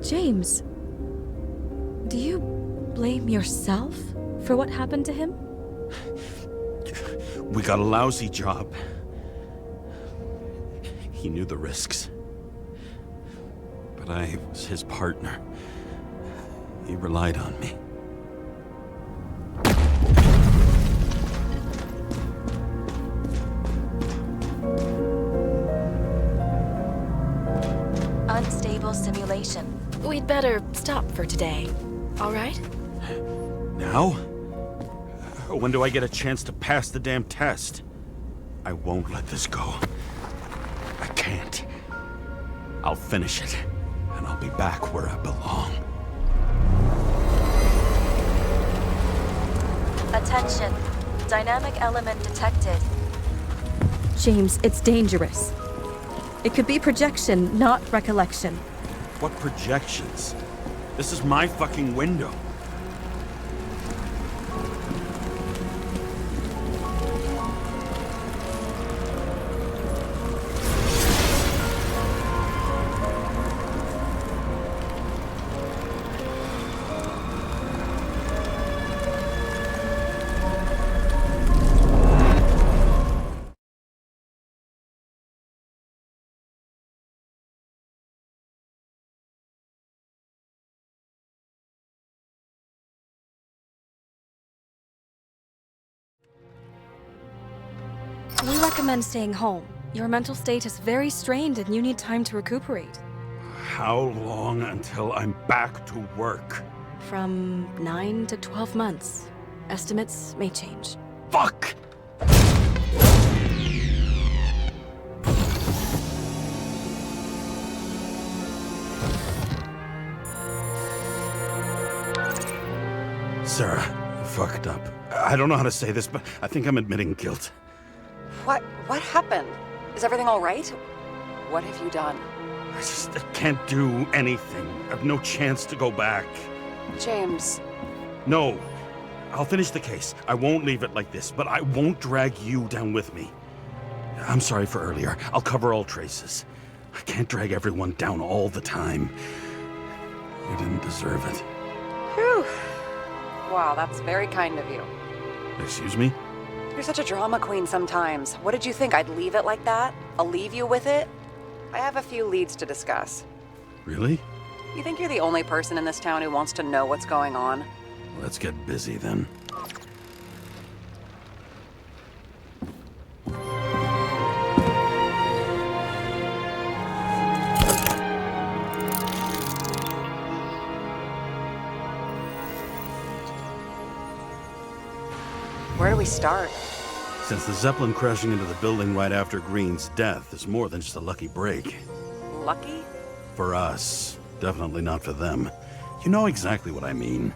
James, do you blame yourself for what happened to him? We got a lousy job. He knew the risks. But I was his partner. He relied on me. fictional simulation. We'd better stop for today, all right? Now? When do I get a chance to pass the damn test? I won't let this go. I can't. I'll finish it, and I'll be back where I belong. Attention. Dynamic element detected. James, it's dangerous. It could be projection, not recollection. What projections? This is my fucking window. We recommend staying home. Your mental state is very strained and you need time to recuperate. How long until I'm back to work? From 9 to 12 months. Estimates may change. Fuck! Sarah, I fucked up. I don't know how to say this, but I think I'm admitting guilt. What happened? Is everything all right? What have you done? I can't do anything. I have no chance to go back. James. No. I'll finish the case. I won't leave it like this, but I won't drag you down with me. I'm sorry for earlier. I'll cover all traces. I can't drag everyone down all the time. You didn't deserve it. Whew. Wow, that's very kind of you. Excuse me? You're such a drama queen sometimes. What did you think, I'd leave it like that? I'll leave you with it? I have a few leads to discuss. Really? You think you're the only person in this town who wants to know what's going on? Let's get busy then. Where do we start? Since the Zeppelin crashing into the building right after Green's death is more than just a lucky break. Lucky? For us. Definitely not for them. You know exactly what I mean.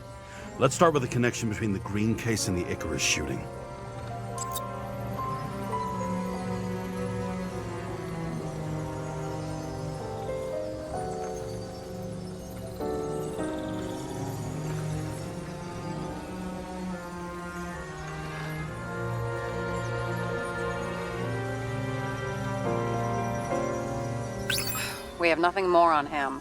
Let's start with the connection between the Green case and the Icarus shooting. We have nothing more on him.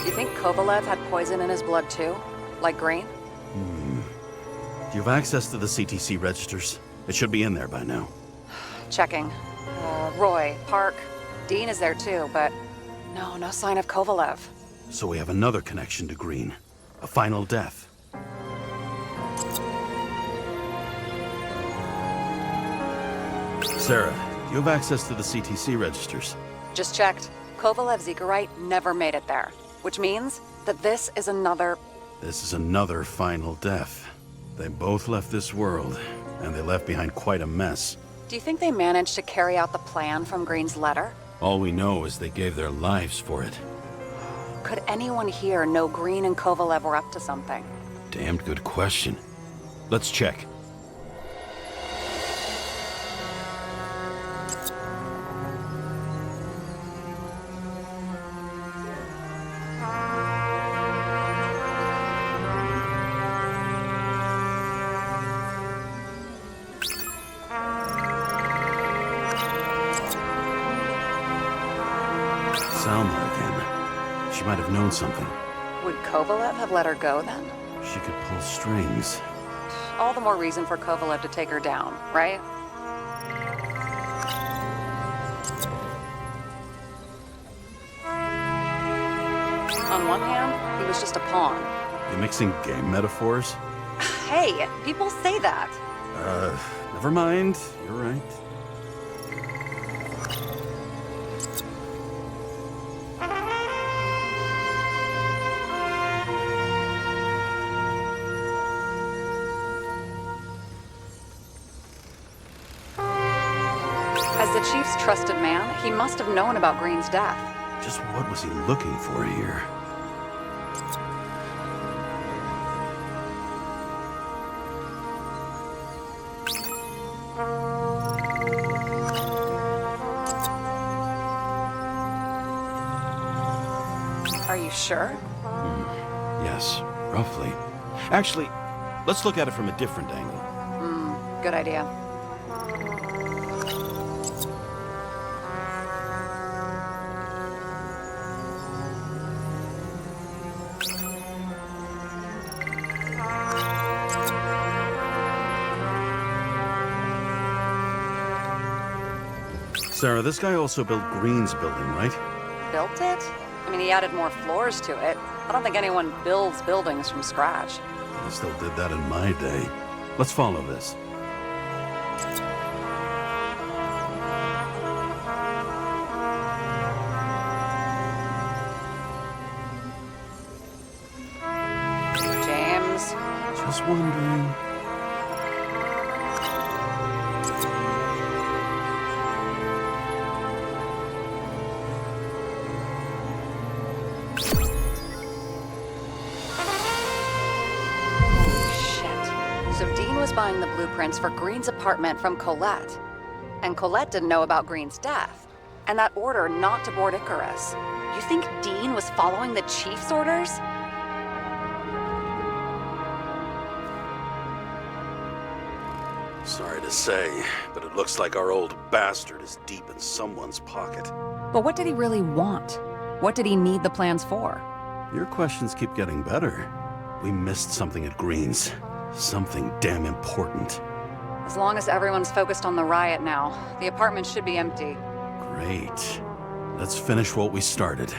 You think Kovalev had poison in his blood too? Like Green? Do you have access to the CTC registers? It should be in there by now. Checking. Roy, Park, Dean is there too, but no sign of Kovalev. So we have another connection to Green. A final death. Sarah, do you have access to the CTC registers? Just checked. Kovalev's Icarite never made it there, which means that this is another final death. They both left this world, and they left behind quite a mess. Do you think they managed to carry out the plan from Green's letter? All we know is they gave their lives for it. Could anyone here know Green and Kovalev were up to something? Damned good question. Let's check. Salma again. She might have known something. Would Kovalev have let her go then? she could pull strings. All the more reason for Kovalev to take her down, right? On one hand, he was just a pawn. You mixing game metaphors? Hey, people say that. Never mind. You're right. As the chief's trusted man, he must have known about Green's death. Just what was he looking for here? Are you sure? Yes, roughly. Actually, let's look at it from a different angle. Good idea. Sarah, this guy also built Green's building, right? Built it? I mean, he added more floors to it. I don't think anyone builds buildings from scratch. I still did that in my day. Let's follow this. James? Just wondering. Buying the blueprints for Green's apartment from Colette. And Colette didn't know about Green's death. And that order not to board Icarus. You think Dean was following the chief's orders? Sorry to say, but it looks like our old bastard is deep in someone's pocket. But what did he really want? What did he need the plans for? Your questions keep getting better. We missed something at Green's. Something damn important. As long as everyone's focused on the riot now, the apartment should be empty. Great. Let's finish what we started.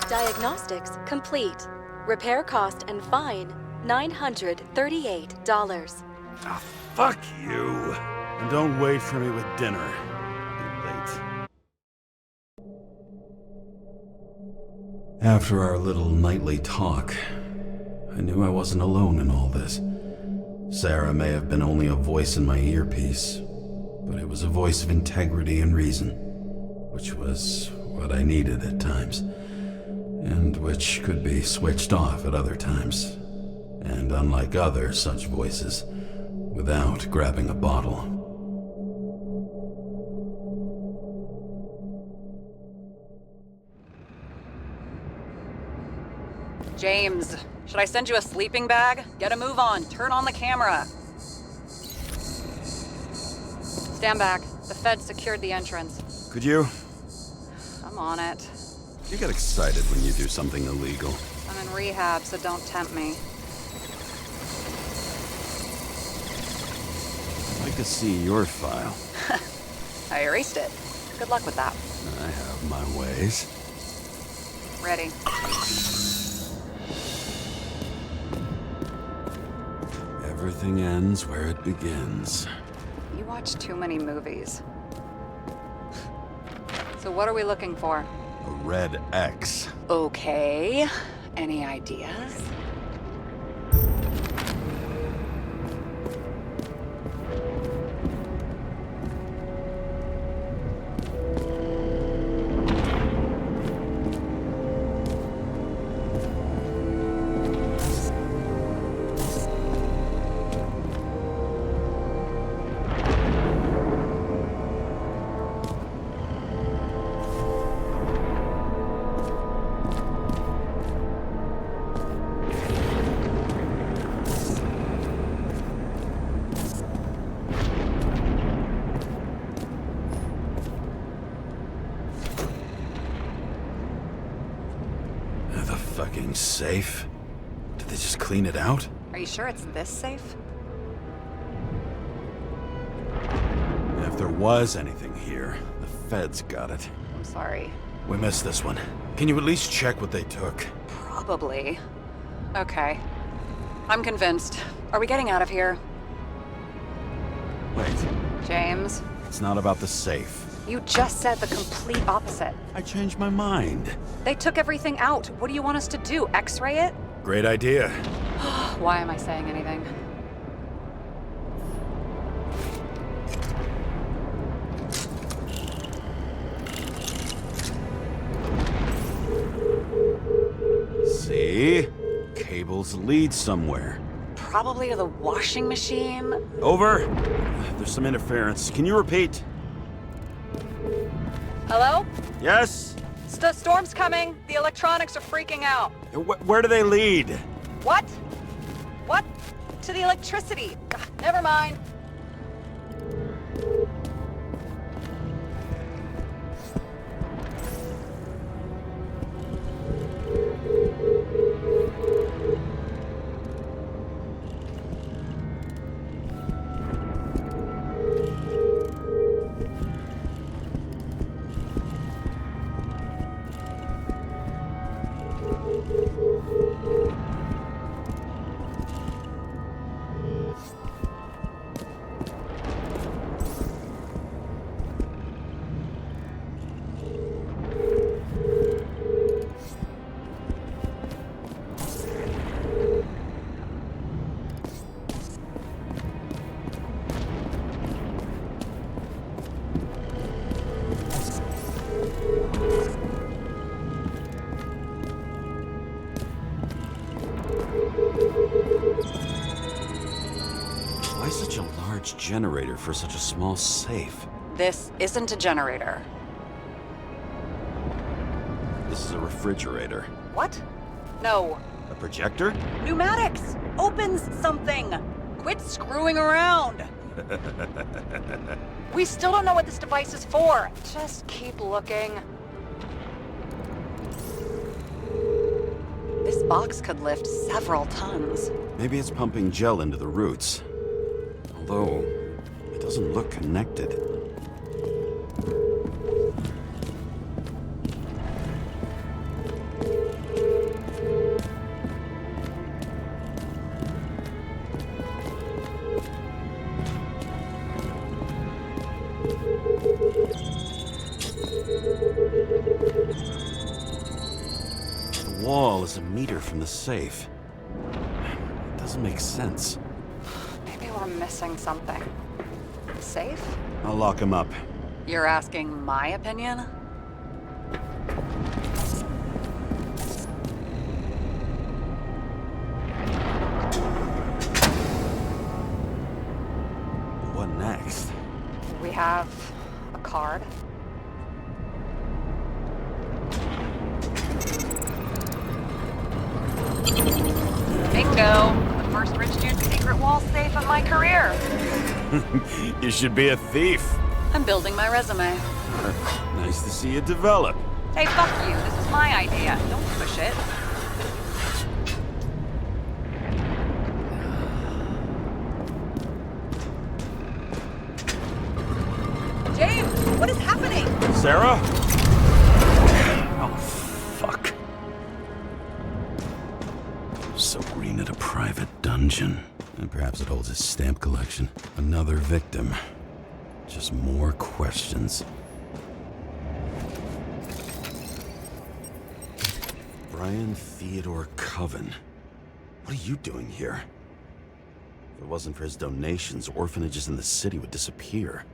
Diagnostics complete. Repair cost and fine, $938. Ah, fuck you! And don't wait for me with dinner. Be late. After our little nightly talk, I knew I wasn't alone in all this. Sarah may have been only a voice in my earpiece, but it was a voice of integrity and reason, which was what I needed at times, and which could be switched off at other times, and unlike other such voices, without grabbing a bottle. James, should I send you a sleeping bag? Get a move on. Turn on the camera. Stand back. The feds secured the entrance. Could you? I'm on it. You get excited when you do something illegal. I'm in rehab, so don't tempt me. I'd like to see your file. I erased it. Good luck with that. I have my ways. Ready. Everything ends where it begins. You watch too many movies. So what are we looking for? A red X. Okay. Any ideas? Safe? To Did they just clean it out? Are you sure it's this safe? If there was anything here, the feds got it. I'm sorry. We missed this one. Can you at least check what they took? Probably. Okay. I'm convinced. Are we getting out of here? Wait. James? It's not about the safe. You just said the complete opposite. I changed my mind. They took everything out. What do you want us to do? X-ray it? Great idea. Why am I saying anything? See? Cables lead somewhere. Probably to the washing machine. Over. There's some interference. Can you repeat? Hello? Yes? The storm's coming. The electronics are freaking out. Where do they lead? What? What? To the electricity. God, never mind. Why such a large generator for such a small safe? This isn't a generator. This is a refrigerator. What? No. A projector? Pneumatics! Opens something! Quit screwing around! We still don't know what this device is for. Just keep looking. This box could lift several tons. Maybe it's pumping gel into the roots. Although, it doesn't look connected. The wall is a meter from the safe. It doesn't make sense. Maybe we're missing something. Safe? I'll lock him up. You're asking my opinion? What next? We have a card. Bingo! The first rich dude's secret wall safe of my career. You should be a thief. I'm building my resume. Nice to see you develop. Hey, fuck you. This was my idea. Don't push it. James, what is happening? Sarah? Oh, fuck. So Green at a private dungeon. And perhaps it holds his stamp collection. Another victim. Just more questions. Brian Theodore Coven. What are you doing here? If it wasn't for his donations, orphanages in the city would disappear.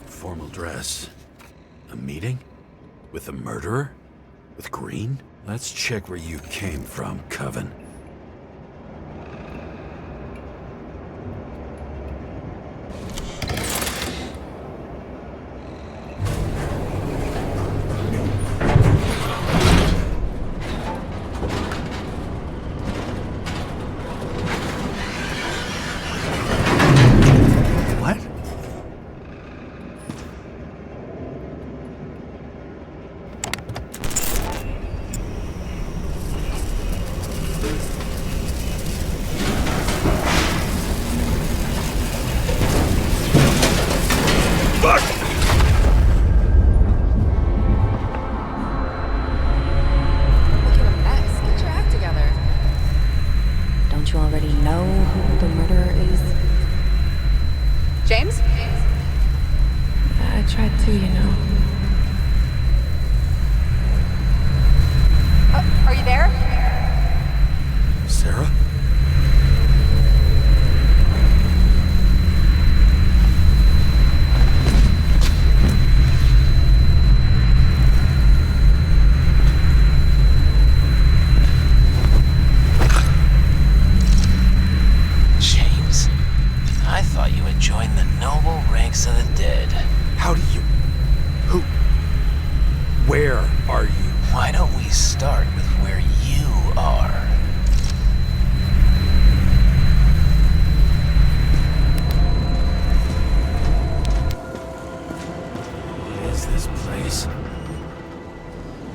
Formal dress. A meeting? With a murderer? With Green? Let's check where you came from, Coven. join the noble ranks of the dead. How do you... Who... Where are you? Why don't we start with where you are? What is this place?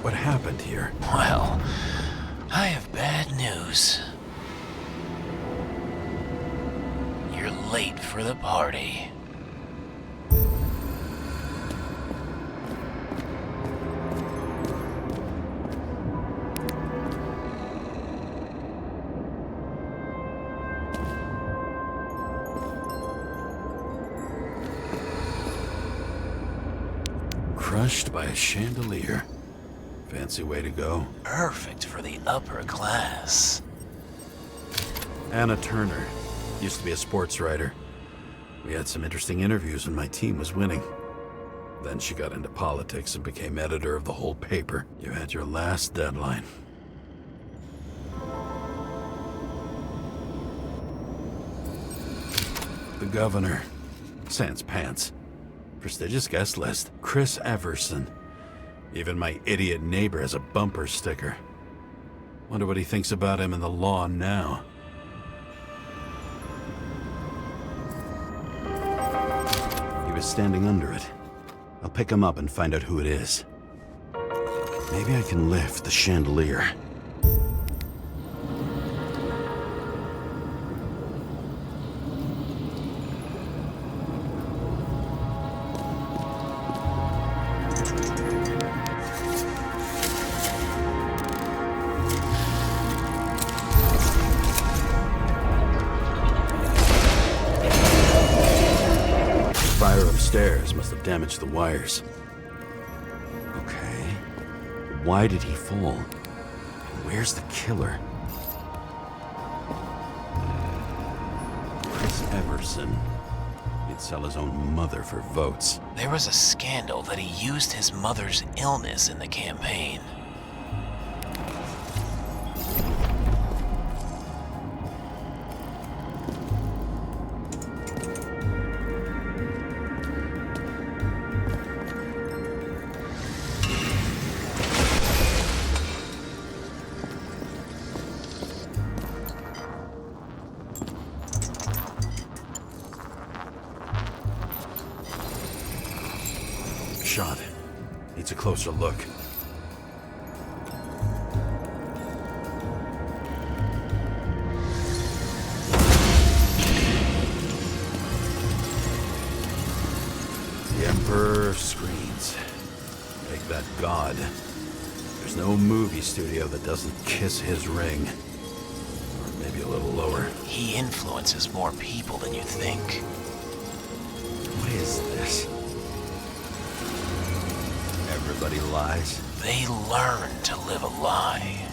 What happened here? Well, I have bad news. You're late for the party. Crushed by a chandelier. Fancy way to go. Perfect for the upper class. Anna Turner. Used to be a sports writer. We had some interesting interviews when my team was winning. Then she got into politics and became editor of the whole paper. You had your last deadline. The governor. Sans pants. Prestigious guest list. Chris Everson. Even my idiot neighbor has a bumper sticker. Wonder what he thinks about him and the law now. He was standing under it. I'll pick him up and find out who it is. Maybe I can lift the chandelier. Stairs must have damaged the wires. Okay. Why did he fall? Where's the killer? Chris Everson. He'd sell his own mother for votes. There was a scandal that he used his mother's illness in the campaign. Shot. Needs a closer look. The Emperor of Screens. Make that god. There's no movie studio that doesn't kiss his ring. Or maybe a little lower. He influences more people than you think. What is this? Everybody lies. They learn to live a lie.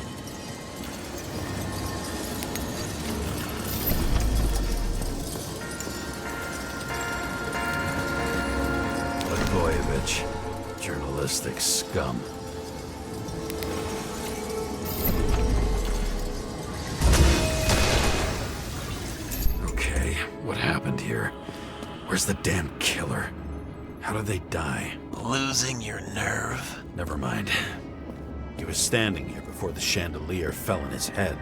Blagojevich, journalistic scum. Okay, what happened here? Where's the damn killer? How did they die? Losing your nerve? Never mind. He was standing here before the chandelier fell on his head.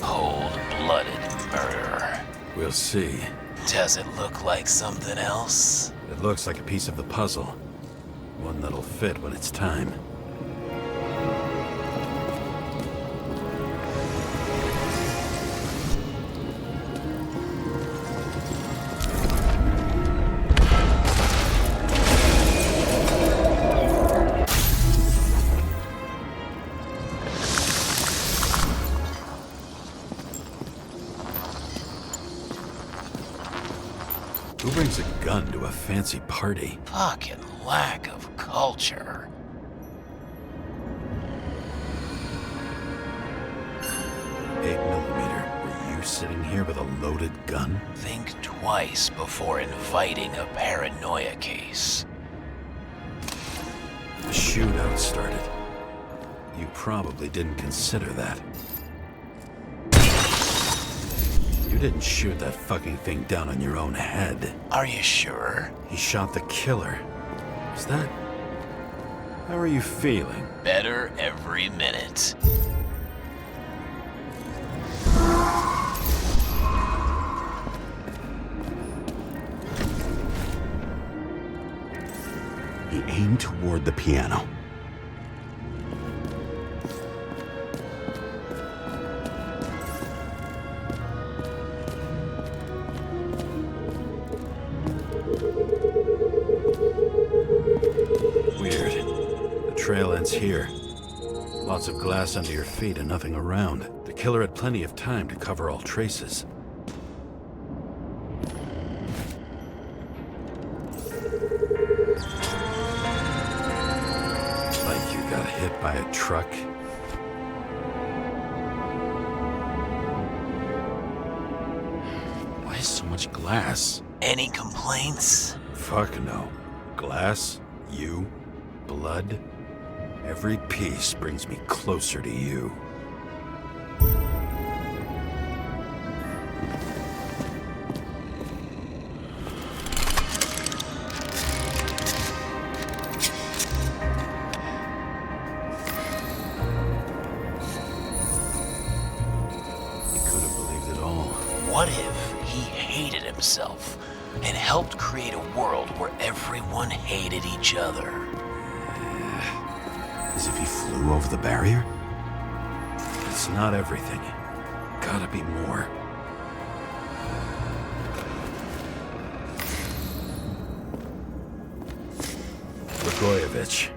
Cold-blooded murder. We'll see. Does it look like something else? It looks like a piece of the puzzle. One that'll fit when it's time. Who brings a gun to a fancy party? Fucking lack of culture. .8mm. Were you sitting here with a loaded gun? Think twice before inviting a paranoia case. A shootout started. You probably didn't consider that. didn't shoot that fucking thing down on your own head. Are you sure? He shot the killer. Is that... How are you feeling? Better every minute. He aimed toward the piano. Weird. The trail ends here. Lots of glass under your feet and nothing around. The killer had plenty of time to cover all traces. Like you got hit by a truck. Why is so much glass? Any complaints? Fuck no. Glass, you, blood. Every piece brings me closer to you. What if he hated himself and helped create a world where everyone hated each other? As if he flew over the barrier? It's not everything. Gotta be more. Blagojevich.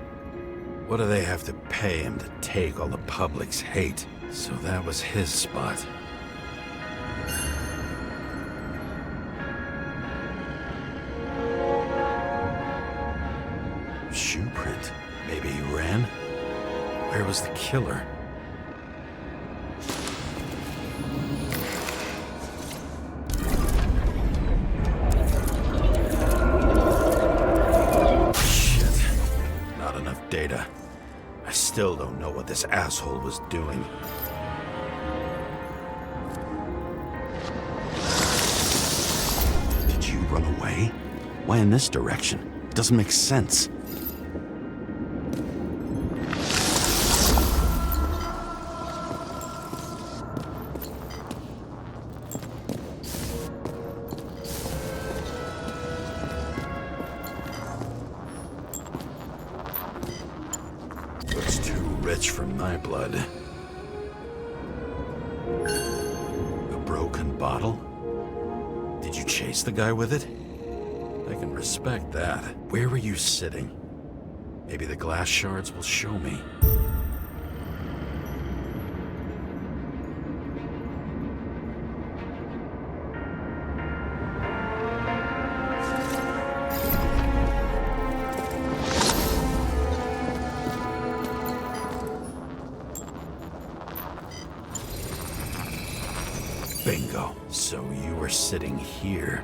What do they have to pay him to take all the public's hate? So that was his spot. Shoe print. Maybe he ran? Where was the killer? Shit. Not enough data. I still don't know what this asshole was doing. Did you run away? Why in this direction? It doesn't make sense. Looks too rich for my blood. A broken bottle? Did you chase the guy with it? I can respect that. Where were you sitting? Maybe the glass shards will show me. Bingo. So you were sitting here.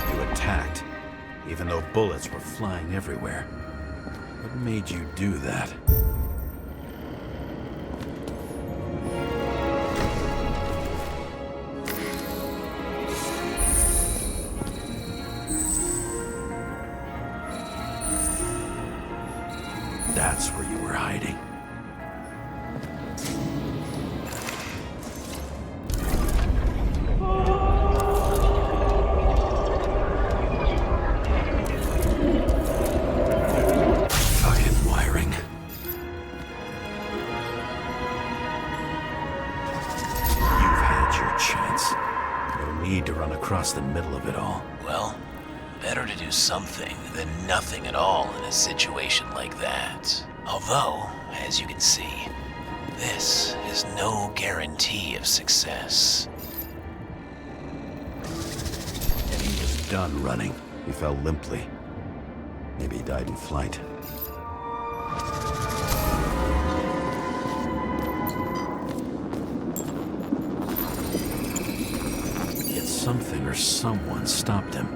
You attacked, even though bullets were flying everywhere. What made you do that? That's where you were hiding. Fucking wiring. You've had your chance. No need to run across the middle of it all. Well, better to do something than nothing at all in a situation like that. Although, as you can see, this is no guarantee of success. And he was done running. He fell limply. Maybe he died in flight. It's Something or someone stopped him.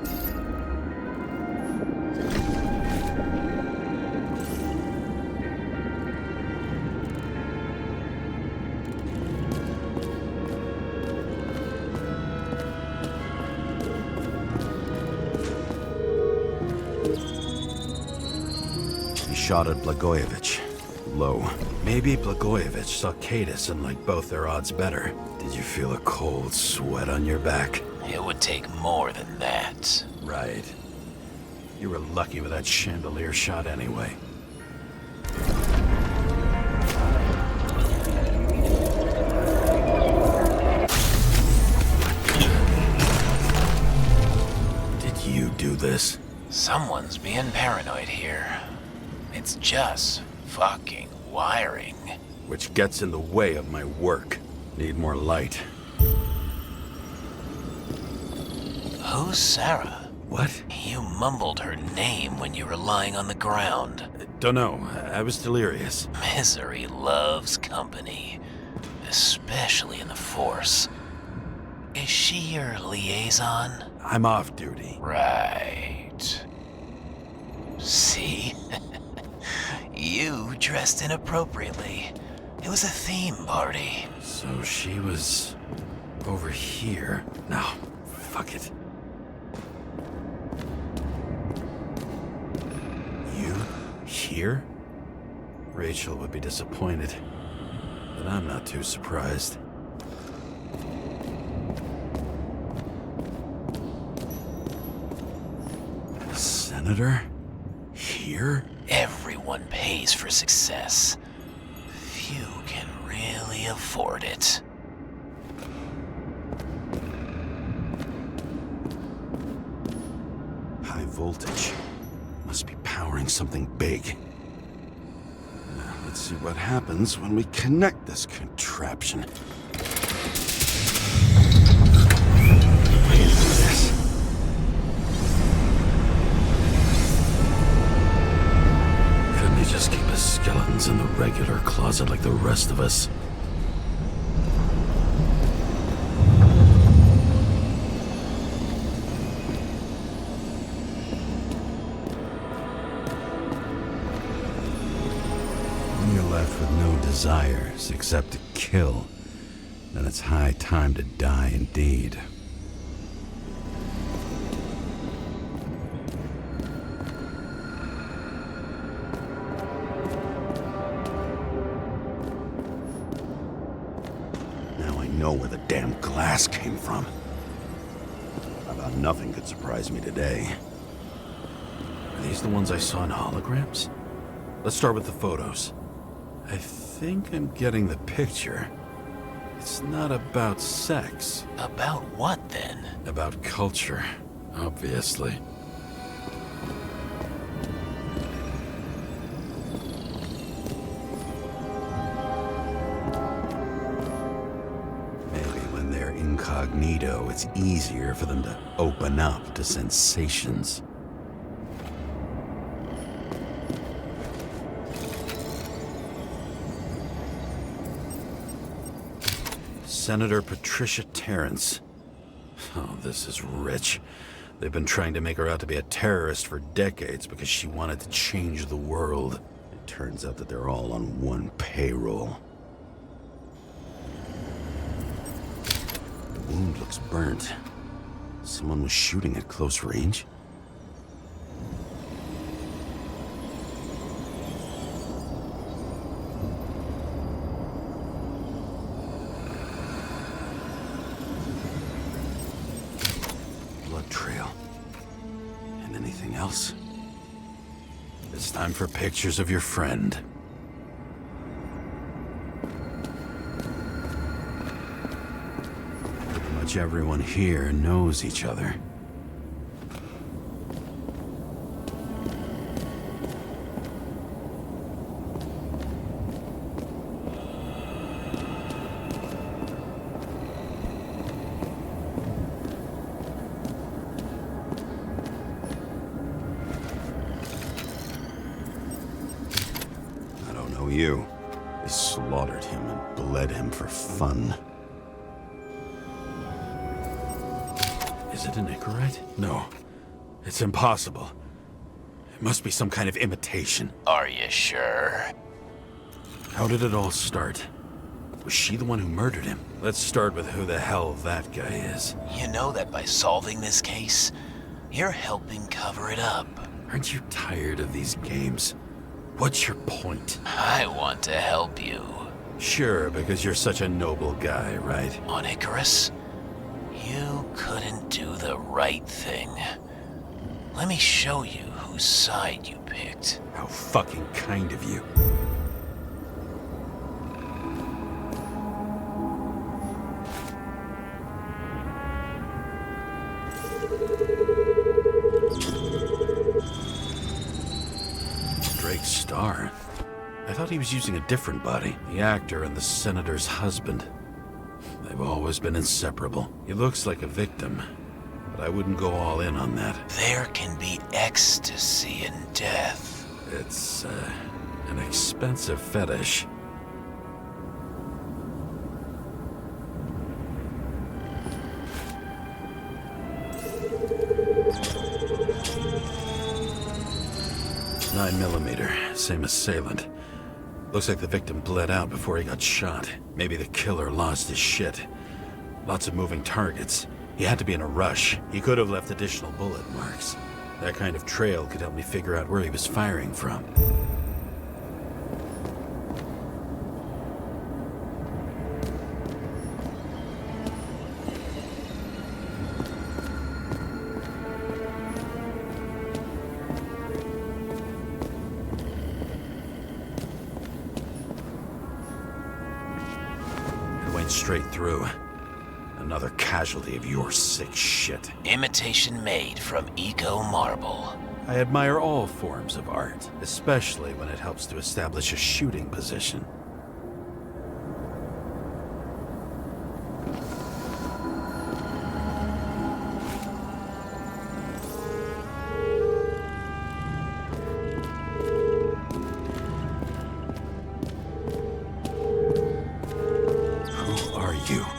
He shot at Blagojevich. Low. Maybe Blagojevich saw Kadis and liked both their odds better. Did you feel a cold sweat on your back? It would take more than that. Right. You were lucky with that chandelier shot anyway. Did you do this? Someone's being paranoid here. It's just fucking wiring. Which gets in the way of my work. Need more light. Who's Sarah? What? You mumbled her name when you were lying on the ground. Don't know. I was delirious. Misery loves company. Especially in the Force. Is she your liaison? I'm off duty. Right. See? You dressed inappropriately. It was a theme party. So she was over here. No, fuck it. You here? Rachel would be disappointed, but I'm not too surprised. Senator? Here? Everyone pays for success. Few can really afford it. High voltage. Must be powering something big. Now, let's see what happens when we connect this contraption. Just keep his skeletons in the regular closet like the rest of us. When you're left with no desires except to kill, then it's high time to die indeed. Know where the damn glass came from. About nothing could surprise me today. Are these the ones I saw in holograms? Let's start with the photos. I think I'm getting the picture. It's not about sex. About what, then? About culture, obviously. Incognito, it's easier for them to open up to sensations. Senator Patricia Terrence. Oh, this is rich. They've been trying to make her out to be a terrorist for decades because she wanted to change the world. It turns out that they're all on one payroll. The wound looks burnt. Someone was shooting at close range. Blood trail. And anything else? It's time for pictures of your friend. Pretty much everyone here knows each other. You. They slaughtered him and bled him for fun. Is it an Icarite? No. It's impossible. It must be some kind of imitation. Are you sure? How did it all start? Was she the one who murdered him? Let's start with who the hell that guy is. You know that by solving this case, you're helping cover it up. Aren't you tired of these games? What's your point? I want to help you. Sure, because you're such a noble guy, right? On Icarus, you couldn't do the right thing. Let me show you whose side you picked. How fucking kind of you. Drake's star. I thought he was using a different body. The actor and the senator's husband. They've always been inseparable. He looks like a victim, but I wouldn't go all in on that. There can be ecstasy in death. It's, an expensive fetish. .9mm, same assailant. Looks like the victim bled out before he got shot. Maybe the killer lost his shit. Lots of moving targets. He had to be in a rush. He could have left additional bullet marks. That kind of trail could help me figure out where he was firing from. Straight through. Another casualty of your sick shit. Imitation made from eco marble. I admire all forms of art, especially when it helps to establish a shooting position.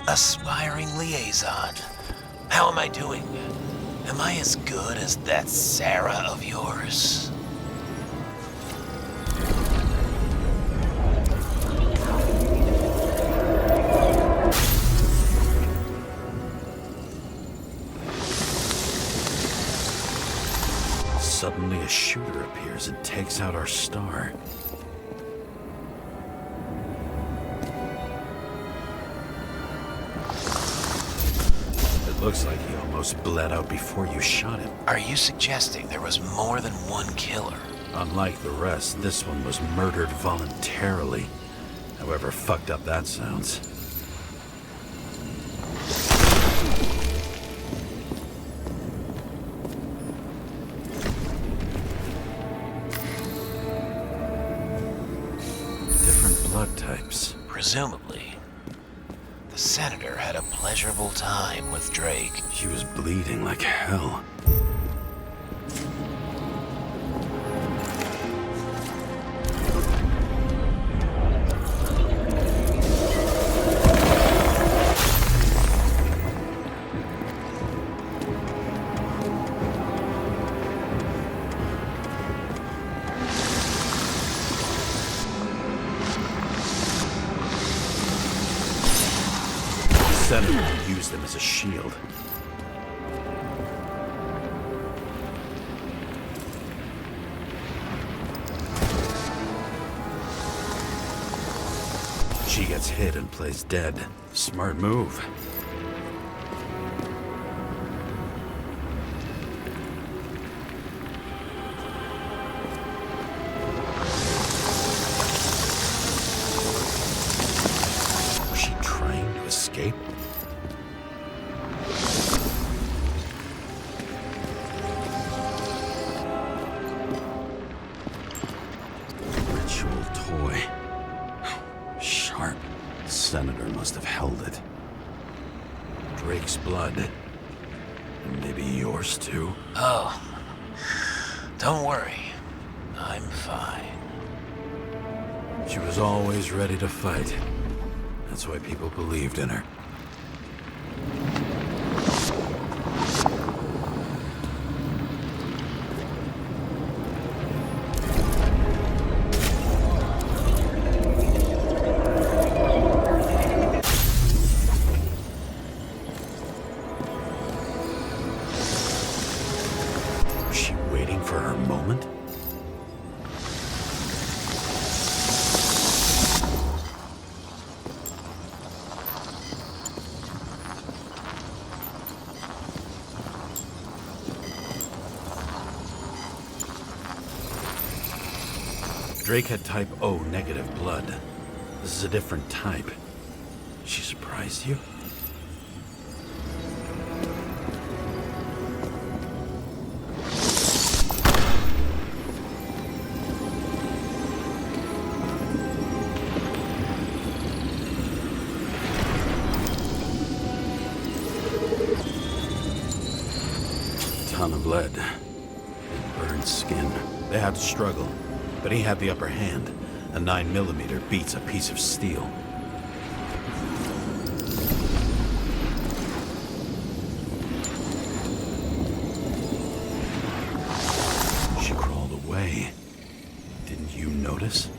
Aspiring liaison. How am I doing? Am I as good as that Sara of yours? Suddenly a shooter appears and takes out our star. Looks like he almost bled out before you shot him. Are you suggesting there was more than one killer? Unlike the rest, this one was murdered voluntarily. However fucked up that sounds. Different blood types. Presumably. The senator had a pleasurable time with Drake. She was bleeding like hell. The senator used them as a shield. She gets hit and plays dead. Smart move. Was she trying to escape? Ritual toy. Sharp. Senator must have held it. Drake's blood. And maybe yours too? Oh. Don't worry. I'm fine. She was always ready to fight. That's why people believed in her. waiting for her moment? Drake had type O negative blood. This is a different type. She surprised you? Ton of lead. Burned skin. They had to struggle. But he had the upper hand. A 9mm beats a piece of steel. She crawled away. Didn't you notice?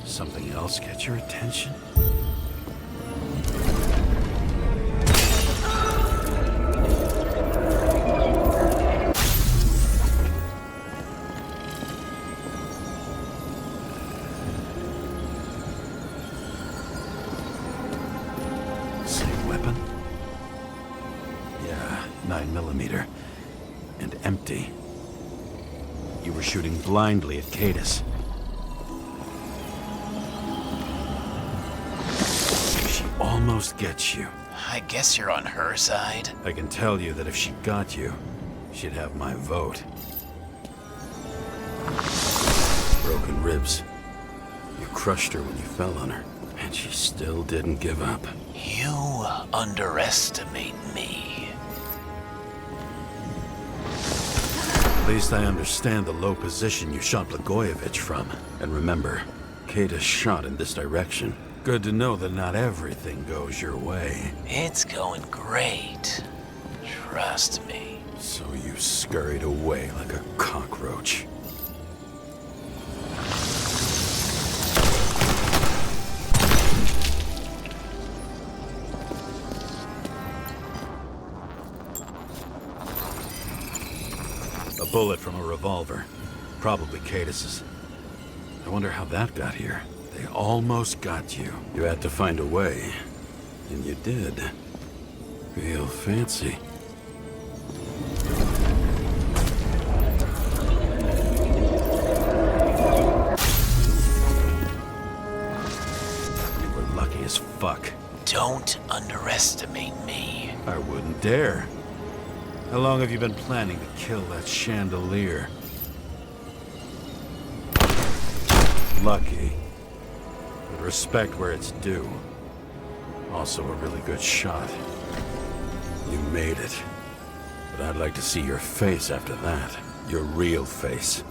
Something else get your attention? Same weapon? Yeah, 9mm. And empty. You were shooting blindly at Cadis. She almost gets you. I guess you're on her side. I can tell you that if she got you, she'd have my vote. Broken ribs. You crushed her when you fell on her, and she still didn't give up. You underestimate me. At least I understand the low position you shot Blagojevich from. And remember, Kata shot in this direction. Good to know that not everything goes your way. It's going great. Trust me. So you scurried away like a cockroach. A bullet from a revolver. Probably Cadis's. I wonder how that got here. They almost got you. You had to find a way. And you did. Real fancy. You were lucky as fuck. Don't underestimate me. I wouldn't dare. How long have you been planning to kill that chandelier? Lucky. But respect where it's due. Also a really good shot. You made it. But I'd like to see your face after that. Your real face.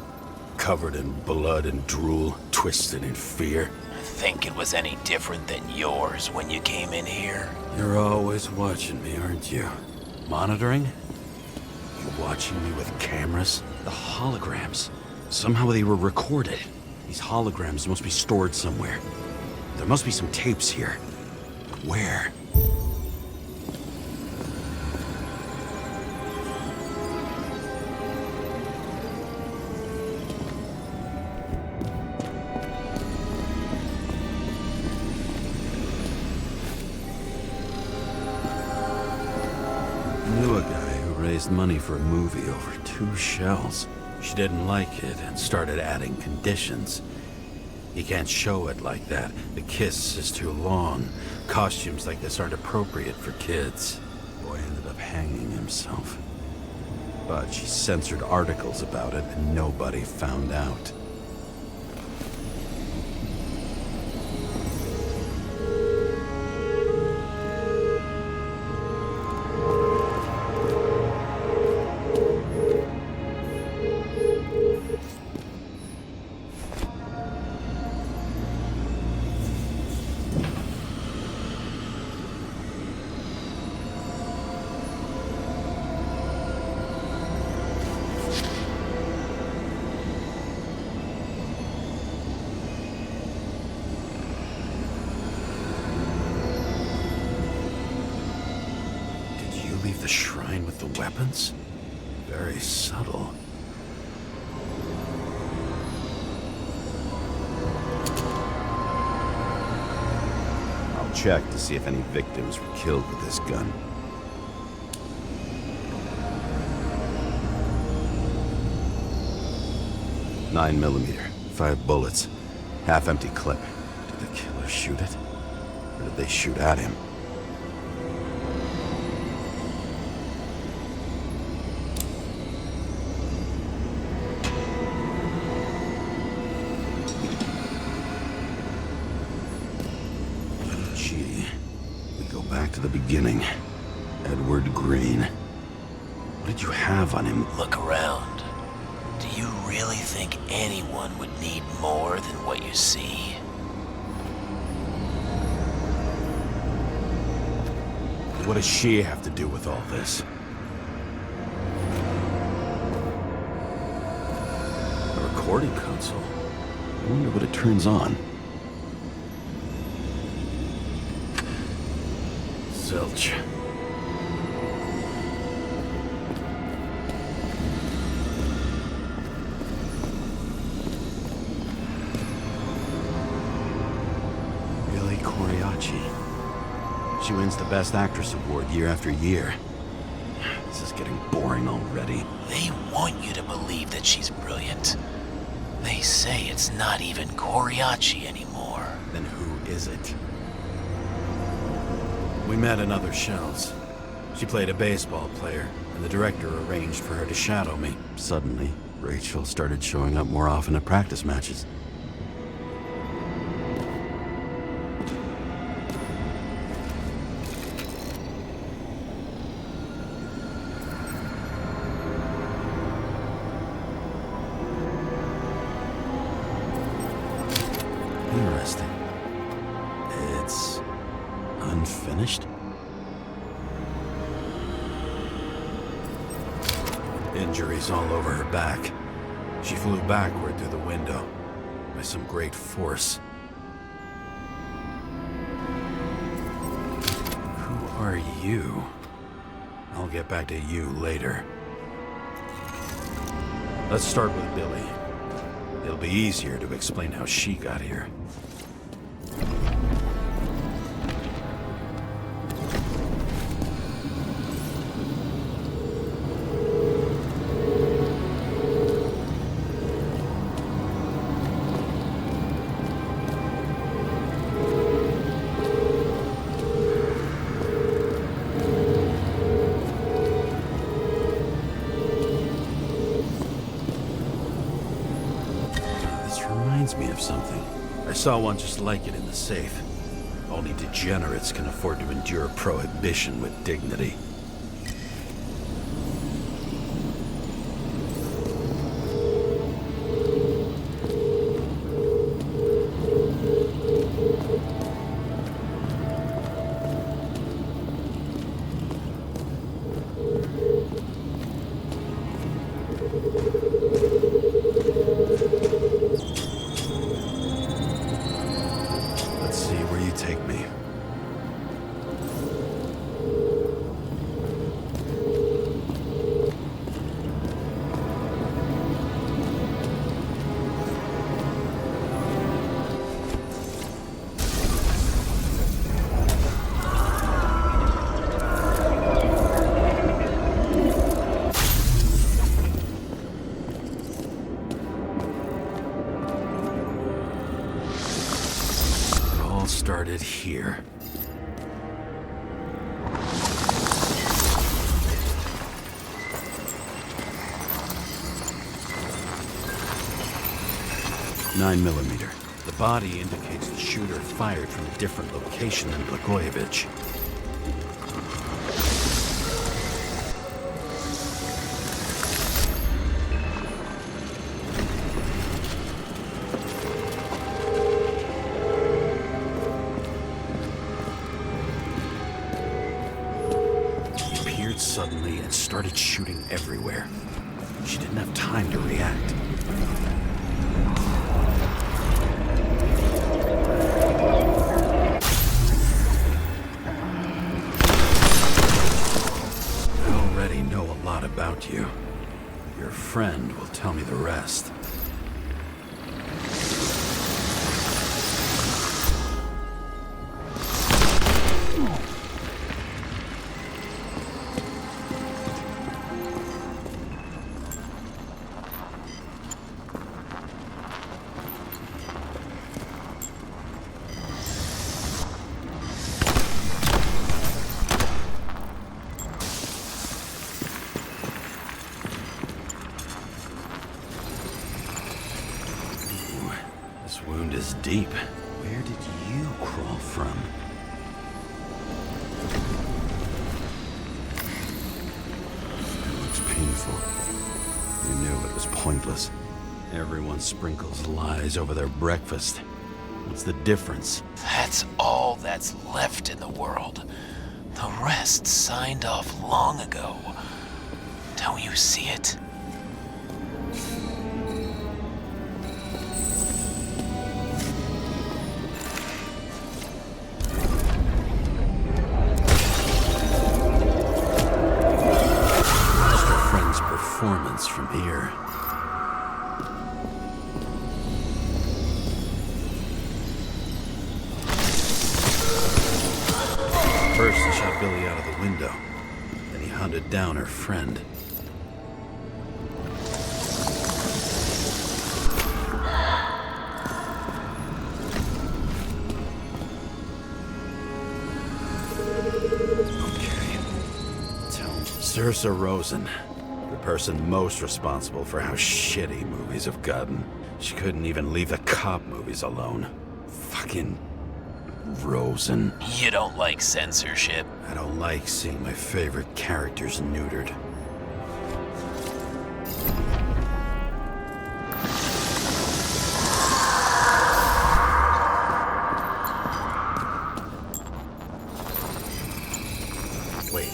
Covered in blood and drool, twisted in fear. Think it was any different than yours when you came in here? You're always watching me, aren't you? Monitoring? You watching me with cameras? The holograms. Somehow they were recorded. These holograms must be stored somewhere. There must be some tapes here. Where? Knew a guy who raised money for a movie over 2 shells. She didn't like it and started adding conditions. You can't show it like that. The kiss is too long. Costumes like this aren't appropriate for kids. Boy ended up hanging himself. But she censored articles about it and nobody found out. The shrine with the weapons? Very subtle. check to see if any victims were killed with this gun. .9mm, 5 bullets, half-empty clip. Did the killer shoot it? Or did they shoot at him? Gee, we go back to the beginning. Edward Green. What did you have on him? Look around. Do you really think anyone would need more than what you see? What does she have to do with all this? A recording console. I wonder what it turns on. Zilch. She wins the Best Actress award year after year. This is getting boring already. They want you to believe that she's brilliant. They say it's not even Coriaci anymore. Then who is it? We met in other shells. She played a baseball player, and the director arranged for her to shadow me. Suddenly, Rachel started showing up more often at practice matches. Interesting. It's unfinished? Injuries all over her back. She flew backward through the window by some great force. Who are you? I'll get back to you later. Let's start with Billy. It'll be easier to explain how she got here. Me of something. I saw one just like it in the safe. Only degenerates can afford to endure prohibition with dignity. Started here. .9mm. The body indicates the shooter fired from a different location than Blagojevich. Suddenly and started shooting everywhere. She didn't have time to react. I already know a lot about you. Your friend will tell me the rest. wound is deep. Where did you crawl from? It looks painful. You knew it was pointless. Everyone sprinkles lies over their breakfast. What's the difference? That's all that's left in the world. The rest signed off long ago. Don't you see it? Mr. Friend's performance from here. First, he shot Billy out of the window. Then he hunted down her friend. Okay. Tell Saoirse Ronan, the person most responsible for how shitty movies have gotten. She couldn't even leave the cop movies alone. Fucking Ronan. You don't like censorship? I don't like seeing my favorite characters neutered. Wait.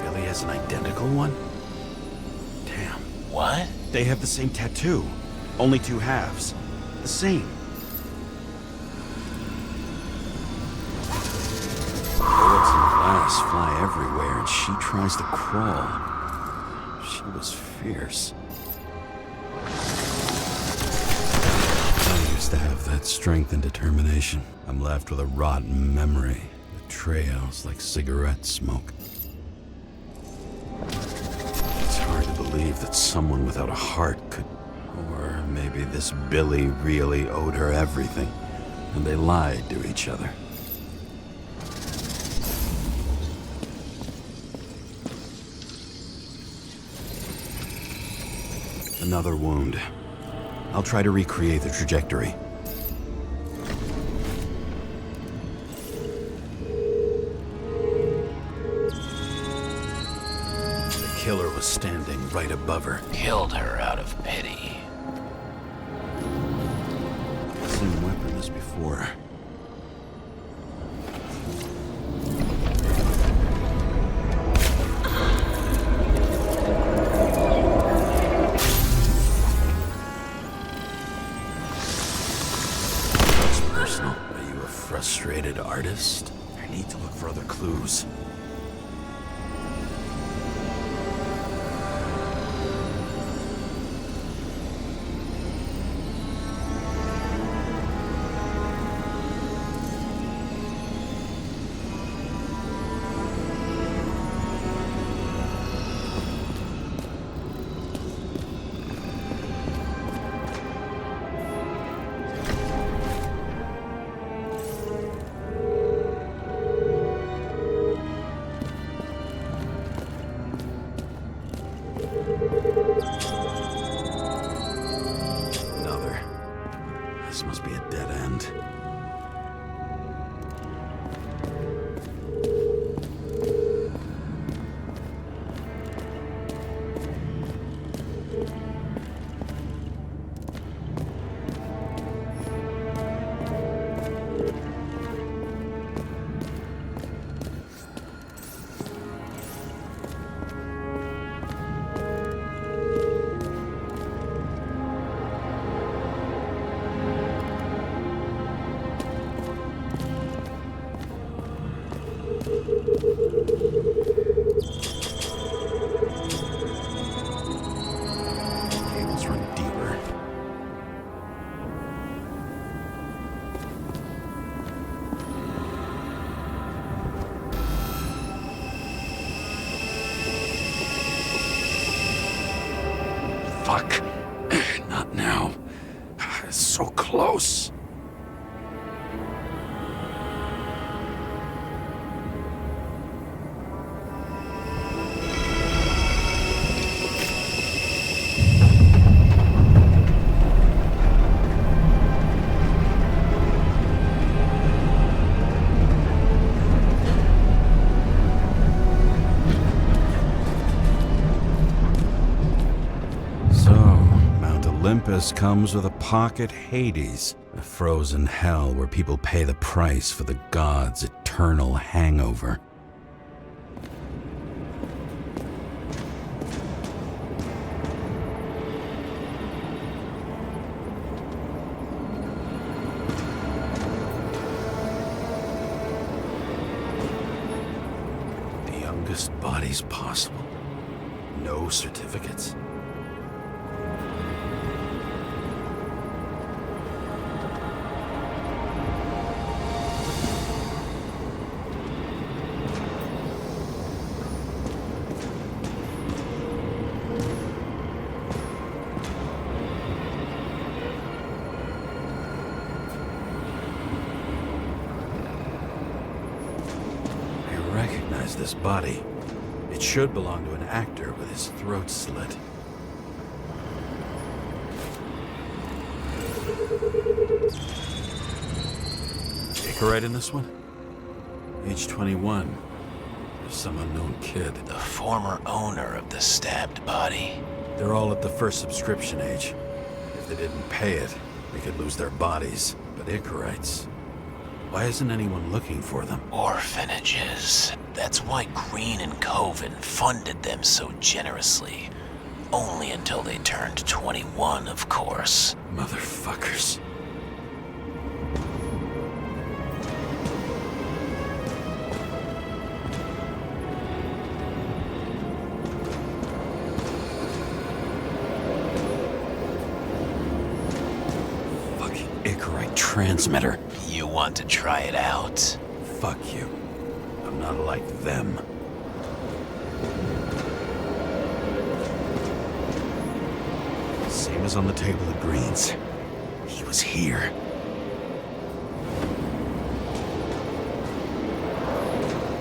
Billy has an identical one? Damn. What? They have the same tattoo. Only two halves. The same. Bullets and glass fly everywhere, and she tries to crawl. She was fierce. I used to have that strength and determination. I'm left with a rotten memory that trails like cigarette smoke. It's hard to believe that someone without a heart could... Or maybe this Billy really owed her everything, and they lied to each other. Another wound. I'll try to recreate the trajectory. The killer was standing right above her. Killed her out of pity. Same weapon as before. Frustrated artist? I need to look for other clues. Another. This must be a dead end. Cables run deeper. Fuck. Not now. It's so close. Olympus comes with a pocket Hades, a frozen hell where people pay the price for the gods' eternal hangover. The youngest bodies possible. No certificates. This body. It should belong to an actor with his throat slit. Icarite in this one? Age 21. There's some unknown kid. The former owner of the stabbed body. They're all at the first subscription age. If they didn't pay it, they could lose their bodies. But Icarites... why isn't anyone looking for them? Orphanages. That's why Green and Coven funded them so generously. Only until they turned 21, of course. Motherfuckers. Fucking Icarite transmitter. You want to try it out? Fuck you. I'm not like them. Same as on the table at Green's. He was here.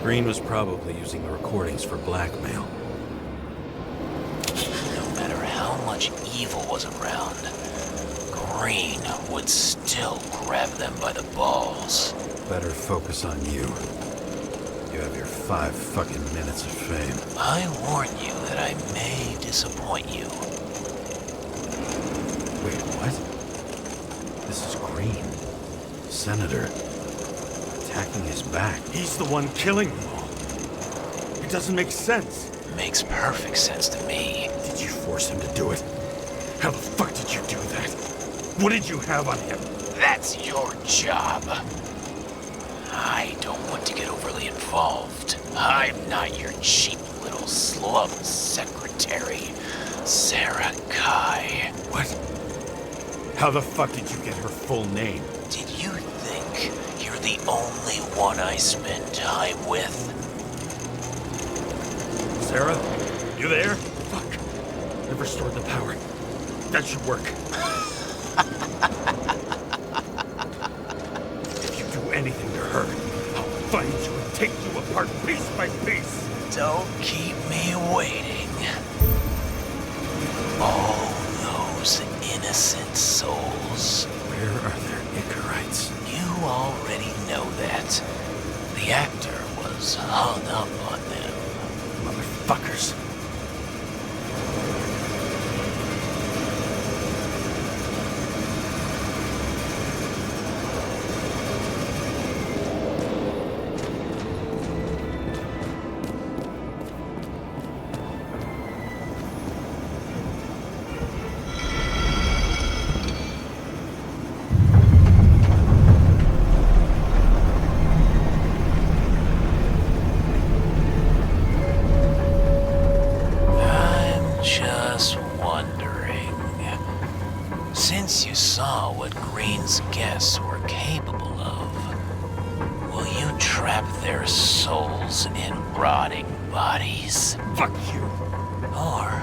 Green was probably using the recordings for blackmail. No matter how much evil was around, Green would still grab them by the balls. Better focus on you. You have your 5 fucking minutes of fame. I warn you that I may disappoint you. Wait, what? This is Green. Senator. Attacking his back. He's the one killing them all. It doesn't make sense. Makes perfect sense to me. Did you force him to do it? How the fuck did you do that? What did you have on him? That's your job. I don't want to get overly involved. I'm not your cheap little slum secretary, Sara Kai. What? How the fuck did you get her full name? Did you think you're the only one I spend time with? Sarah? You there? Fuck. I've restored the power. That should work. If you do anything to her, I'll find you and take you apart piece by piece. Don't keep me waiting. All those innocent souls. Where are their Icarites? You already know that. The actor was hung up on them. Motherfuckers. Since you saw what Green's guests were capable of, will you trap their souls in rotting bodies? Fuck you. Or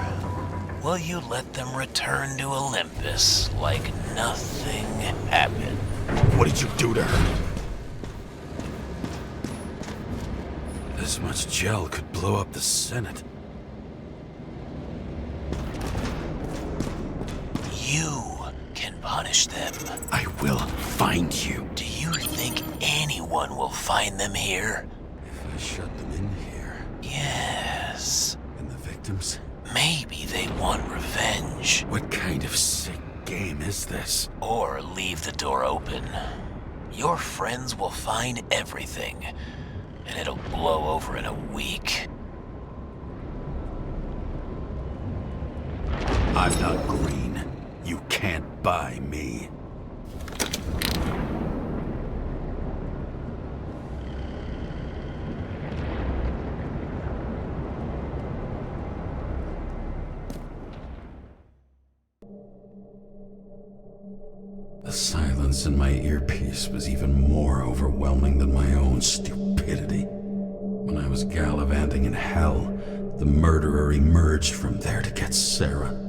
will you let them return to Olympus like nothing happened? What did you do to her? This much gel could blow up the Senate. You can punish them. I will find you. Do you think anyone will find them here? If I shut them in here. Yes. And the victims? Maybe they want revenge. What kind of sick game is this? Or leave the door open. Your friends will find everything, and it'll blow over in a week. I'm not green. You can't buy me. The silence in my earpiece was even more overwhelming than my own stupidity. When I was gallivanting in hell, the murderer emerged from there to get Sarah.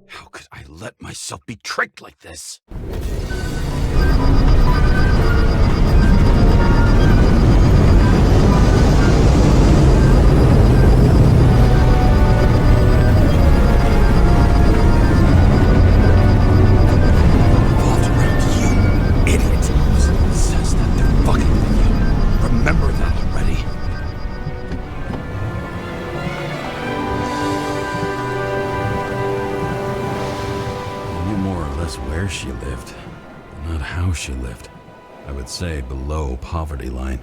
How could I let myself be tricked like this? She lived, but not how she lived. I would say below poverty line,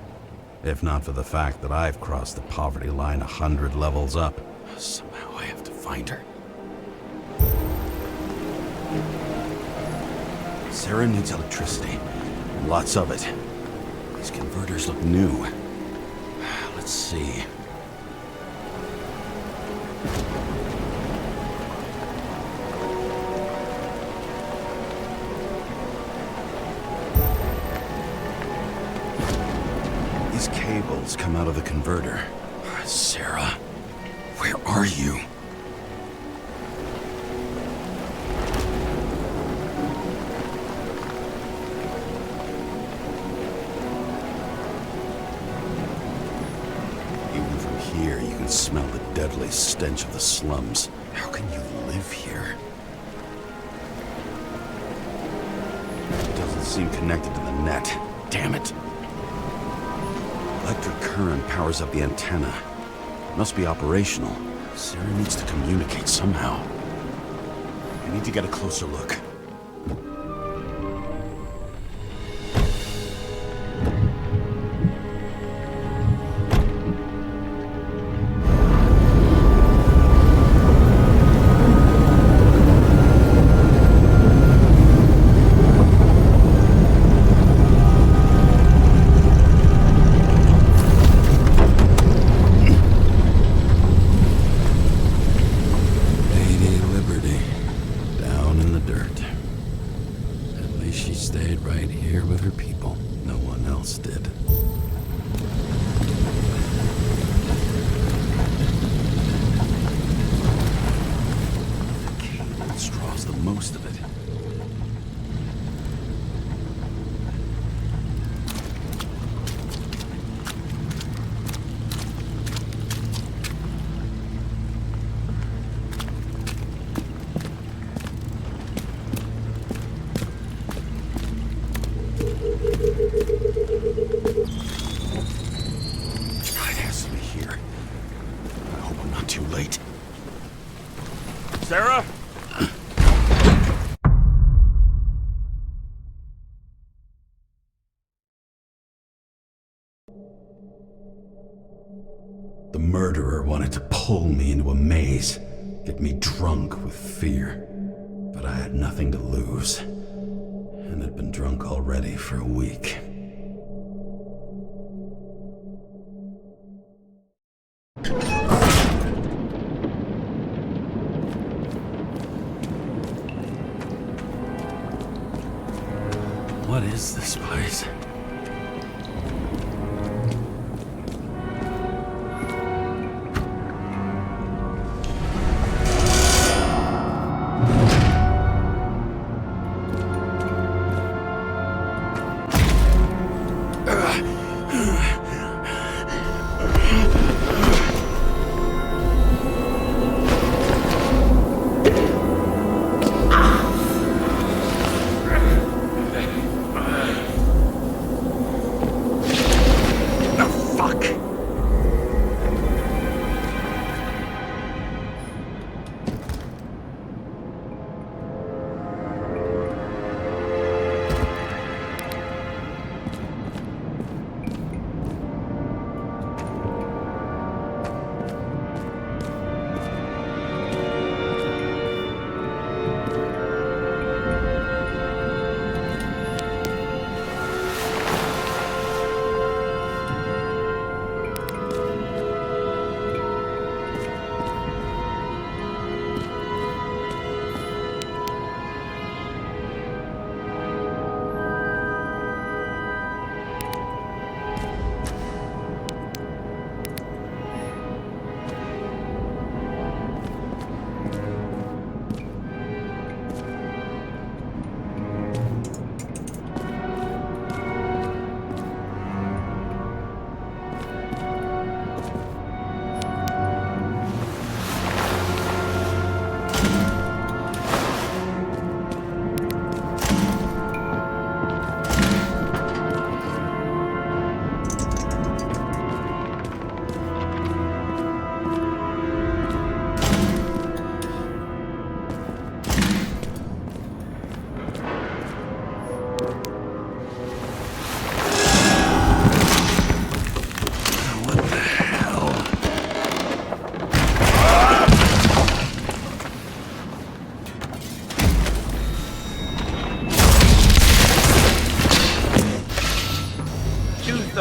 if not for the fact that I've crossed the poverty line 100 levels up. Somehow I have to find her. Sarah needs electricity, lots of it. These converters look new. Let's see. Cables come out of the converter. Sarah, where are you? Even from here, you can smell the deadly stench of the slums. How can you live here? It doesn't seem connected to the net. Damn it! Electric current powers up the antenna. It must be operational. Sarah needs to communicate somehow. I need to get a closer look. Sarah? The murderer wanted to pull me into a maze, get me drunk with fear. But I had nothing to lose, and had been drunk already for a week. What is this place?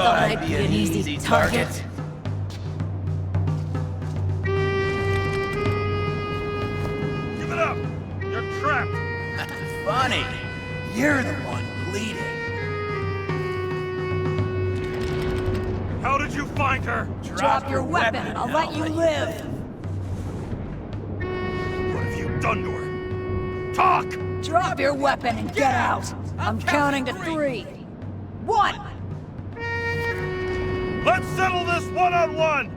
thought I'd be an easy target. Give it up! You're trapped! Funny. You're the one bleeding. How did you find her? Drop your weapon and I'll let you live. What have you done to her? Talk! Drop your weapon and get out. I'm counting to 3. 1. Let's settle this one-on-one!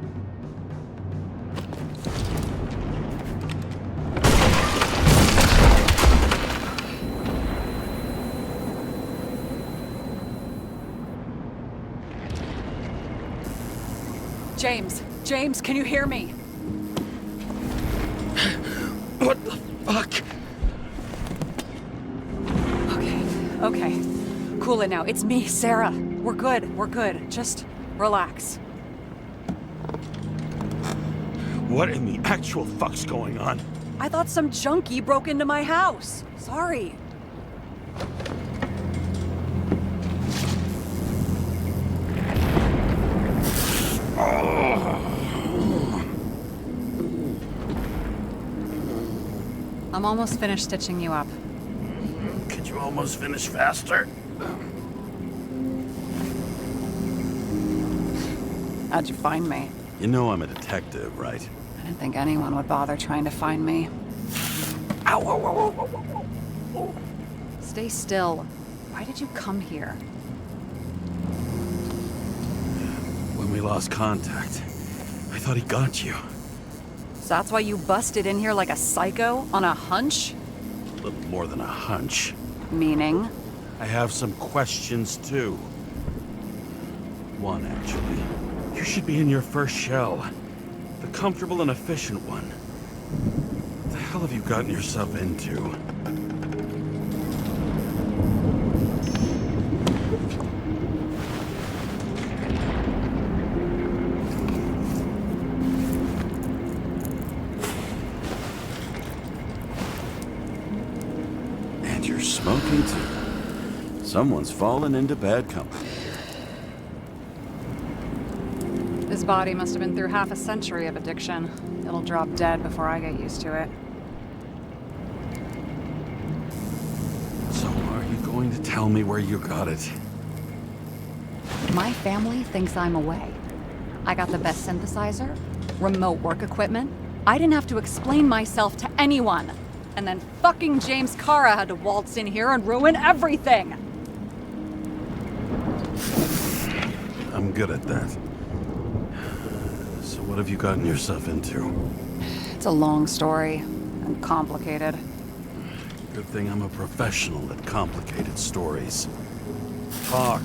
James, can you hear me? What the fuck? Okay. Cool it now. It's me, Sarah. We're good. Just relax. What in the actual fuck's going on? I thought some junkie broke into my house. Sorry. I'm almost finished stitching you up. Could you almost finish faster? How'd you find me? You know I'm a detective, right? I didn't think anyone would bother trying to find me. Ow. Stay still. Why did you come here? When we lost contact, I thought he got you. So that's why you busted in here like a psycho on a hunch? A little more than a hunch. Meaning? I have some questions, too. One, actually. You should be in your first shell. The comfortable and efficient one. What the hell have you gotten yourself into? And you're smoking too. Someone's fallen into bad company. His body must have been through half a century of addiction. It'll drop dead before I get used to it. So are you going to tell me where you got it? My family thinks I'm away. I got the best synthesizer, remote work equipment. I didn't have to explain myself to anyone. And then fucking James Karra had to waltz in here and ruin everything. I'm good at that. So what have you gotten yourself into? It's a long story and complicated. Good thing I'm a professional at complicated stories. Talk.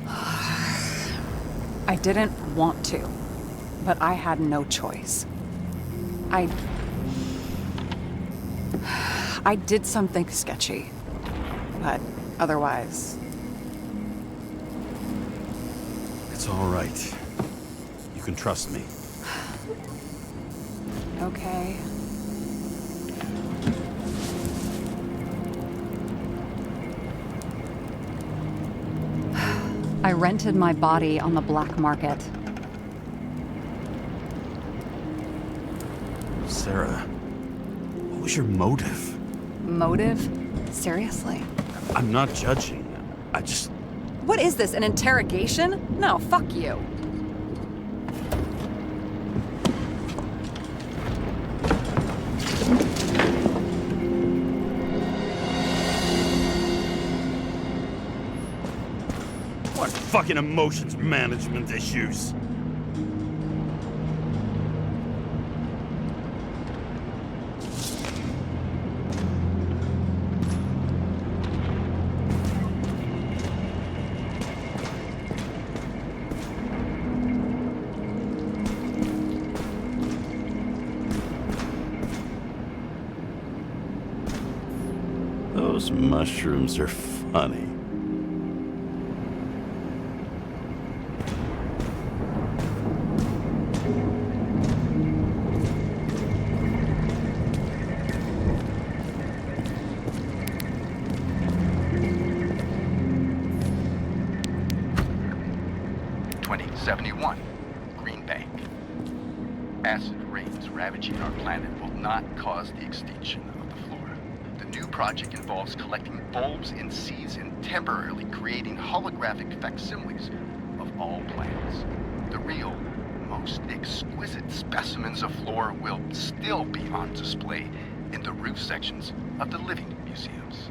I didn't want to, but I had no choice. I did something sketchy, but otherwise... It's all right. You can trust me. Okay. I rented my body on the black market. Sarah, what was your motive? Motive? Seriously? I'm not judging. I just... What is this, an interrogation? No, fuck you. What fucking emotions management issues? Those mushrooms are funny. 71. Green Bank. Acid rains ravaging our planet will not cause the extinction of the flora. The new project involves collecting bulbs and seeds and temporarily creating holographic facsimiles of all plants. The real, most exquisite specimens of flora will still be on display in the roof sections of the living museums.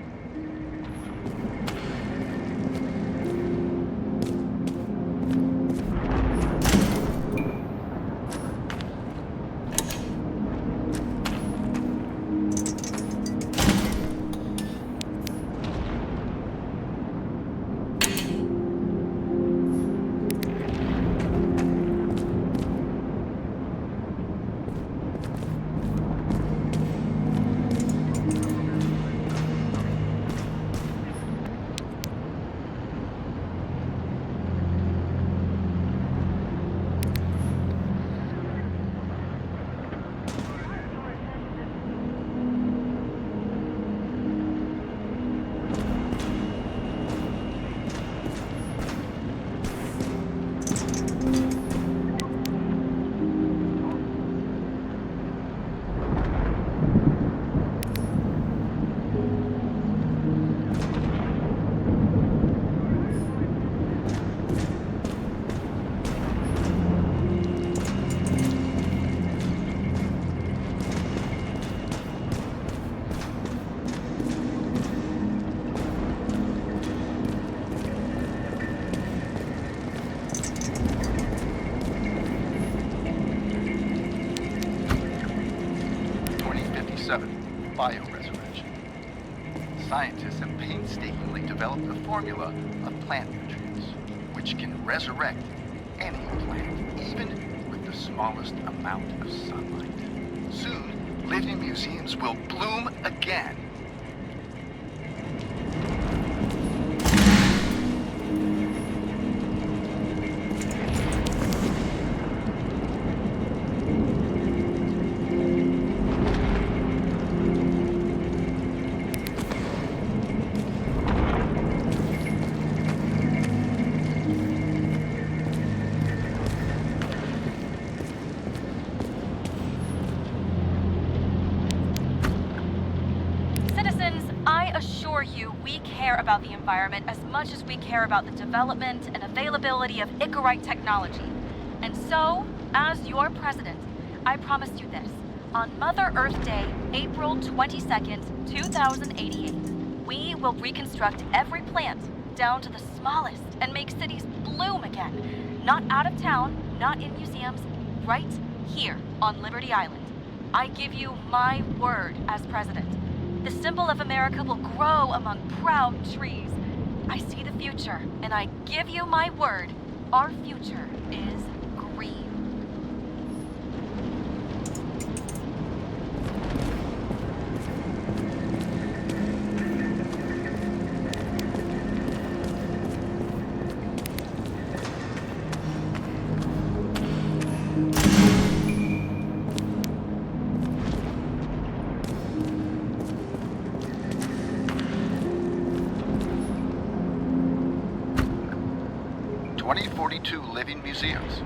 Bioresurrection. Scientists have painstakingly developed a formula of plant nutrients, which can resurrect any plant, even with the smallest amount of sunlight. Soon, living museums will bloom again. About the environment as much as we care about the development and availability of Icarite technology. And so, as your president, I promise you this. On Mother Earth Day, April 22nd, 2088, we will reconstruct every plant down to the smallest and make cities bloom again. Not out of town, not in museums, right here on Liberty Island. I give you my word as president. The symbol of America will grow among proud trees. I see the future, and I give you my word. Our future is green. Living museums.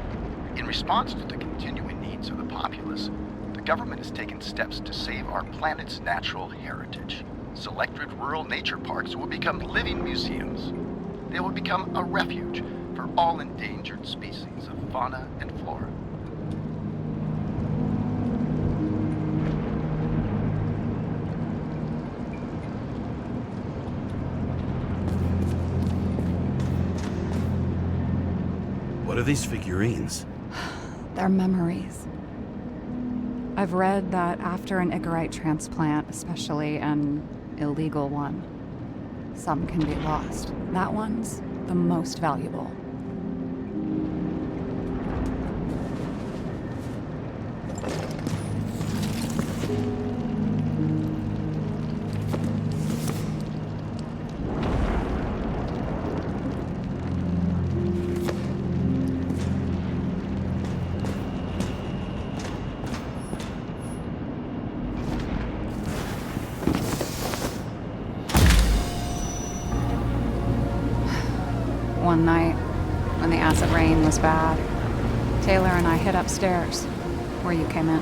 In response to the continuing needs of the populace, the government has taken steps to save our planet's natural heritage. Selected rural nature parks will become living museums. They will become a refuge for all endangered species of fauna and flora. What are these figurines? They're memories. I've read that after an Icarite transplant, especially an illegal one, some can be lost. That one's the most valuable. One night, when the acid rain was bad, Taylor and I hid upstairs, where you came in.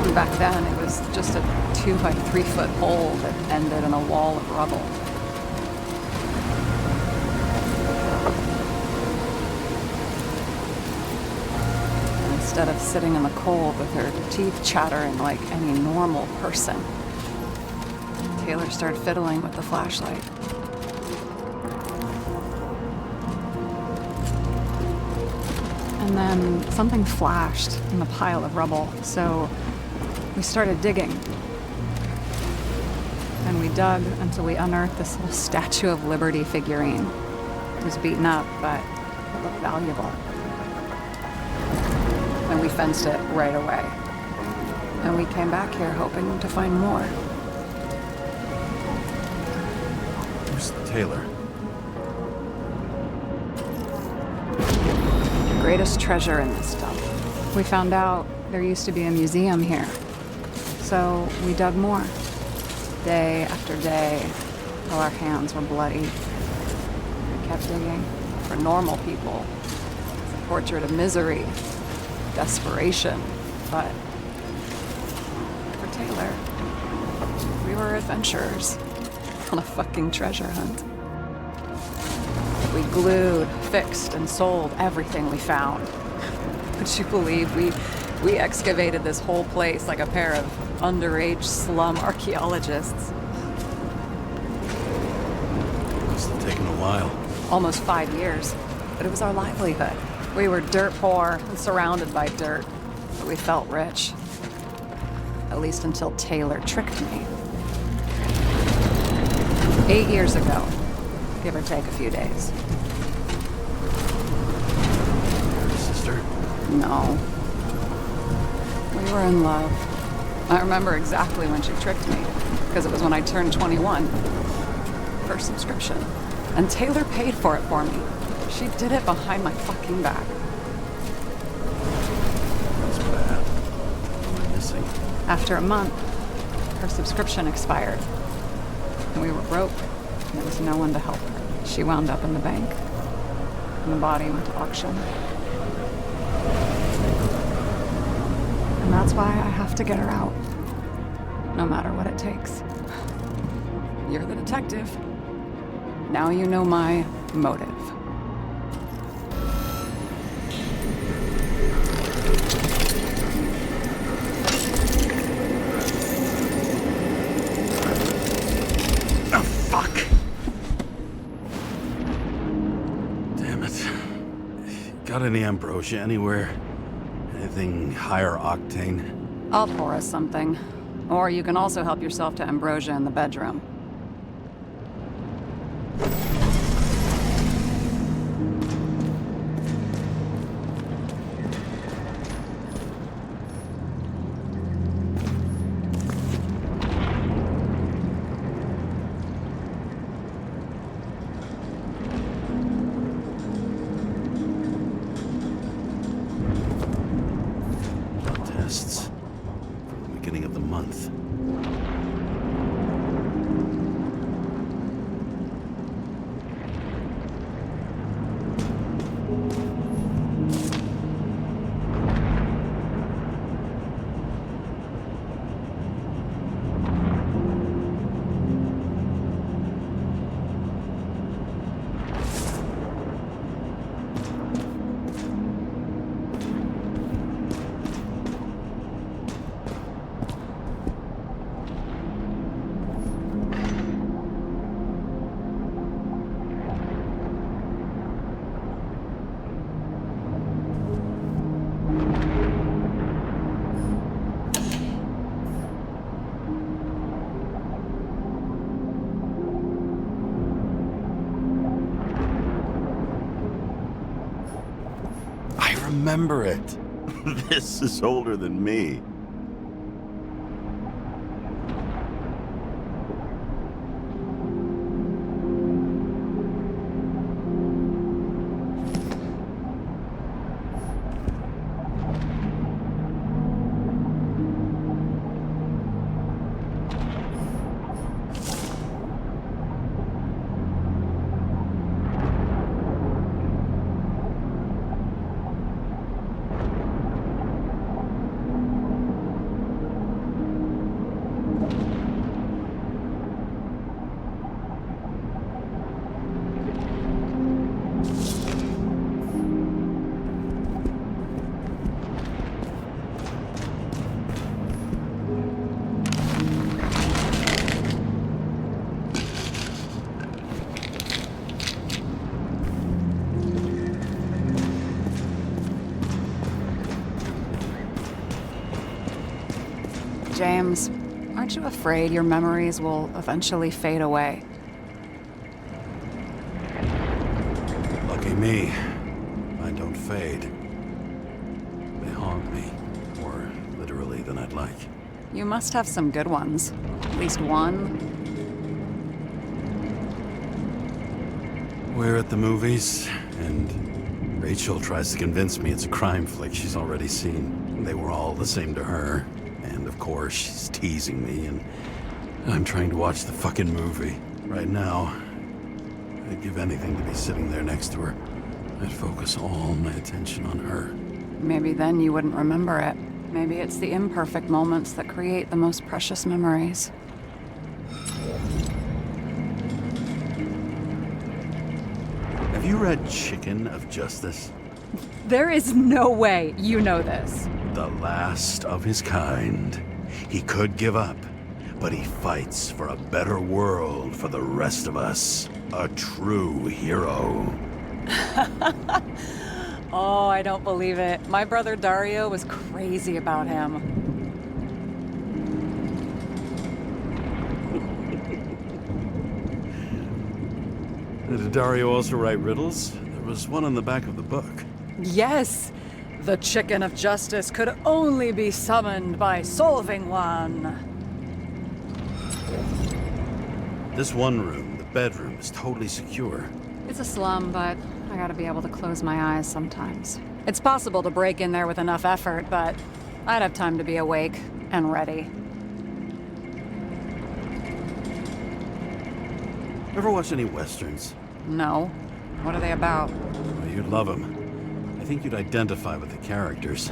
And back then, it was just a 2 by 3 foot hole that ended in a wall of rubble. And instead of sitting in the cold with her teeth chattering like any normal person, Taylor started fiddling with the flashlight. And then something flashed in the pile of rubble, so we started digging. And we dug until we unearthed this little Statue of Liberty figurine. It was beaten up, but it looked valuable. And we fenced it right away. And we came back here hoping to find more. Where's Taylor? The greatest treasure in this dump. We found out there used to be a museum here. So we dug more. Day after day, till our hands were bloody. We kept digging for normal people. It's a portrait of misery, desperation, but for Taylor, we were adventurers on a fucking treasure hunt. We glued, fixed, and sold everything we found. Would you believe we excavated this whole place like a pair of underage slum archaeologists? Must have taken a while. Almost 5 years, but it was our livelihood. We were dirt poor and surrounded by dirt, but we felt rich. At least until Taylor tricked me. 8 years ago, give or take a few days. Sister? No. We were in love. I remember exactly when she tricked me, because it was when I turned 21. First subscription. And Taylor paid for it for me. She did it behind my fucking back. That's bad. What am I missing? After a month, her subscription expired. And we were broke. And there was no one to help her. She wound up in the bank. And the body went to auction. And that's why I have to get her out. No matter what it takes. You're the detective. Now you know my motive. Oh, fuck. Damn it. Got any ambrosia anywhere? Anything higher octane? I'll pour us something. Or you can also help yourself to ambrosia in the bedroom. Tests from the beginning of the month. Remember it. This is older than me. James, aren't you afraid your memories will eventually fade away? Lucky me. Mine don't fade. They haunt me. More literally than I'd like. You must have some good ones. At least one. We're at the movies, and Rachel tries to convince me it's a crime flick she's already seen. They were all the same to her. And of course, she's teasing me, and I'm trying to watch the fucking movie. Right now, I'd give anything to be sitting there next to her. I'd focus all my attention on her. Maybe then you wouldn't remember it. Maybe it's the imperfect moments that create the most precious memories. Have you read Chicken of Justice? There is no way you know this. The last of his kind. He could give up, but he fights for a better world for the rest of us. A true hero. Oh, I don't believe it. My brother Dario was crazy about him. Did Dario also write riddles? There was one on the back of the book. Yes! The chicken of justice could only be summoned by solving one. This one room, the bedroom, is totally secure. It's a slum, but I gotta be able to close my eyes sometimes. It's possible to break in there with enough effort, but I'd have time to be awake and ready. Ever watch any westerns? No. What are they about? Well, you'd love them. I think you'd identify with the characters.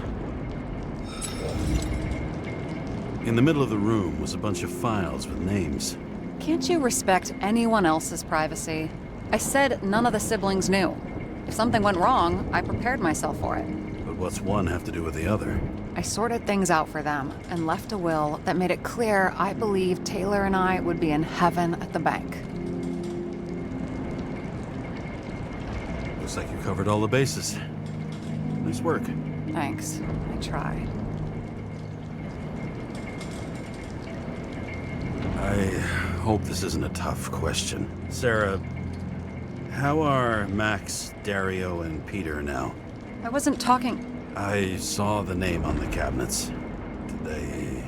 In the middle of the room was a bunch of files with names. Can't you respect anyone else's privacy? I said none of the siblings knew. If something went wrong, I prepared myself for it. But what's one have to do with the other? I sorted things out for them and left a will that made it clear I believed Taylor and I would be in heaven at the bank. Looks like you covered all the bases. Nice work. Thanks. I tried. I hope this isn't a tough question. Sarah, how are Max, Dario, and Peter now? I wasn't talking... I saw the name on the cabinets. Did they...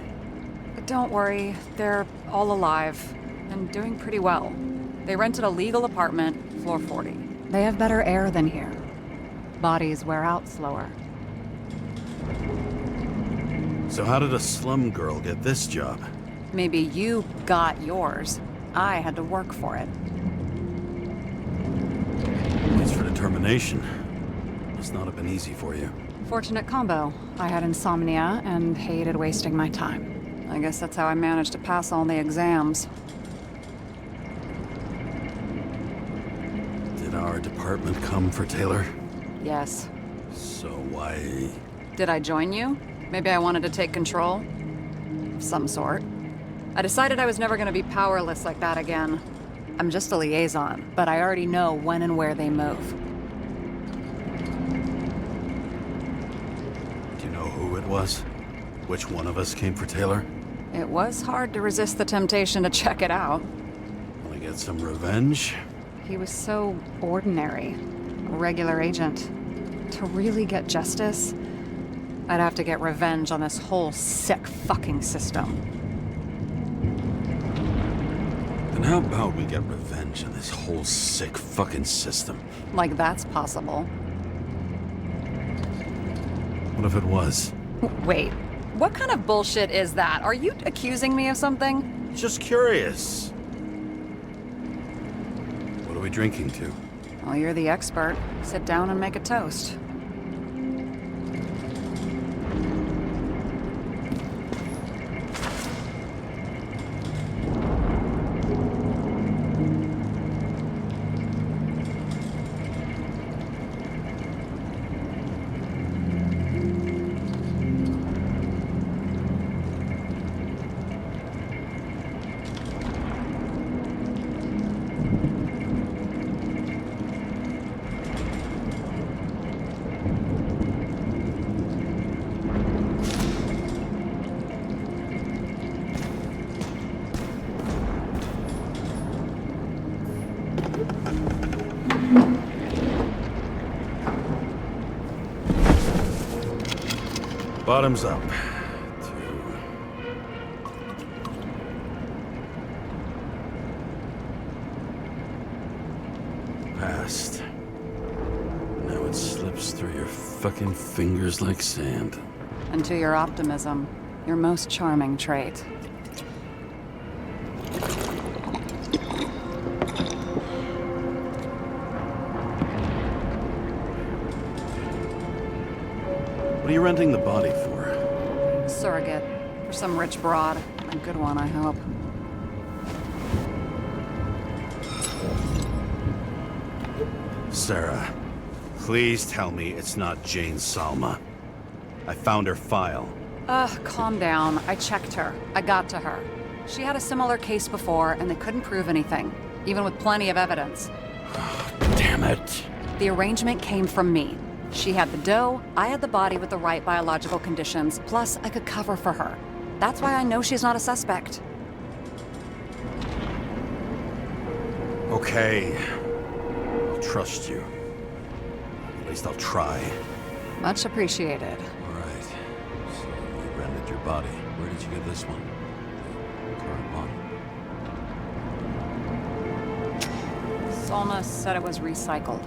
Don't worry. They're all alive and doing pretty well. They rented a legal apartment, floor 40. They have better air than here. Bodies wear out slower. So how did a slum girl get this job? Maybe you got yours. I had to work for it. Thanks for determination. Must not have been easy for you. Fortunate combo. I had insomnia and hated wasting my time. I guess that's how I managed to pass all the exams. Did our department come for Taylor? Yes. So why... Did I join you? Maybe I wanted to take control? Of some sort. I decided I was never going to be powerless like that again. I'm just a liaison, but I already know when and where they move. Do you know who it was? Which one of us came for Taylor? It was hard to resist the temptation to check it out. Want to get some revenge? He was so ordinary. A regular agent. To really get justice, I'd have to get revenge on this whole sick fucking system. Then how about we get revenge on this whole sick fucking system? Like that's possible. What if it was? Wait, what kind of bullshit is that? Are you accusing me of something? Just curious. What are we drinking to? Well, you're the expert. Sit down and make a toast. Bottoms up. 2. Past. Now it slips through your fucking fingers like sand. And to your optimism, your most charming trait. What are you renting the body for? Surrogate. For some rich broad. A good one, I hope. Sarah, please tell me it's not Jane Salma. I found her file. Calm down. I checked her. I got to her. She had a similar case before, and they couldn't prove anything, even with plenty of evidence. Damn it. The arrangement came from me. She had the dough, I had the body with the right biological conditions, plus I could cover for her. That's why I know she's not a suspect. Okay. I'll trust you. At least I'll try. Much appreciated. All right. So you rented your body. Where did you get this one? The current model. Salma said it was recycled.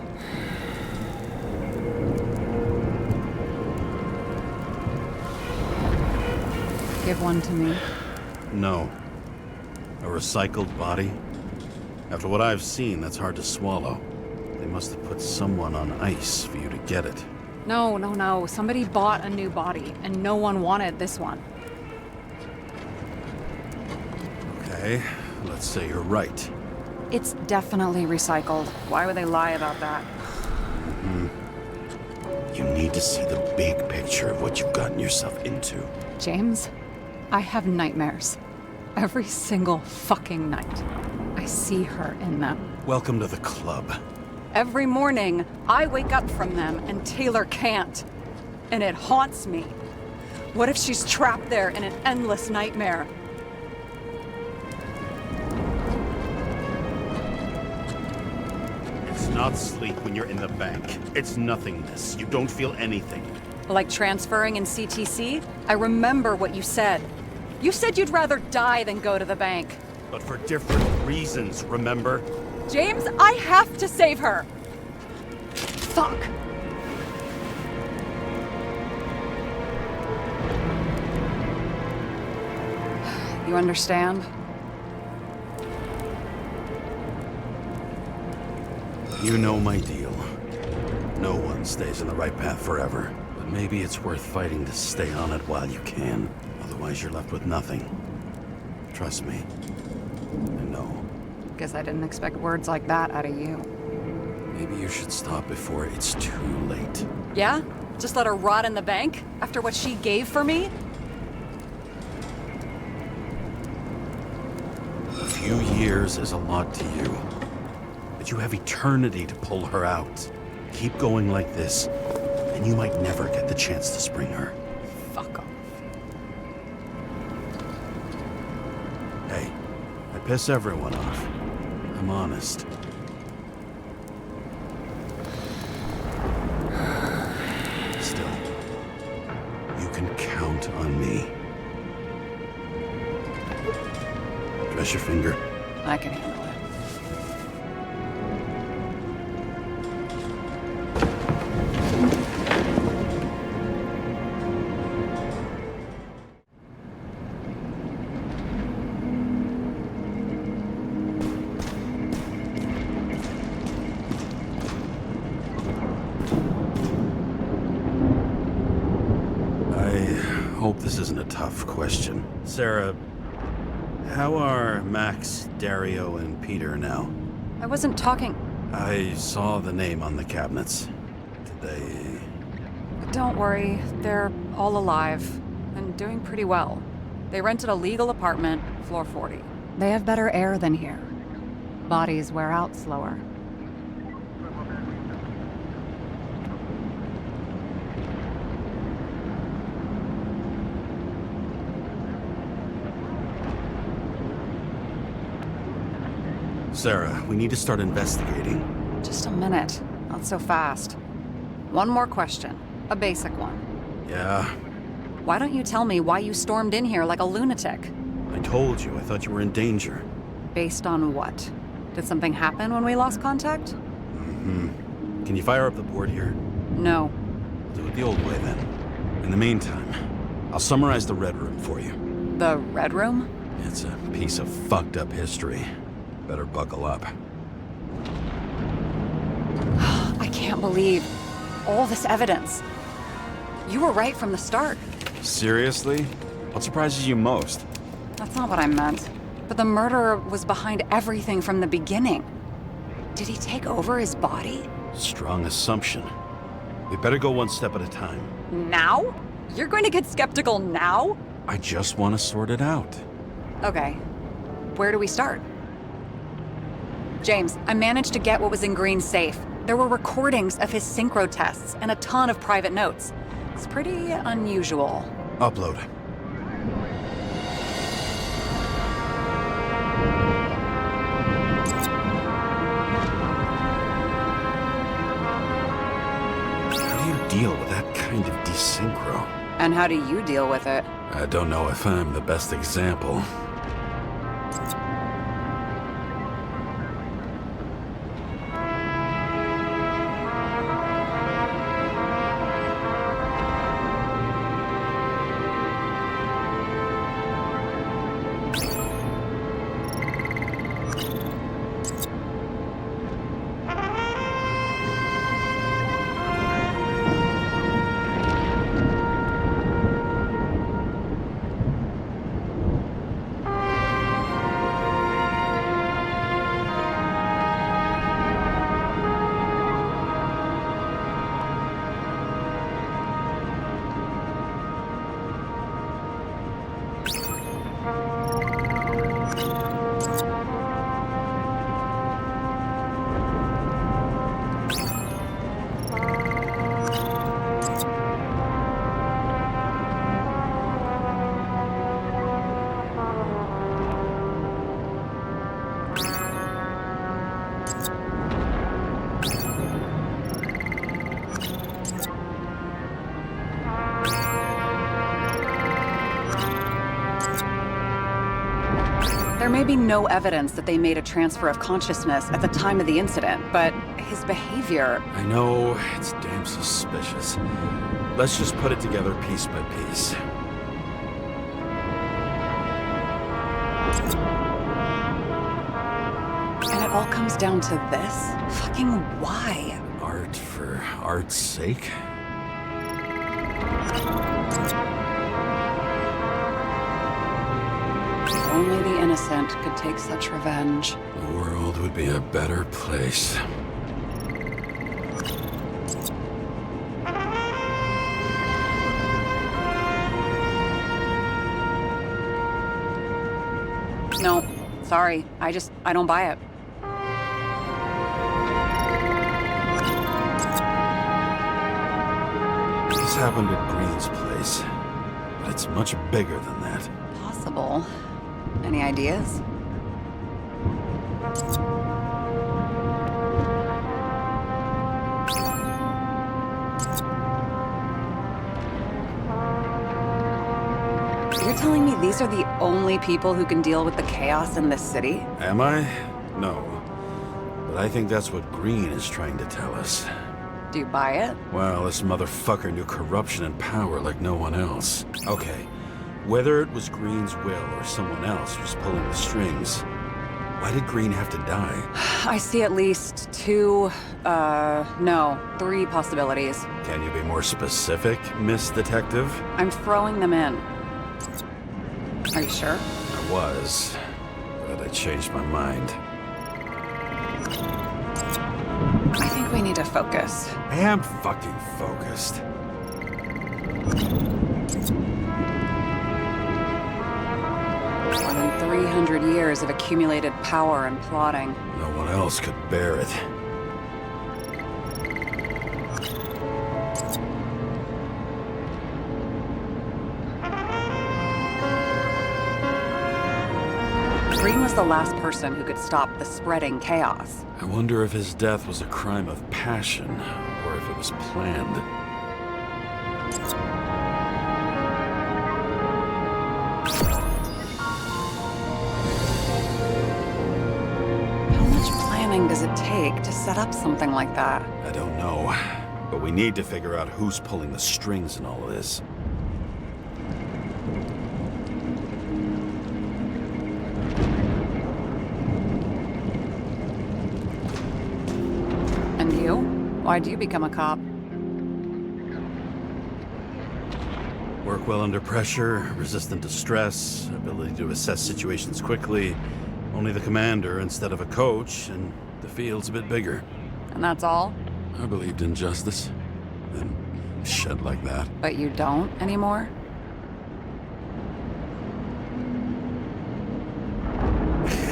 Give one to me. No. A recycled body? After what I've seen, that's hard to swallow. They must have put someone on ice for you to get it. No. Somebody bought a new body, and no one wanted this one. Okay, let's say you're right. It's definitely recycled. Why would they lie about that? You need to see the big picture of what you've gotten yourself into. James, I have nightmares. Every single fucking night. I see her in them. Welcome to the club. Every morning, I wake up from them and Taylor can't. And it haunts me. What if she's trapped there in an endless nightmare? It's not sleep when you're in the bank. It's nothingness. You don't feel anything. Like transferring in CTC? I remember what you said. You said you'd rather die than go to the bank. But for different reasons, remember? James, I have to save her! Fuck! You understand? You know my deal. No one stays on the right path forever. But maybe it's worth fighting to stay on it while you can. Otherwise, you're left with nothing. Trust me. I know. Guess I didn't expect words like that out of you. Maybe you should stop before it's too late. Yeah? Just let her rot in the bank? After what she gave for me? A few years is a lot to you. But you have eternity to pull her out. Keep going like this, and you might never get the chance to spring her. Fuck off. Hey, I piss everyone off. I'm honest. Still, you can count on me. Dress your finger. I can handle it. This isn't a tough question. Sarah, how are Max, Dario, and Peter now? I wasn't talking... I saw the name on the cabinets. Did they... Don't worry, they're all alive and doing pretty well. They rented a legal apartment, floor 40. They have better air than here. Bodies wear out slower. Sarah, we need to start investigating. Just a minute. Not so fast. One more question. A basic one. Yeah? Why don't you tell me why you stormed in here like a lunatic? I told you, I thought you were in danger. Based on what? Did something happen when we lost contact? Mm-hmm. Can you fire up the board here? No. Do it the old way then. In the meantime, I'll summarize the Red Room for you. The Red Room? It's a piece of fucked up history. Better buckle up. I can't believe all this evidence. You were right from the start. Seriously? What surprises you most? That's not what I meant. But the murderer was behind everything from the beginning. Did he take over his body? Strong assumption. We better go one step at a time. Now? You're going to get skeptical now? I just want to sort it out. Okay. Where do we start? James, I managed to get what was in Green's safe. There were recordings of his synchro tests and a ton of private notes. It's pretty unusual. Upload. How do you deal with that kind of desynchro? And how do you deal with it? I don't know if I'm the best example. There may be no evidence that they made a transfer of consciousness at the time of the incident, but his behavior... I know, it's damn suspicious. Let's just put it together piece by piece. And it all comes down to this? Fucking why? Art for art's sake? If only the innocent could take such revenge. The world would be a better place. No, sorry. I don't buy it. This happened at Green's place, but it's much bigger than that. Possible. Any ideas? You're telling me these are the only people who can deal with the chaos in this city? Am I? No. But I think that's what Green is trying to tell us. Do you buy it? Well, this motherfucker knew corruption and power like no one else. Okay, whether it was Green's will or someone else who's pulling the strings, why did Green have to die? I see at least three possibilities. Can you be more specific, Miss Detective? I'm throwing them in. Are you sure? I was, but I changed my mind. I think we need to focus. I am fucking focused. More than 300 years of accumulated power and plotting. No one else could bear it. Green was the last person who could stop the spreading chaos. I wonder if his death was a crime of passion, or if it was planned. cunning does it take to set up something like that? I don't know, but we need to figure out who's pulling the strings in all of this. And you? Why'd you become a cop? Work well under pressure, resistant to stress, ability to assess situations quickly. Only the commander instead of a coach, and the field's a bit bigger. And that's all? I believed in justice. Then shit like that. But you don't anymore?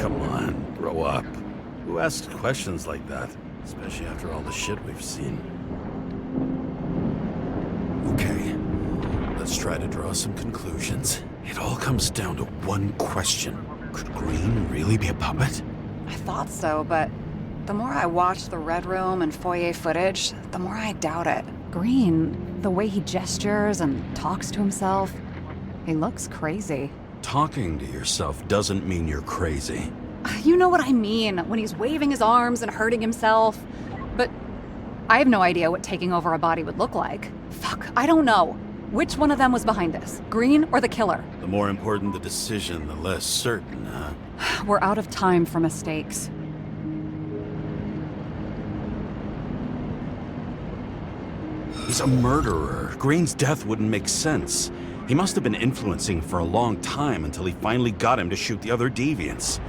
Come on, grow up. Who asks questions like that? Especially after all the shit we've seen. Okay, let's try to draw some conclusions. It all comes down to one question. Could Green really be a puppet? I thought so, but the more I watch the Red Room and foyer footage, the more I doubt it. Green, the way he gestures and talks to himself, he looks crazy. Talking to yourself doesn't mean you're crazy. You know what I mean, when he's waving his arms and hurting himself. But I have no idea what taking over a body would look like. Fuck, I don't know. Which one of them was behind this? Green or the killer? The more important the decision, the less certain, huh? We're out of time for mistakes. He's a murderer. Green's death wouldn't make sense. He must have been influencing for a long time until he finally got him to shoot the other deviants.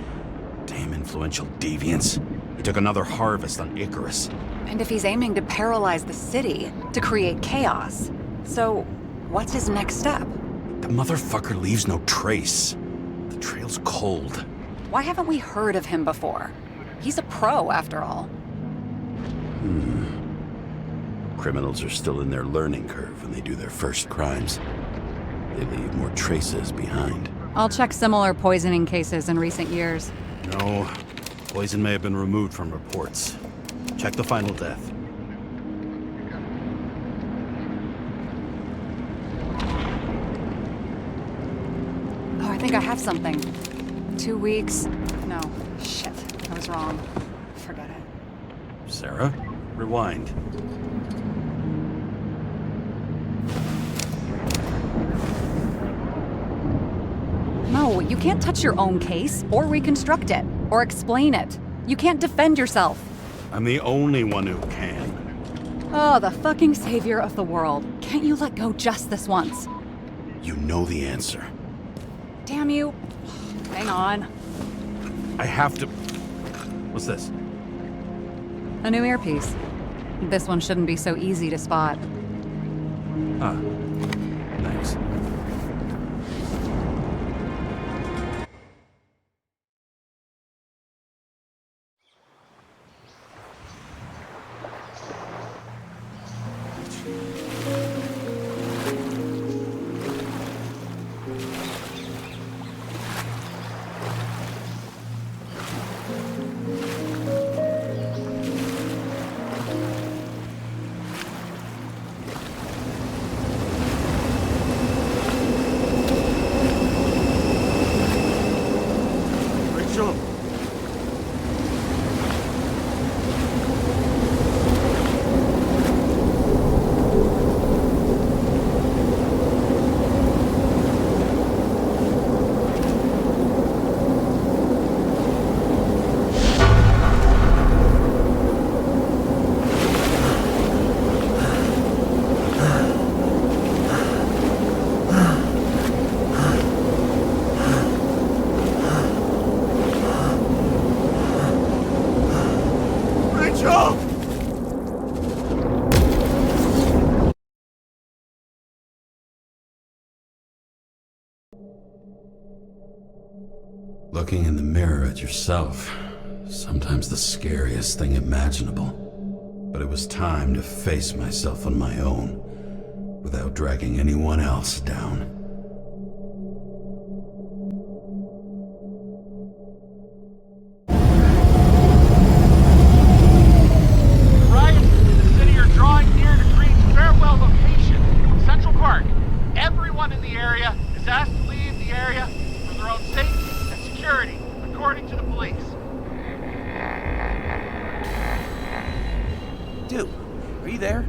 Damn influential deviants. He took another harvest on Icarus. And if he's aiming to paralyze the city, to create chaos, so what's his next step? The motherfucker leaves no trace. The trail's cold. Why haven't we heard of him before? He's a pro, after all. Criminals are still in their learning curve when they do their first crimes. They leave more traces behind. I'll check similar poisoning cases in recent years. No, poison may have been removed from reports. Check the final death. Oh, I think I have something. 2 weeks. No, shit, I was wrong. Forget it. Sarah, rewind. No, you can't touch your own case, or reconstruct it, or explain it. You can't defend yourself. I'm the only one who can. Oh, the fucking savior of the world. Can't you let go just this once? You know the answer. Damn you. Hang on. I have to... What's this? A new earpiece. This one shouldn't be so easy to spot. Ah, thanks. Looking in the mirror at yourself, sometimes the scariest thing imaginable. But it was time to face myself on my own, without dragging anyone else down. Arriving in the city are drawing near to Green's farewell location, Central Park. Everyone in the area is asked to leave the area for their own safety and security, according to the police. Dude, are you there?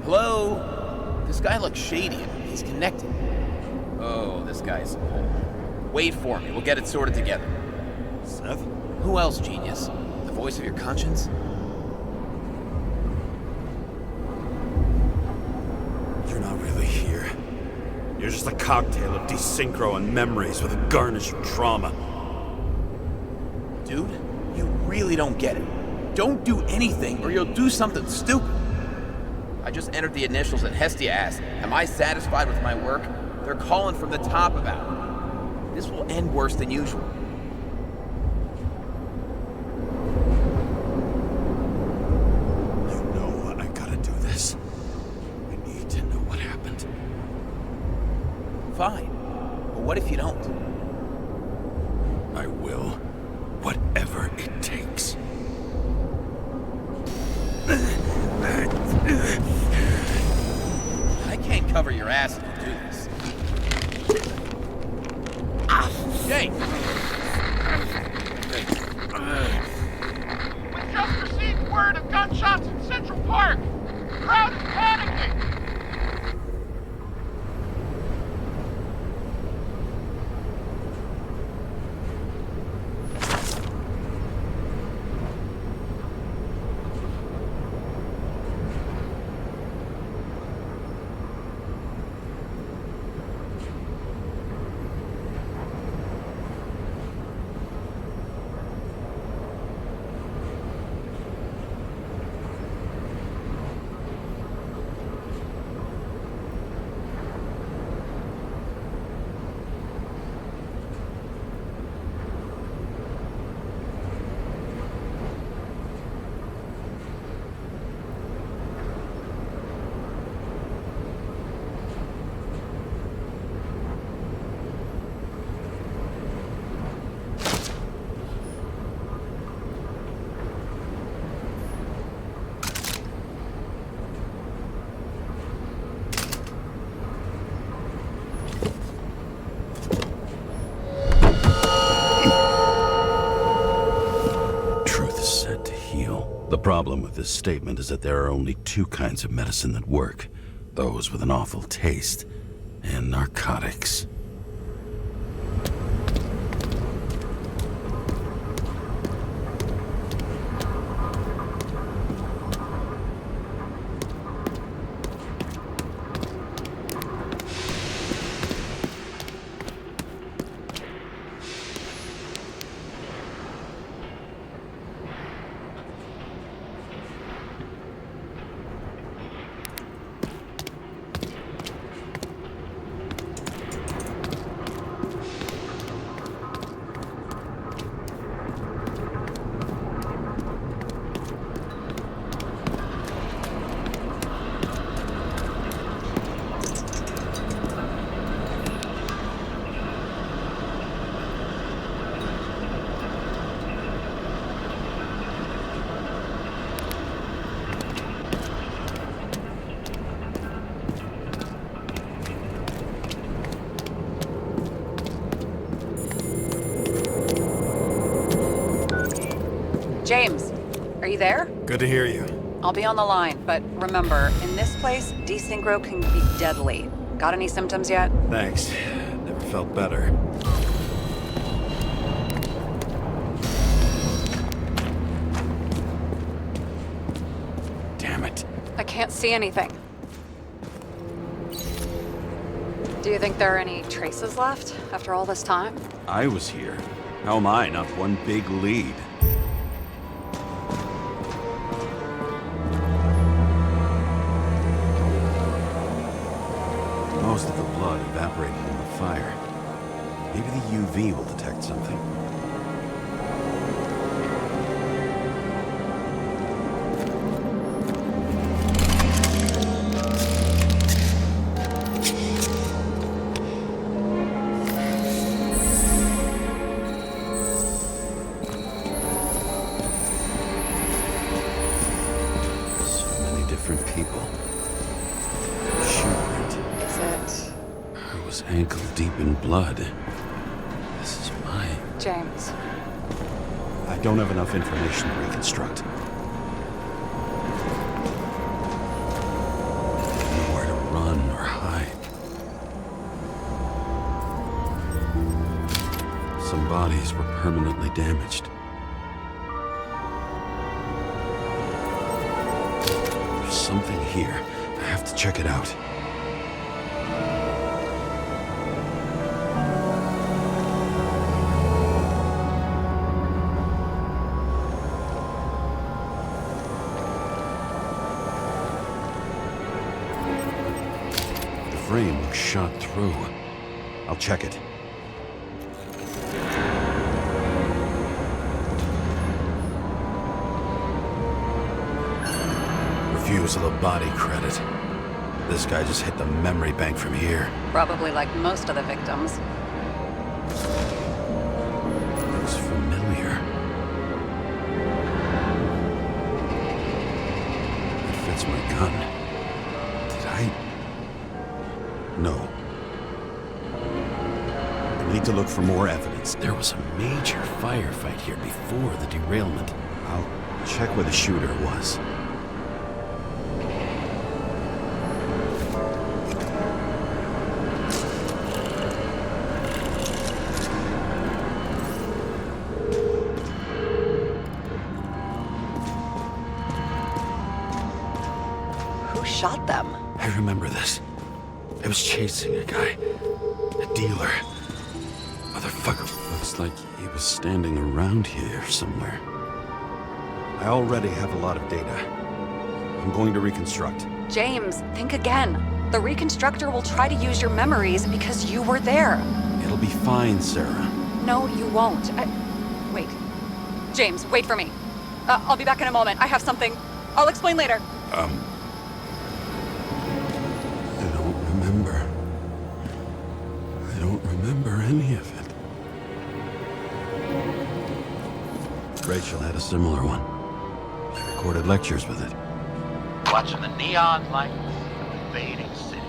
Hello? This guy looks shady and he's connected. Oh, this guy's a hole. Wait for me, we'll get it sorted together. Seth? Who else, genius? The voice of your conscience? You're not really here. You're just a cocktail of desynchro and memories with a garnish of trauma. Dude, you really don't get it. Don't do anything or you'll do something stupid. I just entered the initials and Hestia asked, am I satisfied with my work? They're calling from the top about it. This will end worse than usual. You know I gotta do this. I need to know what happened. Fine. But what if you don't? I will. Whatever it takes. I can't cover your ass if you do this. Jay! We just received word of gunshots in Central Park. Crowd is panicking. The problem with this statement is that there are only two kinds of medicine that work. Those with an awful taste and narcotics. James, are you there? Good to hear you. I'll be on the line, but remember, in this place, desynchro can be deadly. Got any symptoms yet? Thanks. Never felt better. Damn it. I can't see anything. Do you think there are any traces left after all this time? I was here. How am I not one big lead? Most of the blood evaporated in the fire. Maybe the UV will detect something. So many different people. I was ankle deep in blood. This is my... James. I don't have enough information to reconstruct. or hide. Some bodies were permanently damaged. There's something here. I have to check it out. The frame looks shot through. I'll check it. Refusal of body credit. This guy just hit the memory bank from here. Probably like most of the victims. Looks familiar. It fits my gun. Did I? No. I need to look for more evidence. There was a major firefight here before the derailment. I'll check where the shooter was. Shot them. I remember this. I was chasing a guy. A dealer. Motherfucker. Looks like he was standing around here somewhere. I already have a lot of data. I'm going to reconstruct. James, think again. The reconstructor will try to use your memories because you were there. It'll be fine, Sarah. No, you won't. Wait. James, wait for me. I'll be back in a moment. I have something. I'll explain later. I don't remember any of it. Rachel had a similar one. She recorded lectures with it. Watching the neon lights of the fading city.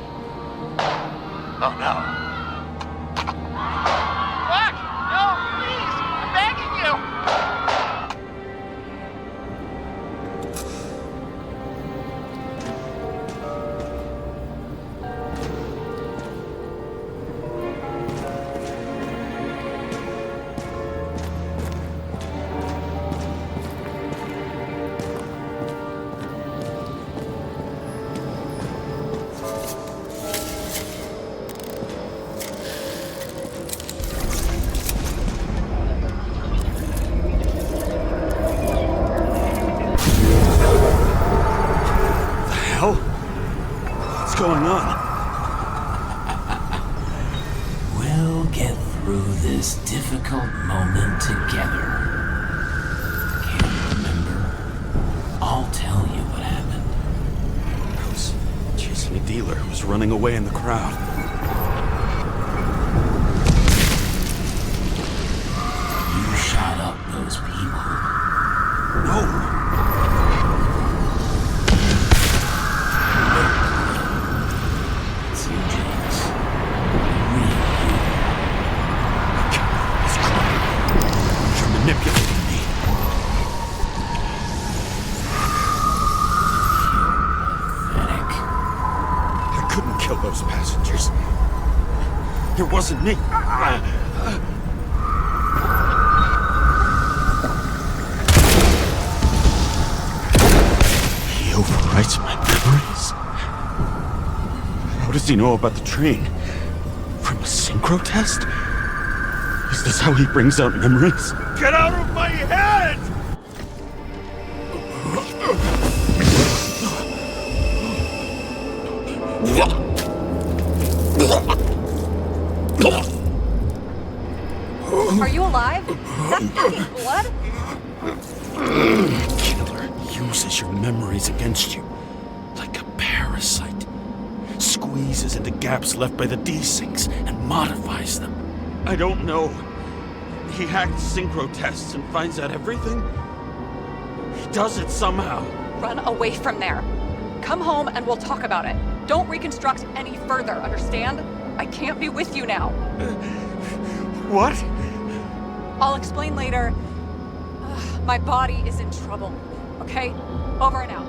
Oh no. Fuck! No, please! I'm begging you! What's going on? We'll get through this difficult moment together. Can't remember? I'll tell you what happened. I was chasing a dealer who was running away in the crowd. You shot up those people. No! Manipulating me. Pathetic. I couldn't kill those passengers. It wasn't me. He overwrites my memories. How does he know about the train? From a synchro test? Is this how he brings out memories? Get out of my head! Are you alive? Is that fucking blood? Killer uses your memories against you. Like a parasite. Squeezes into gaps left by the desyncs and modifies them. I don't know. He hacked synchro tests and finds out everything? He does it somehow. Run away from there. Come home and we'll talk about it. Don't reconstruct any further, understand? I can't be with you now. What? I'll explain later. My body is in trouble, okay? Over and out.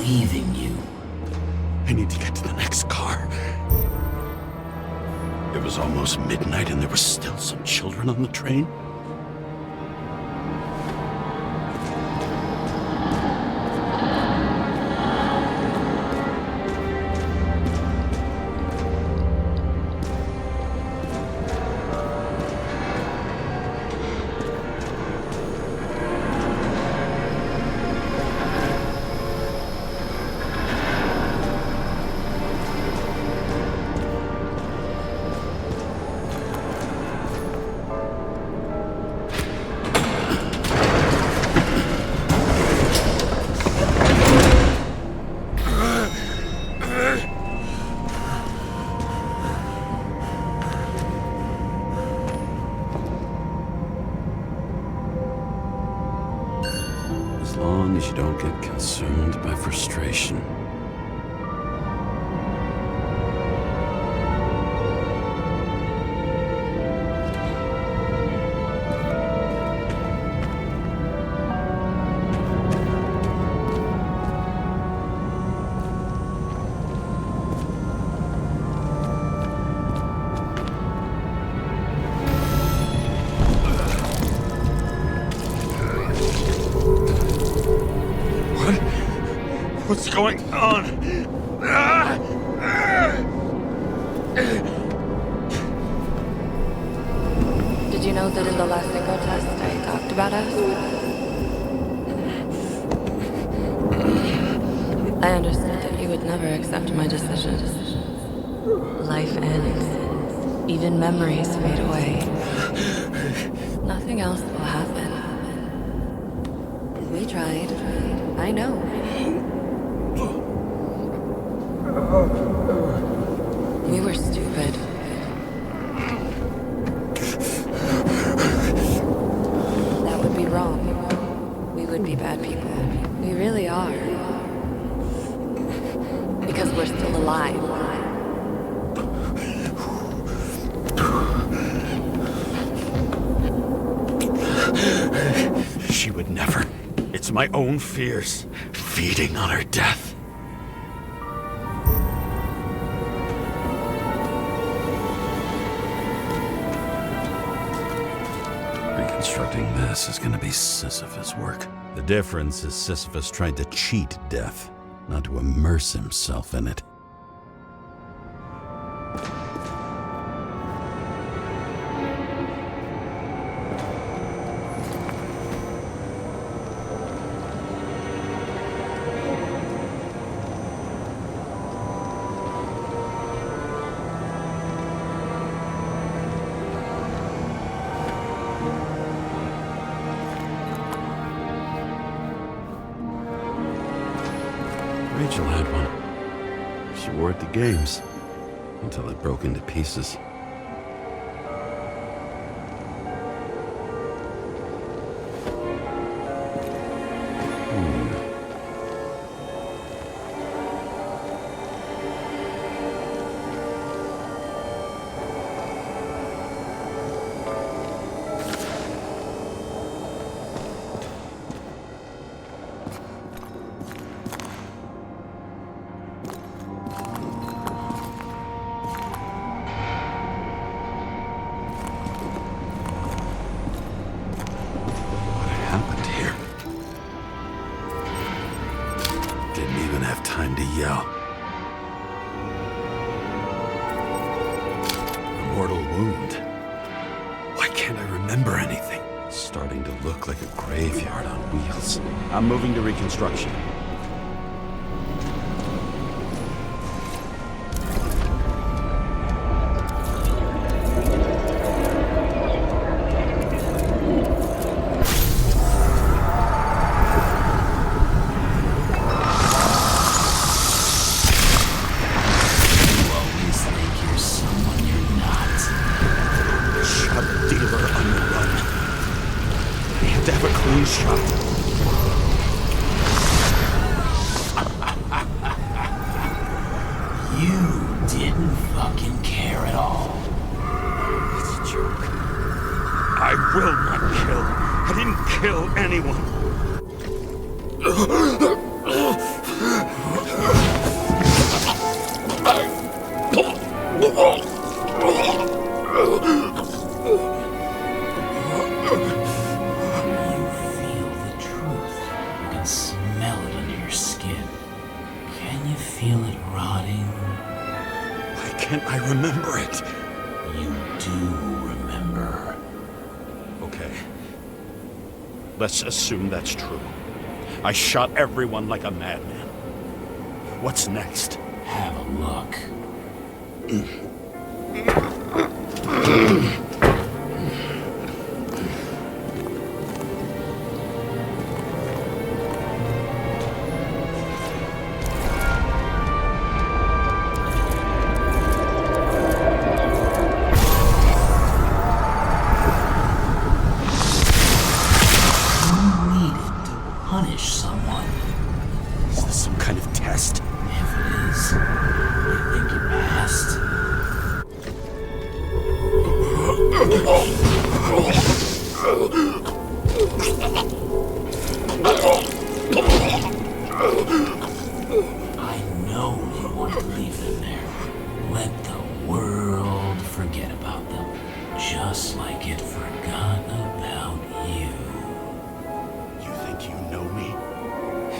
leaving you. I need to get to the next car. It was almost midnight and there were still some children on the train. As long as you don't get consumed by frustration. What's going on? Did you know that in the last psycho test I talked about us? I understood that you would never accept my decisions. Life ends. Even memories fade away. Nothing else will happen. We tried. I know. We were stupid. That would be wrong. We would be bad people. We really are. Because we're still alive. She would never. It's my own fears feeding on her death. Reconstructing this is going to be Sisyphus work. The difference is Sisyphus tried to cheat death, not to immerse himself in it. Rachel had one. She wore it to games until it broke into pieces. Time to yell. A mortal wound. Why can't I remember anything? It's starting to look like a graveyard on wheels. I'm moving to reconstruction. feel it rotting? Why can't I remember it? You do remember. Okay. Let's assume that's true. I shot everyone like a madman. What's next? Have a look.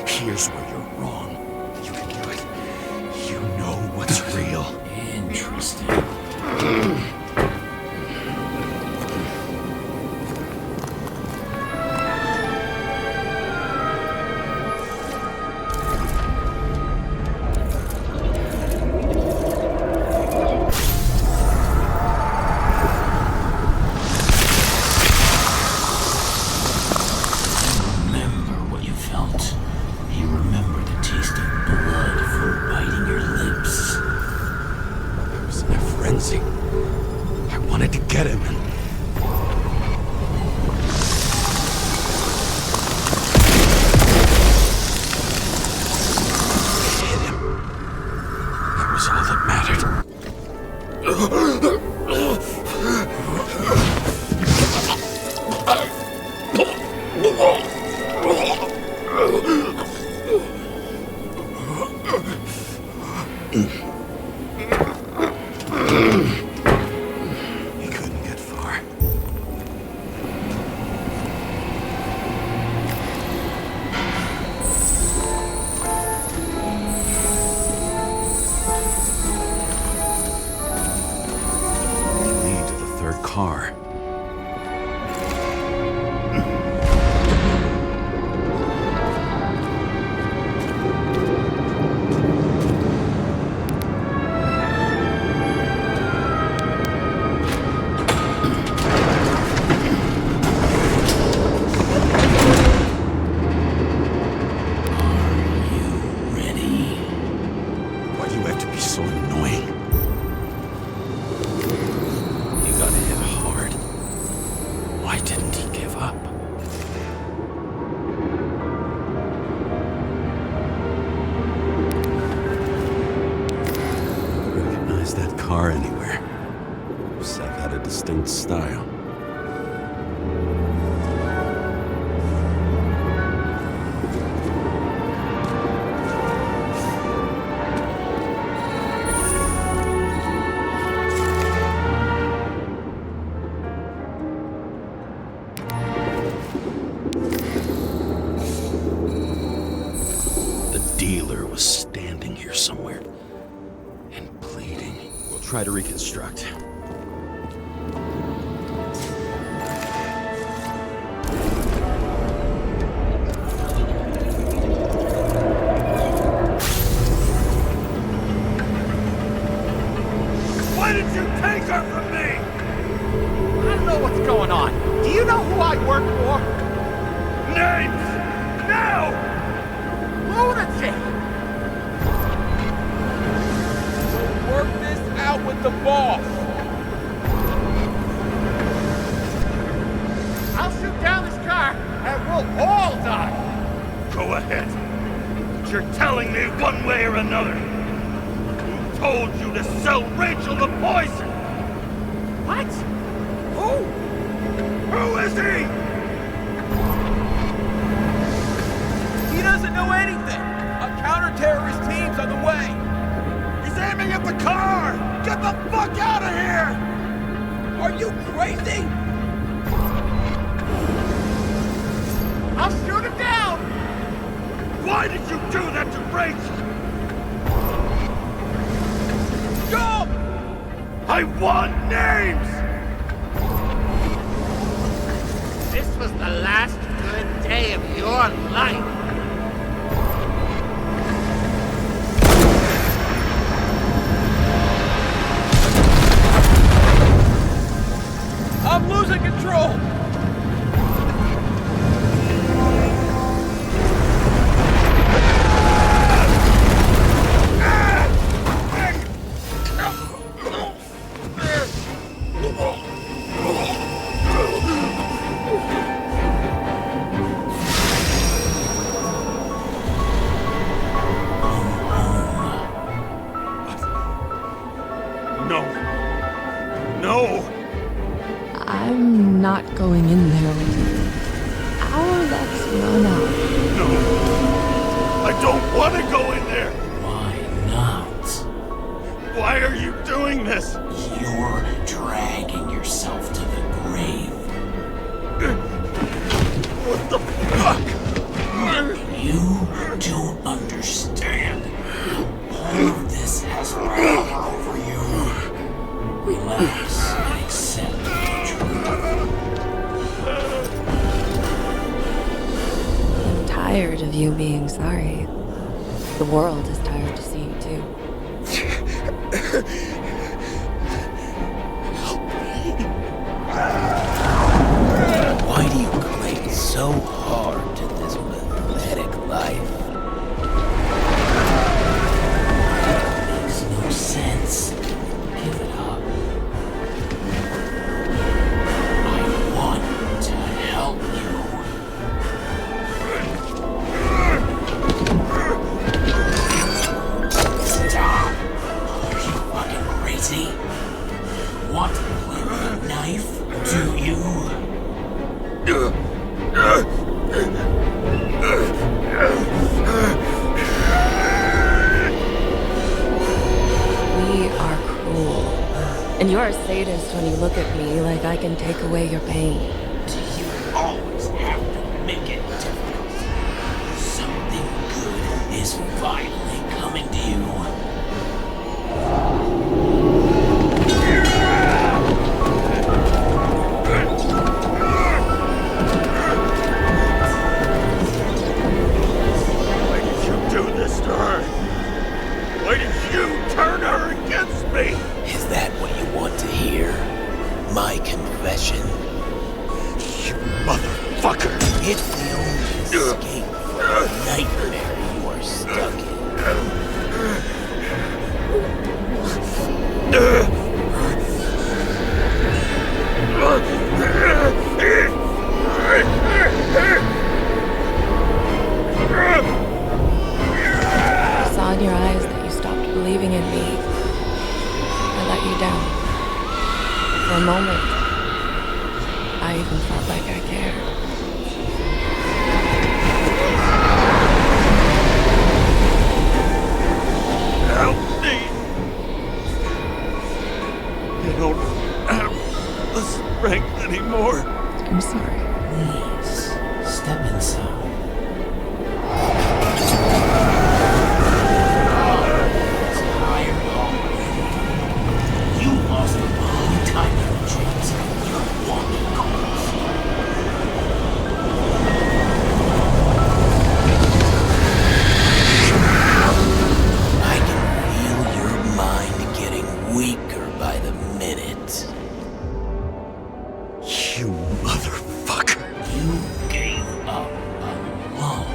Here's where you're wrong. You can do it. You know what's real. Interesting. Style. The dealer was standing here somewhere and bleeding. We'll try to reconstruct. Why did you take her from me? I don't know what's going on. Do you know who I work for? Names! Now! Lunatic! We'll work this out with the boss. I'll shoot down this car and we'll all die. Go ahead. But you're telling me one way or another. Who told you to sell Rachel the poison? What? Who? Who is he? He doesn't know anything. A counter-terrorist team's on the way. He's aiming at the car! Get the fuck out of here! Are you crazy? I'll shoot him down! Why did you do that to Rachel? I want names! This was the last good day of your life. I'm losing control! I'm not going in there with you. Our luck's run out. No! I don't want to go in there! Why not? Why are you doing this? You're dragging yourself to the grave. What the fuck? You don't understand. All of this has power over you. Relax and accept the truth. I'm tired of you being sorry. The world is tired to see you too. Why do you cling so hard to this pathetic life? It makes no sense. Give it up. I want to help you. Stop! Are you fucking crazy? Want to play with a knife? Do you? We are cruel. And you're a sadist when you look at me like I can take away your pain. Do you always have to make it difficult? Something good is finally coming to you. Why did you do this to her? Why did you turn her against me? Is that what you want to hear? My confession? You motherfucker! It's the only escape from the nightmare you are stuck in. I saw in your eyes that you stopped believing in me. I let you down. For a moment, I even felt like I cared. Help me! You don't have the strength anymore. I'm sorry. Please, step inside. Tired already. You lost a long time ago, James. You're walking calls. I can feel your mind getting weaker by the minute. You motherfucker! You gave up a long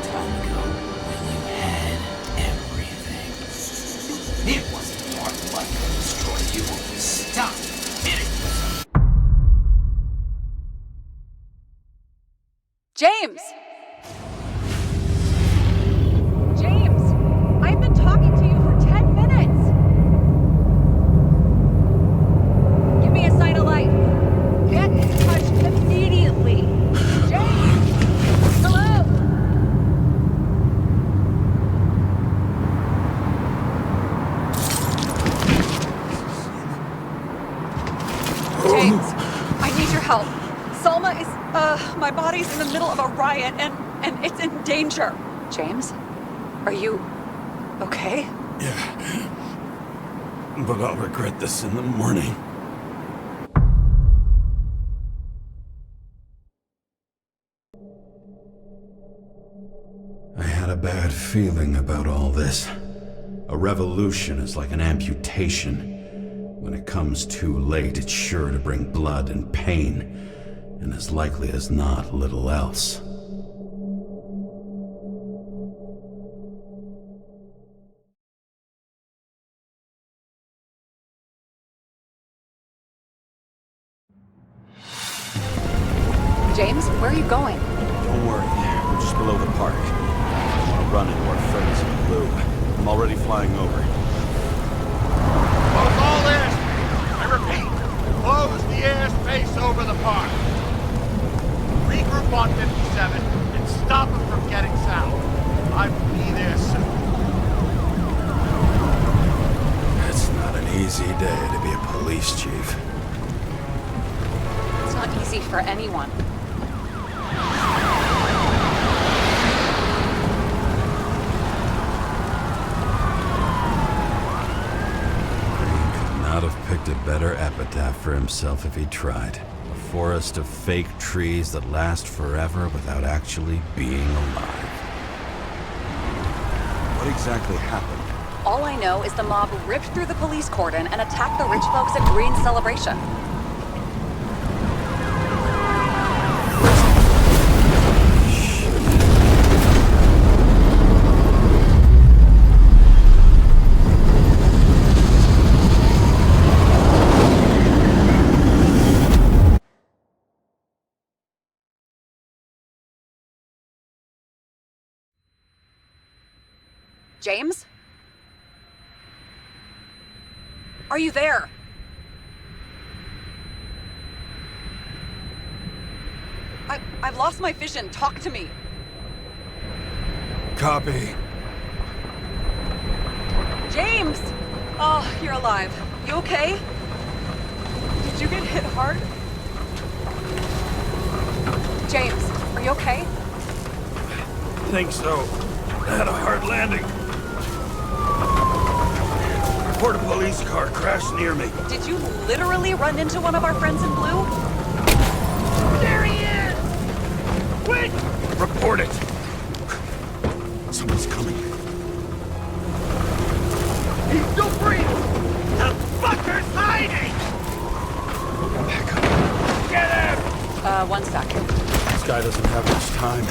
time ago when you had everything. It wasn't your life that destroyed you. Stop admitting it. James! James! I've been talking to you for 10 minutes! Give me a sign of life. Get in touch immediately. James! Hello? James, I need your help. Salma is, my body's in the middle of a riot and it's in danger. James? Are you okay? Yeah. But I'll regret this in the morning. I had a bad feeling about all this. A revolution is like an amputation. When it comes too late, it's sure to bring blood and pain, and as likely as not, little else. James, where are you going? Don't worry, we're just below the park. I'll run into our friends in blue. I'm already flying over. Close all airspace. I repeat, close the airspace over the park. Regroup on 57 and stop them from getting south. I will be there soon. It's not an easy day to be a police chief. It's not easy for anyone. Not have picked a better epitaph for himself if he tried. A forest of fake trees that last forever without actually being alive. What exactly happened? All I know is the mob ripped through the police cordon and attacked the rich folks at Green's celebration. James? Are you there? I've lost my vision. Talk to me. Copy. James! Oh, you're alive. You okay? Did you get hit hard? James, are you okay? I think so. I had a hard landing. Report a police car crashed near me. Did you literally run into one of our friends in blue? There he is! Quick! Report it. Someone's coming. He's still breathing! The fucker's hiding! Back up. Get him! One sec. This guy doesn't have much time.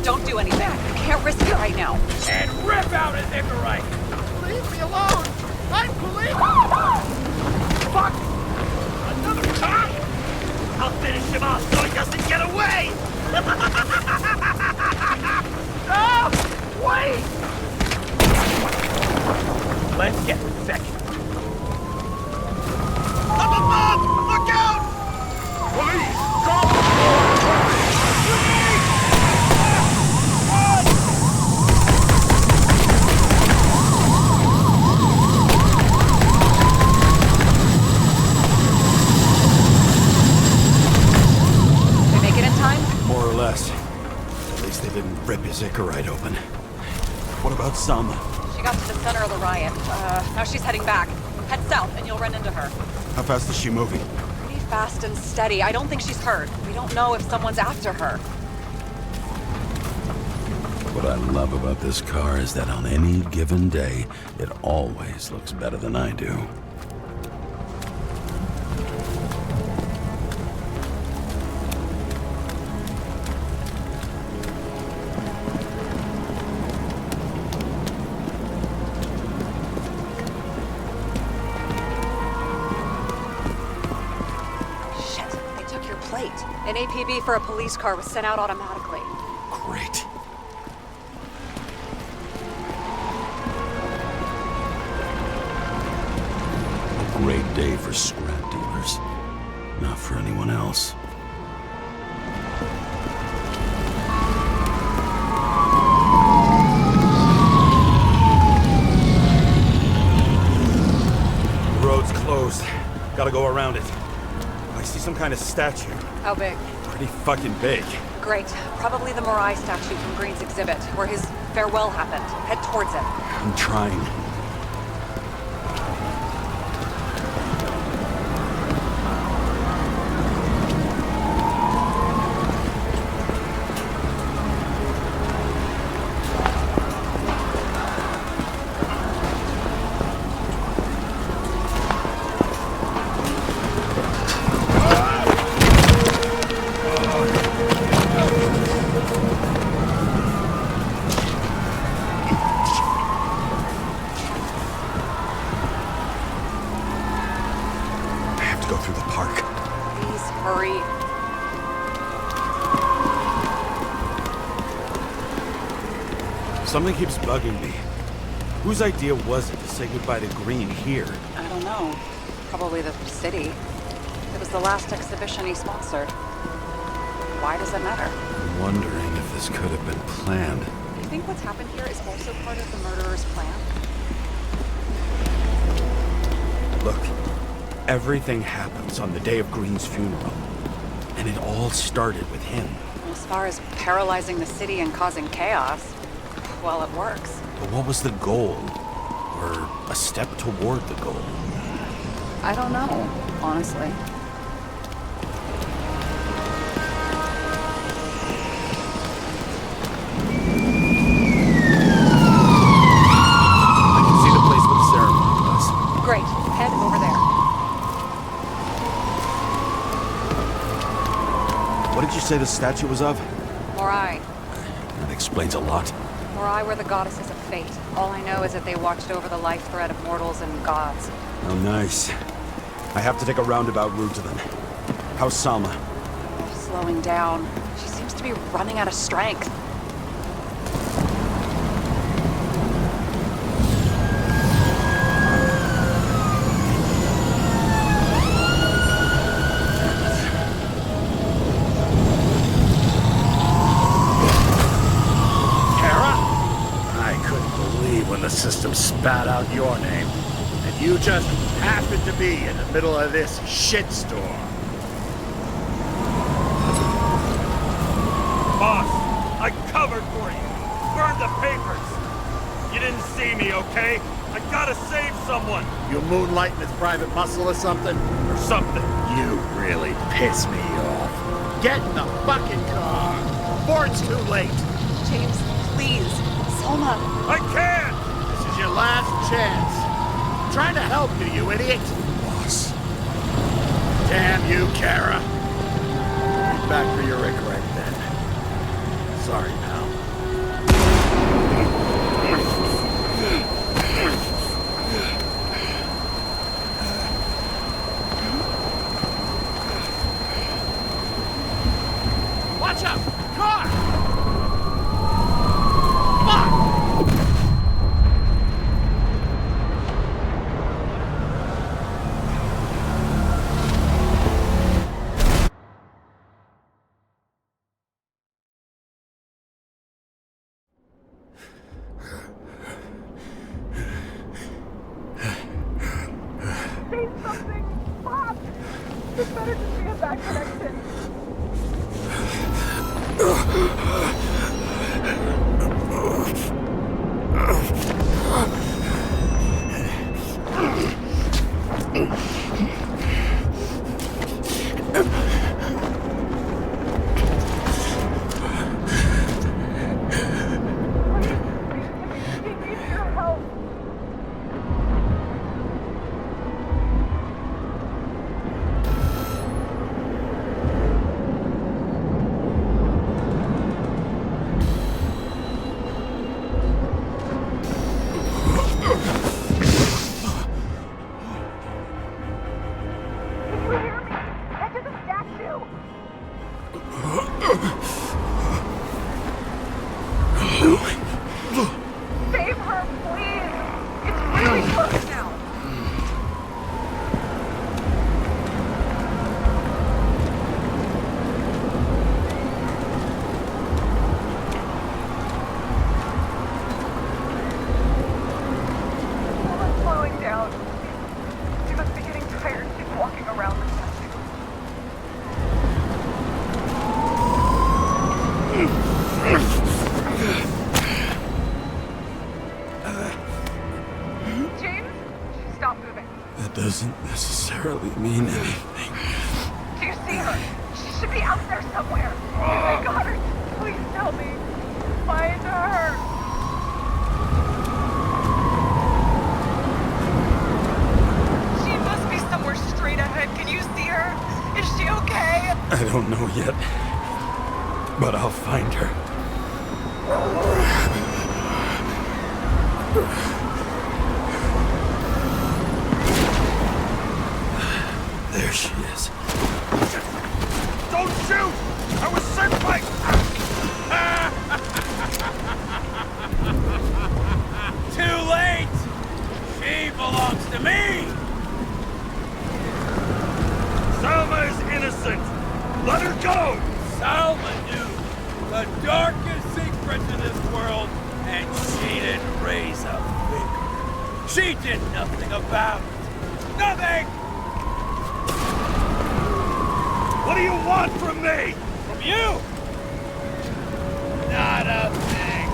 Don't do anything. I can't risk it right now. And rip out his Icarite! Leave me alone! I'm police! Fuck! Another cop! I'll finish him off so he doesn't get away! No! Wait! Let's get second. Up above! Look out! Police! Call! More or less. At least they didn't rip his Icarite open. What about Sama? She got to the center of the riot. Now she's heading back. Head south and you'll run into her. How fast is she moving? Pretty fast and steady. I don't think she's hurt. We don't know if someone's after her. What I love about this car is that on any given day, it always looks better than I do. An APB for a police car was sent out automatically. Great. A great day for scrap dealers. Not for anyone else. The road's closed. Gotta go around it. I see some kind of statue. How big? Pretty fucking big. Great. Probably the Morai statue from Green's exhibit, where his farewell happened. Head towards it. I'm trying. Something keeps bugging me. Whose idea was it to say goodbye to Green here? I don't know. Probably the city. It was the last exhibition he sponsored. Why does it matter? I'm wondering if this could have been planned. Do you think what's happened here is also part of the murderer's plan? Look, everything happens on the day of Green's funeral. And it all started with him. As far as paralyzing the city and causing chaos, well, it works. But what was the goal? Or a step toward the goal? I don't know, honestly. I can see the place where the ceremony was. Great. Head over there. What did you say the statue was of? Morai. That explains a lot. Morai were the goddesses of fate. All I know is that they watched over the life thread of mortals and gods. Oh, nice. I have to take a roundabout route to them. How's Salma? Slowing down. She seems to be running out of strength. The system spat out your name, and you just happened to be in the middle of this shitstorm. Boss, I covered for you. Burned the papers. You didn't see me, okay? I gotta save someone. You moonlighting as private muscle or something? Or something. You really piss me off. Get in the fucking car before it's too late. James, please. Salma. I can't! This is your last chance. I'm trying to help you, you idiot. Boss. Damn you, Kara. Get back for your Icarite then. Sorry, pal. Watch out! Car! Fuck! Say something! Bob! This better just be a bad connection. doesn't necessarily mean anything. Do you see her? She should be out there somewhere. Oh my God, please tell me. Find her. She must be somewhere straight ahead. Can you see her? Is she okay? I don't know yet, but I'll find her. There she is. Don't shoot! I was sent by... Too late! She belongs to me! Salma is innocent! Let her go! Salma knew the darkest secrets in this world, and she didn't raise a finger. She did nothing about it. Nothing! What do you want from me? From you? Not a thing.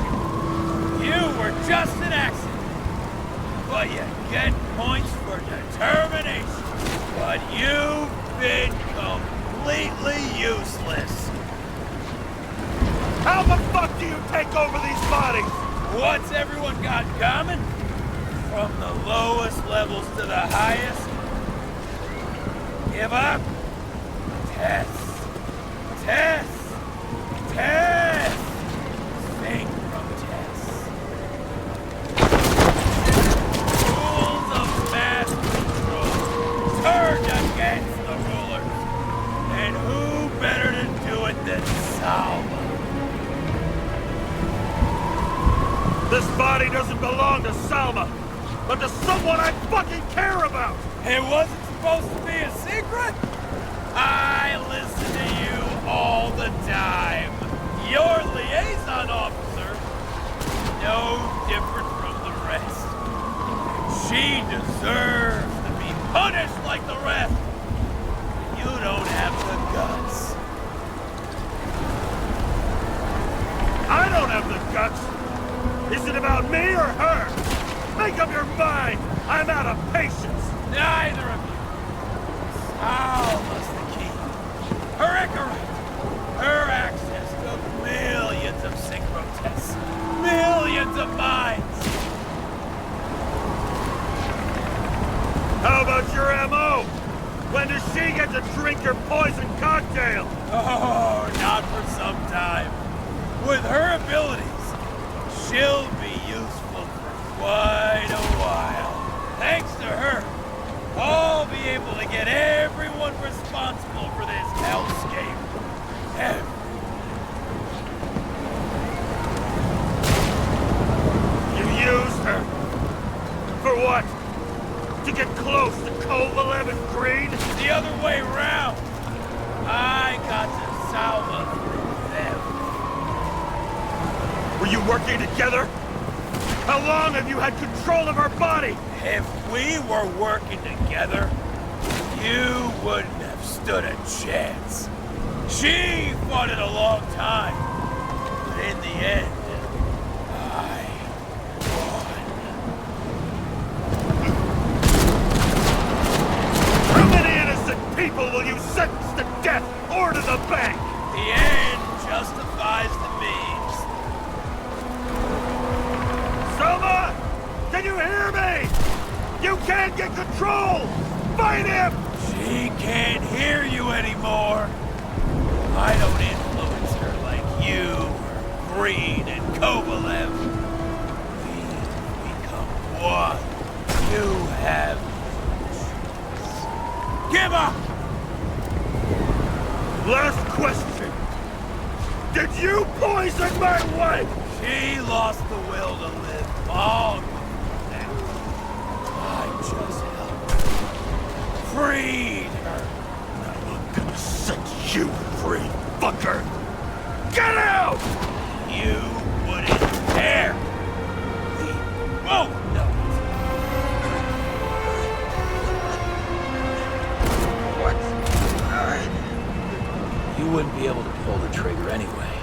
You were just an accident. But you get points for determination. But you've been completely useless. How the fuck do you take over these bodies? What's everyone got in common? From the lowest levels to the highest? Give up? Test. Test. Test. Synchro test. Rules of mass control turned against the rulers. And who better to do it than Salma? This body doesn't belong to Salma, but to someone I fucking care about! It wasn't supposed to be a secret? I listen to you all the time. Your liaison officer, no different from the rest. She deserves to be punished like the rest. You don't have the guts. I don't have the guts! Is it about me or her? Make up your mind! I'm out of patience! Neither of you. Salma's the key. Her Icarite. Her access to millions of synchro tests. Millions of minds. How about your M.O.? When does she get to drink your poison cocktail? Oh, not for some time. With her abilities, she'll be useful for quite a while. Thanks to her, I'll be able to get everyone responsible for this hellscape. You used her. For what? To get close to Kovalev and Green? The other way around. I got to Salma through them. Were you working together? How long have you had control of her body? If we were working together, you wouldn't have stood a chance. She fought it a long time, but in the end, I won. How many innocent people will you sentence to death or to the bank? The end justifies the means. Selma! Can you hear me? You can't get control! Fight him! She can't hear you anymore. I don't influence her like you, or Green and Kovalev. We've become one. You have give up! Last question. Did you poison my wife? She lost the will to live long before that. I just helped her. Freed her. Now I'm gonna set you free, fucker! Get out! You wouldn't dare. We won't know it. You wouldn't be able to pull the trigger anyway.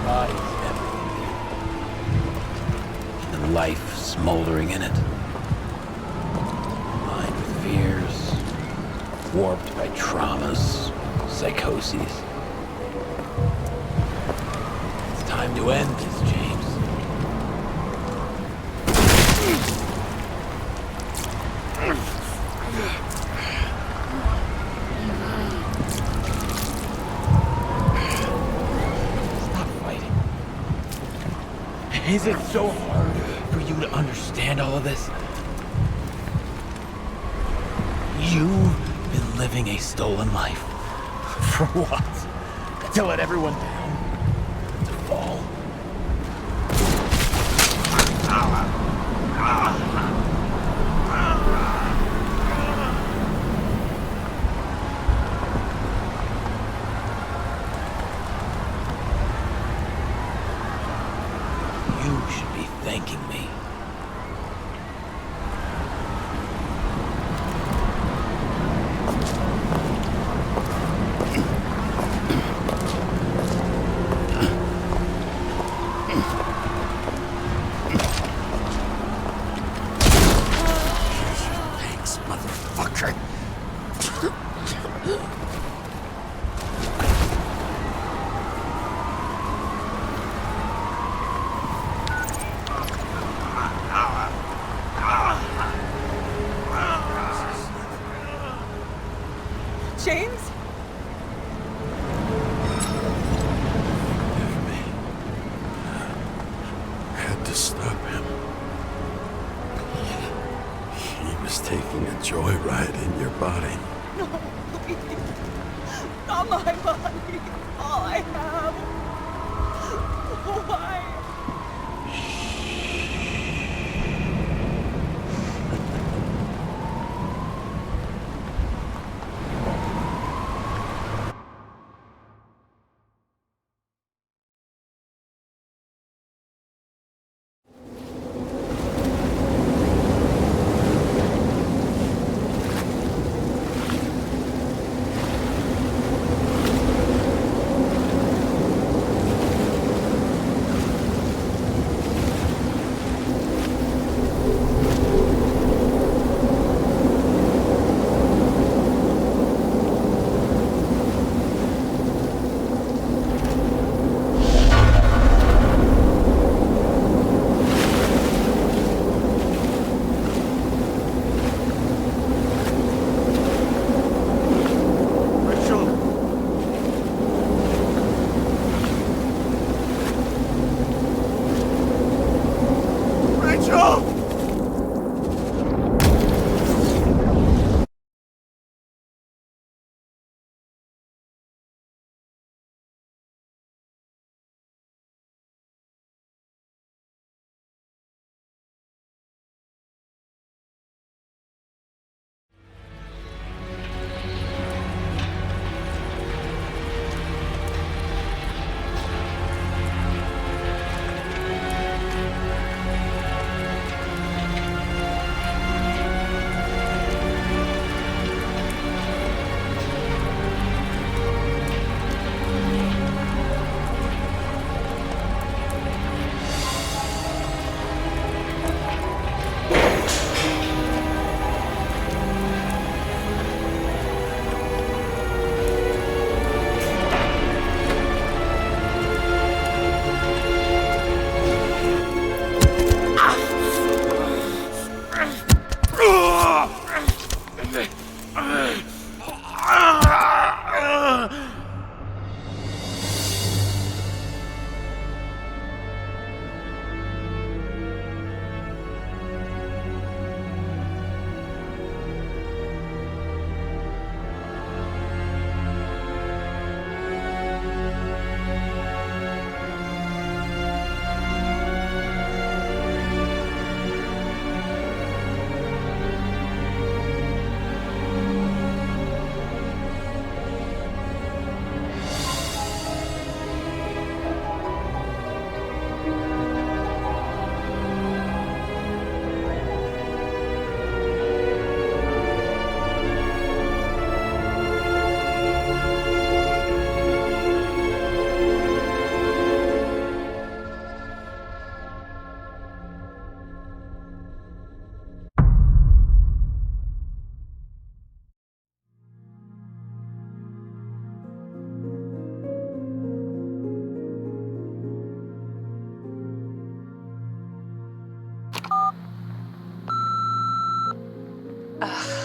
Body's everything. And life smoldering in it. warped by traumas, psychoses. It's time to end this, James. Stop fighting. Is it so hard for you to understand all of this? You've been living a stolen life. For what? To let everyone down? To fall? You should be thanking me. James? Forgive me. I had to stop him. He was taking a joyride in your body. No, please. Not my body. All I have. Why?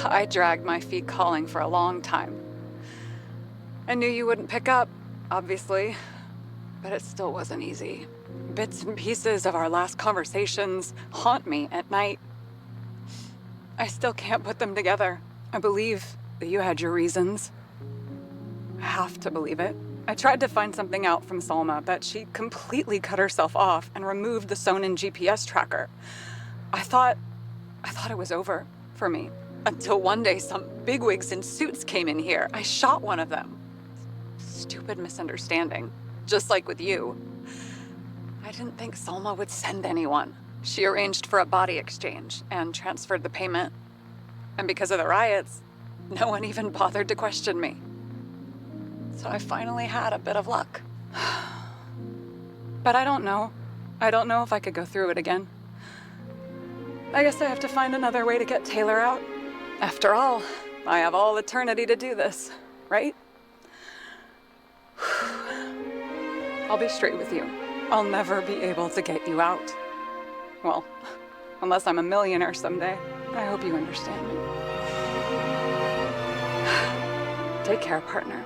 I dragged my feet calling for a long time. I knew you wouldn't pick up, obviously, but it still wasn't easy. Bits and pieces of our last conversations haunt me at night. I still can't put them together. I believe that you had your reasons. I have to believe it. I tried to find something out from Salma, but she completely cut herself off and removed the Sonin GPS tracker. I thought it was over for me. Until one day some bigwigs in suits came in here. I shot one of them. Stupid misunderstanding, just like with you. I didn't think Salma would send anyone. She arranged for a body exchange and transferred the payment. And because of the riots, no one even bothered to question me. So I finally had a bit of luck. But I don't know. I don't know if I could go through it again. I guess I have to find another way to get Taylor out. After all, I have all eternity to do this, right? I'll be straight with you. I'll never be able to get you out. Well, unless I'm a millionaire someday. I hope you understand me. Take care, partner.